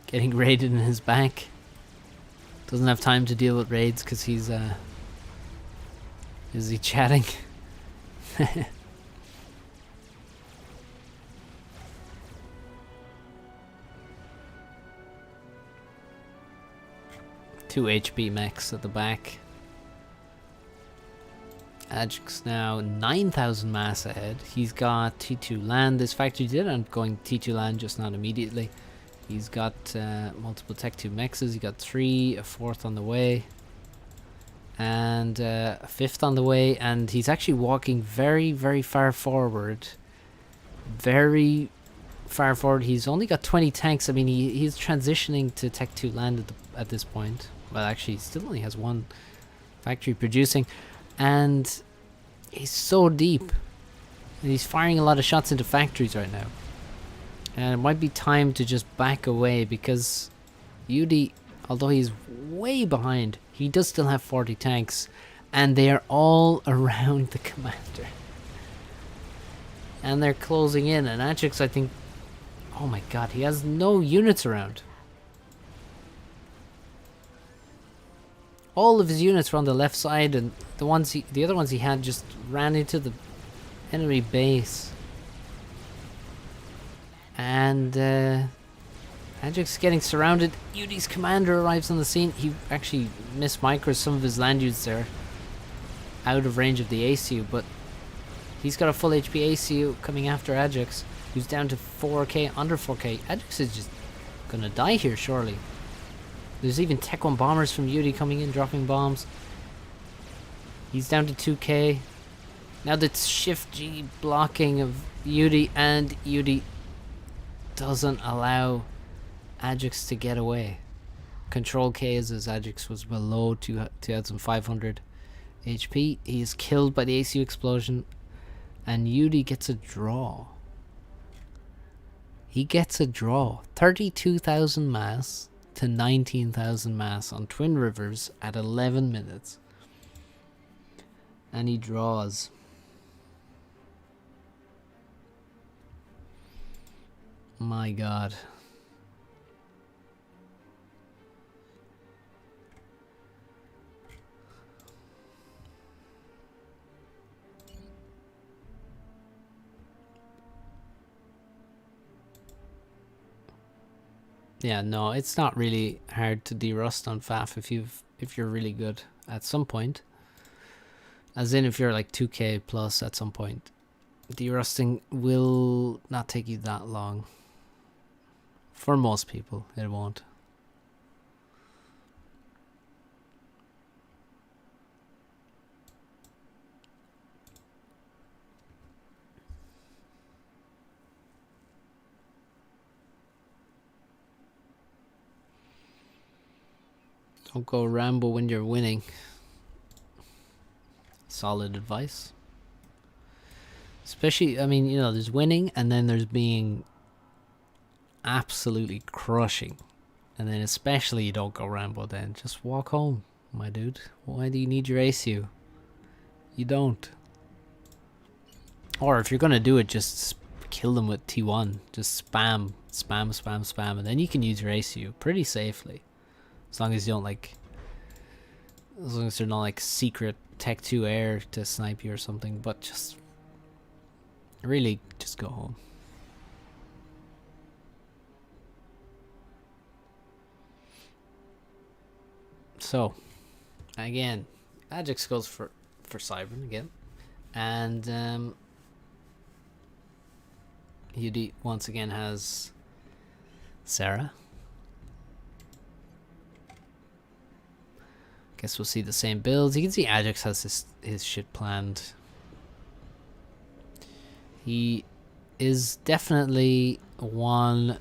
getting raided in his back. Doesn't have time to deal with raids because he's is he chatting? Two HP mechs at the back. Ajax now 9,000 mass ahead. He's got T2 land. This factory did end up going T2 land, just not immediately. He's got multiple Tech 2 mexes. He got 3, a 4th on the way, and a 5th on the way. And he's actually walking very, very far forward. Very far forward. He's only got 20 tanks. I mean, he's transitioning to Tech 2 land at this point. Well, actually, he still only has 1 factory producing. And he's so deep. And he's firing a lot of shots into factories right now. And it might be time to just back away, because UD, although he's way behind, he does still have 40 tanks. And they are all around the commander. And they're closing in. And Ajax, I think... Oh my god, he has no units around. All of his units were on the left side, and the other ones he had just ran into the enemy base. And Ajax is getting surrounded. UD's commander arrives on the scene. He actually mismicros some of his land units there, out of range of the ACU, but he's got a full HP ACU coming after Ajax, who's down to 4k, under 4k. Ajax is just gonna die here, surely. There's even Tech 1 bombers from UD coming in, dropping bombs. He's down to 2k. Now that's Shift G blocking of UD, and UD doesn't allow Ajax to get away. Control K as Ajax was below 2,500 HP. He is killed by the ACU explosion, and UD gets a draw. He gets a draw. 32,000 mass to 19,000 mass on Twin Rivers at 11 minutes. And he draws. My God. Yeah, no, it's not really hard to derust on FAF if you're really good at some point. As in if you're like 2k plus at some point. Derusting will not take you that long. For most people, it won't. Don't go Rambo when you're winning. Solid advice. Especially, I mean, you know, there's winning and then there's being absolutely crushing. And then especially you don't go Rambo then. Just walk home, my dude. Why do you need your ACU? You don't. Or if you're going to do it, just kill them with T1. Just spam, and then you can use your ACU pretty safely. As long as you don't like... As long as they're not like secret Tech 2 air to snipe you or something. But just... Really, just go home. So, again, Ajax goes for Cybern again. And UD once again has Sarah. Guess we'll see the same builds. You can see Ajax has his shit planned. He is definitely one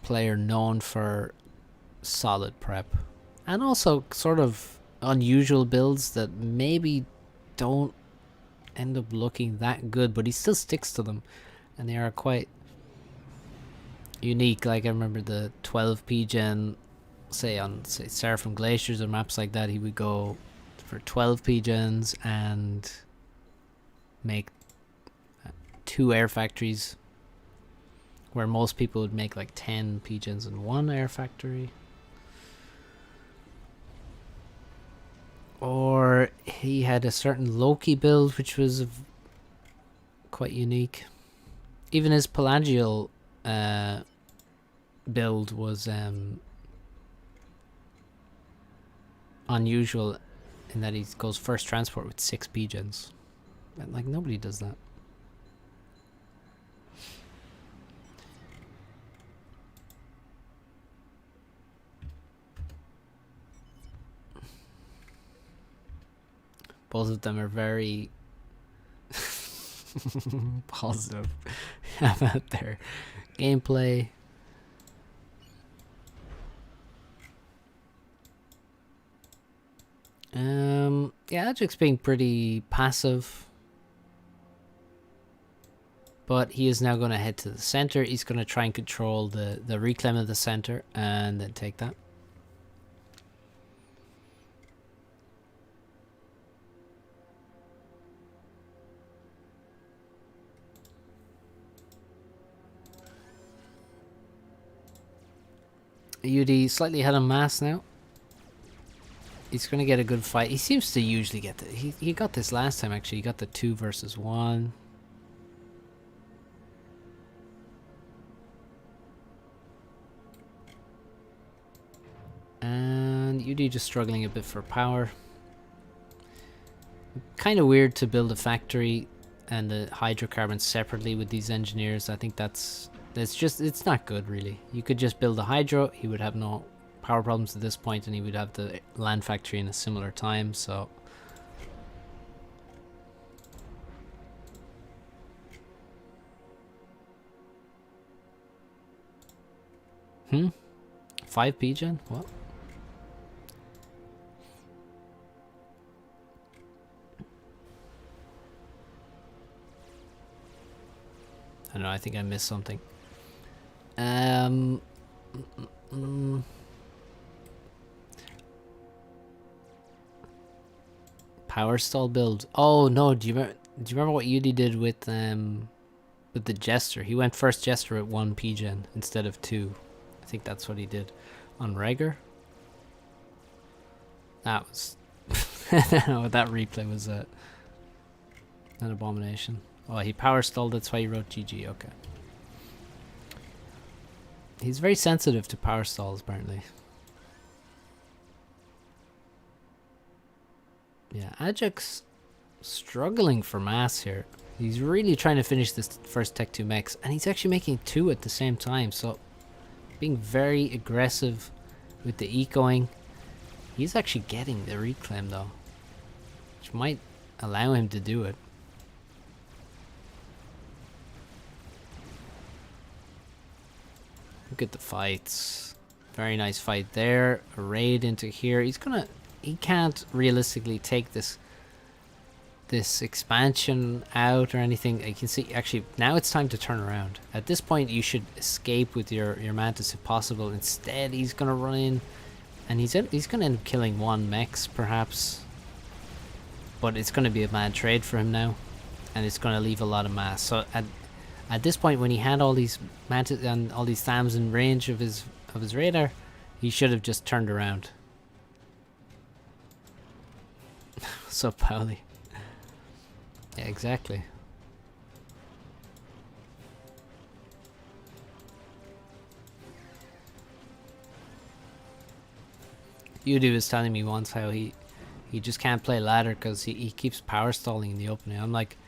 player known for solid prep. And also sort of unusual builds that maybe don't end up looking that good, but he still sticks to them. And they are quite unique. Like I remember the 12p gen, say Seraphim Glaciers or maps like that, he would go for 12p gens and make 2 air factories, where most people would make like 10 p gens in 1 air factory. Or he had a certain Loki build which was quite unique. Even his Pelagial build was unusual in that he goes first transport with 6 p gens. And like nobody does that. Both of them are very positive about their gameplay. Yeah, Ajax being pretty passive. But he is now going to head to the center. He's going to try and control the reclaim of the center and then take that. UD slightly ahead on mass now. He's going to get a good fight. He seems to usually get the... He got this last time, actually. He got the 2 versus 1. And UD just struggling a bit for power. Kind of weird to build a factory and the hydrocarbons separately with these engineers. I think it's not good, really. You could just build a hydro. He would have no power problems at this point, and he would have the land factory in a similar time, so... 5 p gen? What? I don't know, I think I missed something. power stall build. Oh no, do you remember what Yudi did with the Jester? He went first Jester at 1 P-gen instead of 2. I think that's what he did on Rager. That was no, that replay was an abomination. Oh, he power stalled, that's why he wrote GG, okay. He's very sensitive to power stalls, apparently. Yeah, Ajax struggling for mass here. He's really trying to finish this first Tech 2 mechs, and he's actually making 2 at the same time, so being very aggressive with the ecoing. He's actually getting the reclaim though, which might allow him to do it. Look at the fights. Very nice fight there. A raid into here. He can't realistically take this expansion out or anything. You can see actually now it's time to turn around. At this point you should escape with your Mantis if possible. Instead he's gonna run in and he's gonna end up killing 1 mechs perhaps. But it's gonna be a mad trade for him now. And it's gonna leave a lot of mass. So at this point, when he had all these Mantis and all these Thams in range of his radar, he should have just turned around. So Pauli. Yeah, exactly. Yudi was telling me once how he just can't play ladder because he keeps power stalling in the opening. I'm like,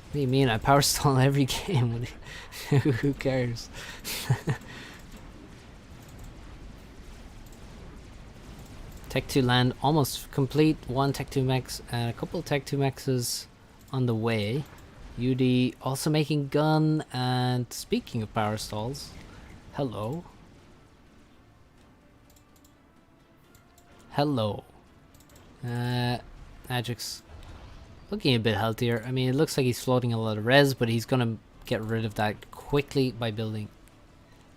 what do you mean? I power stall every game. Who cares? Tech 2 land almost complete. 1 Tech 2 mechs and a couple of Tech 2 mechs on the way. UD also making gun, and speaking of power stalls, hello. Hello. Ajax looking a bit healthier. I mean, it looks like he's floating a lot of res, but he's gonna get rid of that quickly by building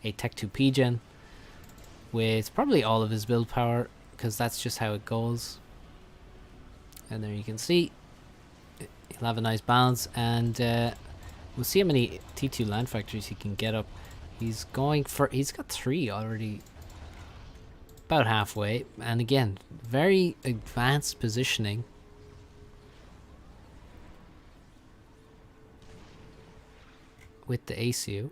a Tech 2 P-gen with probably all of his build power, because that's just how it goes. And there you can see he'll have a nice balance, and we'll see how many T2 land factories he can get up. He's got 3 already, about halfway, and again, very advanced positioning. With the ACU.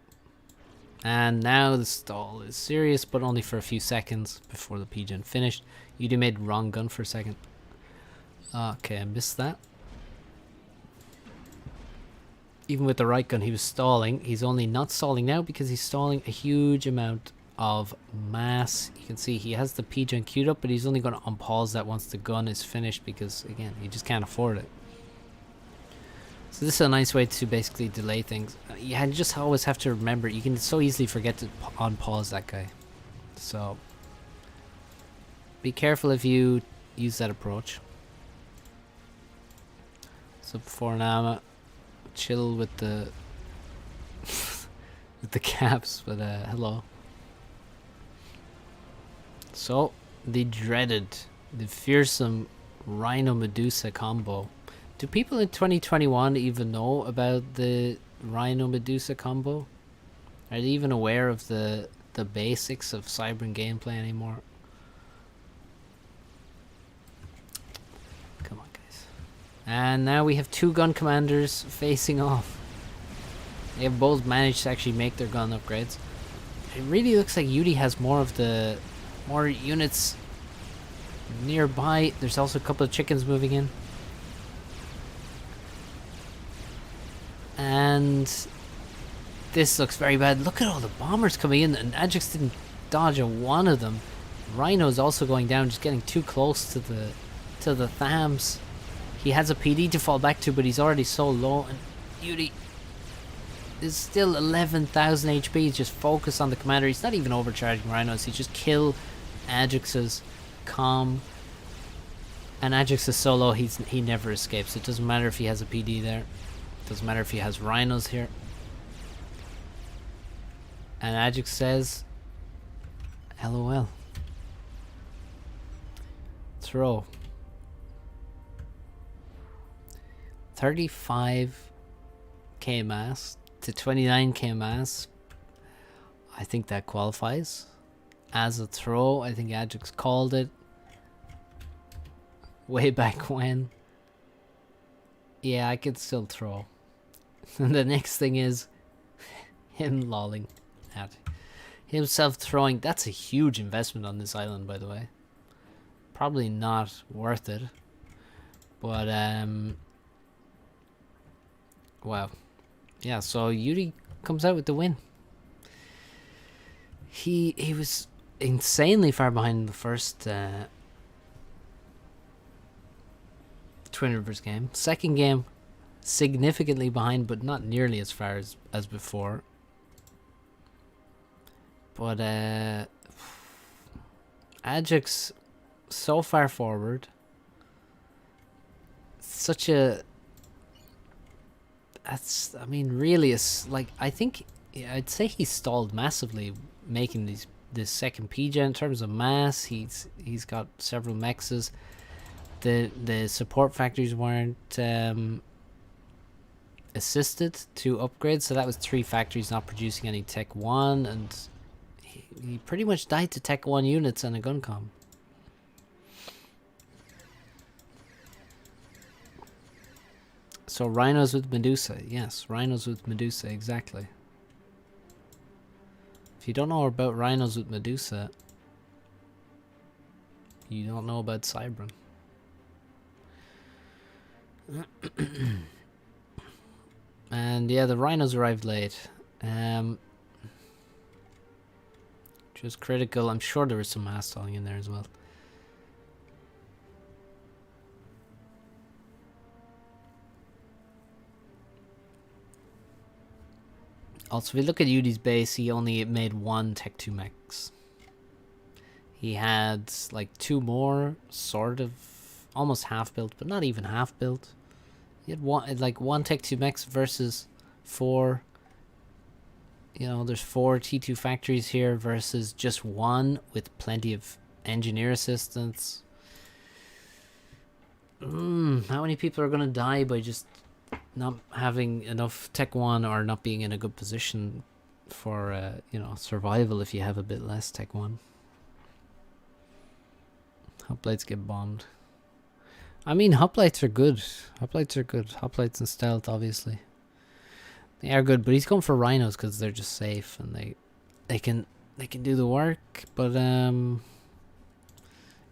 And now the stall is serious, but only for a few seconds before the P-gen finished. You made wrong gun for a second. Okay, I missed that. Even with the right gun, he was stalling. He's only not stalling now because he's stalling a huge amount of mass. You can see he has the P-gen queued up, but he's only going to unpause that once the gun is finished because, again, he just can't afford it. So this is a nice way to basically delay things. You just always have to remember, you can so easily forget to unpause that guy. So be careful if you use that approach. So before now, chill with the with the caps, but hello. So the dreaded, the fearsome Rhino Medusa combo. Do people in 2021 even know about the Rhino Medusa combo? Are they even aware of the basics of Cybran gameplay anymore? Come on, guys. And now we have 2 gun commanders facing off. They have both managed to actually make their gun upgrades. It really looks like Yudi has more units nearby. There's also a couple of chickens moving in. And this looks very bad. Look at all the bombers coming in, and Ajax didn't dodge a one of them. Rhino's also going down, just getting too close to the Thams. He has a PD to fall back to, but he's already so low, and Yudi is still 11,000 HP. He's just focused on the commander. He's not even overcharging Rhinos. He just kill Ajax's comm. And Ajax is so low, he never escapes. It doesn't matter if he has a PD there. Doesn't matter if he has Rhinos here. And Ajax says, LOL. Throw. 35k mass to 29k mass. I think that qualifies as a throw. I think Ajax called it way back when. Yeah, I could still throw. And the next thing is him lolling at himself throwing. That's a huge investment on this island, by the way. Probably not worth it. But, wow. Yeah, so Yuri comes out with the win. He was insanely far behind the first Twin Rivers game. Second game, significantly behind, but not nearly as far as before. But Ajax so far forward. Such a... That's, I mean, really, it's like, I think, I'd say he stalled massively making this second PJ in terms of mass. He's got several mexes. The support factories weren't assisted to upgrade, so that was 3 factories not producing any Tech 1, and he pretty much died to Tech 1 units and a gun com. So rhinos with Medusa. Yes, rhinos with Medusa, exactly. If you don't know about rhinos with Medusa, you don't know about Cybran. And yeah, the rhinos arrived late. Which was critical. I'm sure there was some mass stalling in there as well. Also, if we look at Yudi's base, he only made 1 Tech 2 mechs. He had like 2 more, sort of, almost half built, but not even half built. He had one Tech 2 mechs versus 4. You know, there's 4 T2 factories here versus just 1 with plenty of engineer assistance. How many people are gonna die by just not having enough Tech 1 or not being in a good position for, you know, survival if you have a bit less Tech 1? Hoplites get bombed. I mean, hoplites are good. Hoplites are good. Hoplites and stealth, obviously. They are good, but he's going for rhinos because they're just safe and they can do the work. But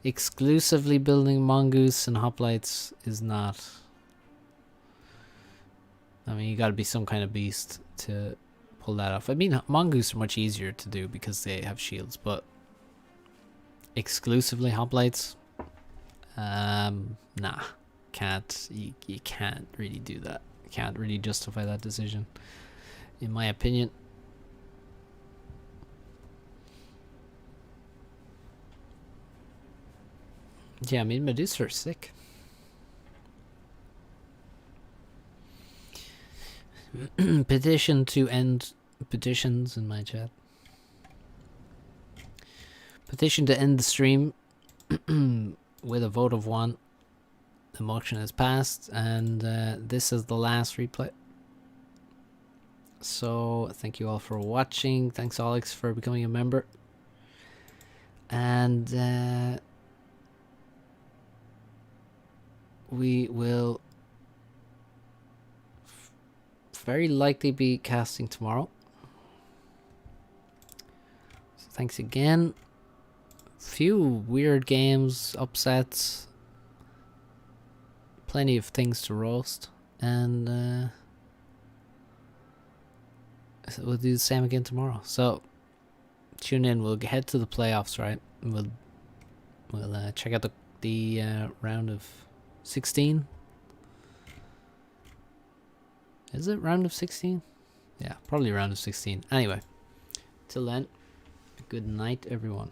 exclusively building mongoose and hoplites is not. I mean, you got to be some kind of beast to pull that off. I mean, mongoose are much easier to do because they have shields, but exclusively hoplites, nah, can't. You can't really do that. Can't really justify that decision, in my opinion. Yeah, I mean, Medusa are sick. Petition to end petitions in my chat. Petition to end the stream with a vote of 1. The motion has passed, and this is the last replay. So thank you all for watching. Thanks, Alex, for becoming a member. And we will very likely be casting tomorrow. So thanks again. Few weird games, upsets, plenty of things to roast, and we'll do the same again tomorrow. So tune in. We'll head to the playoffs, right? We'll check out the round of 16. Is it round of 16? Yeah, probably round of 16. Anyway, till then, good night, everyone.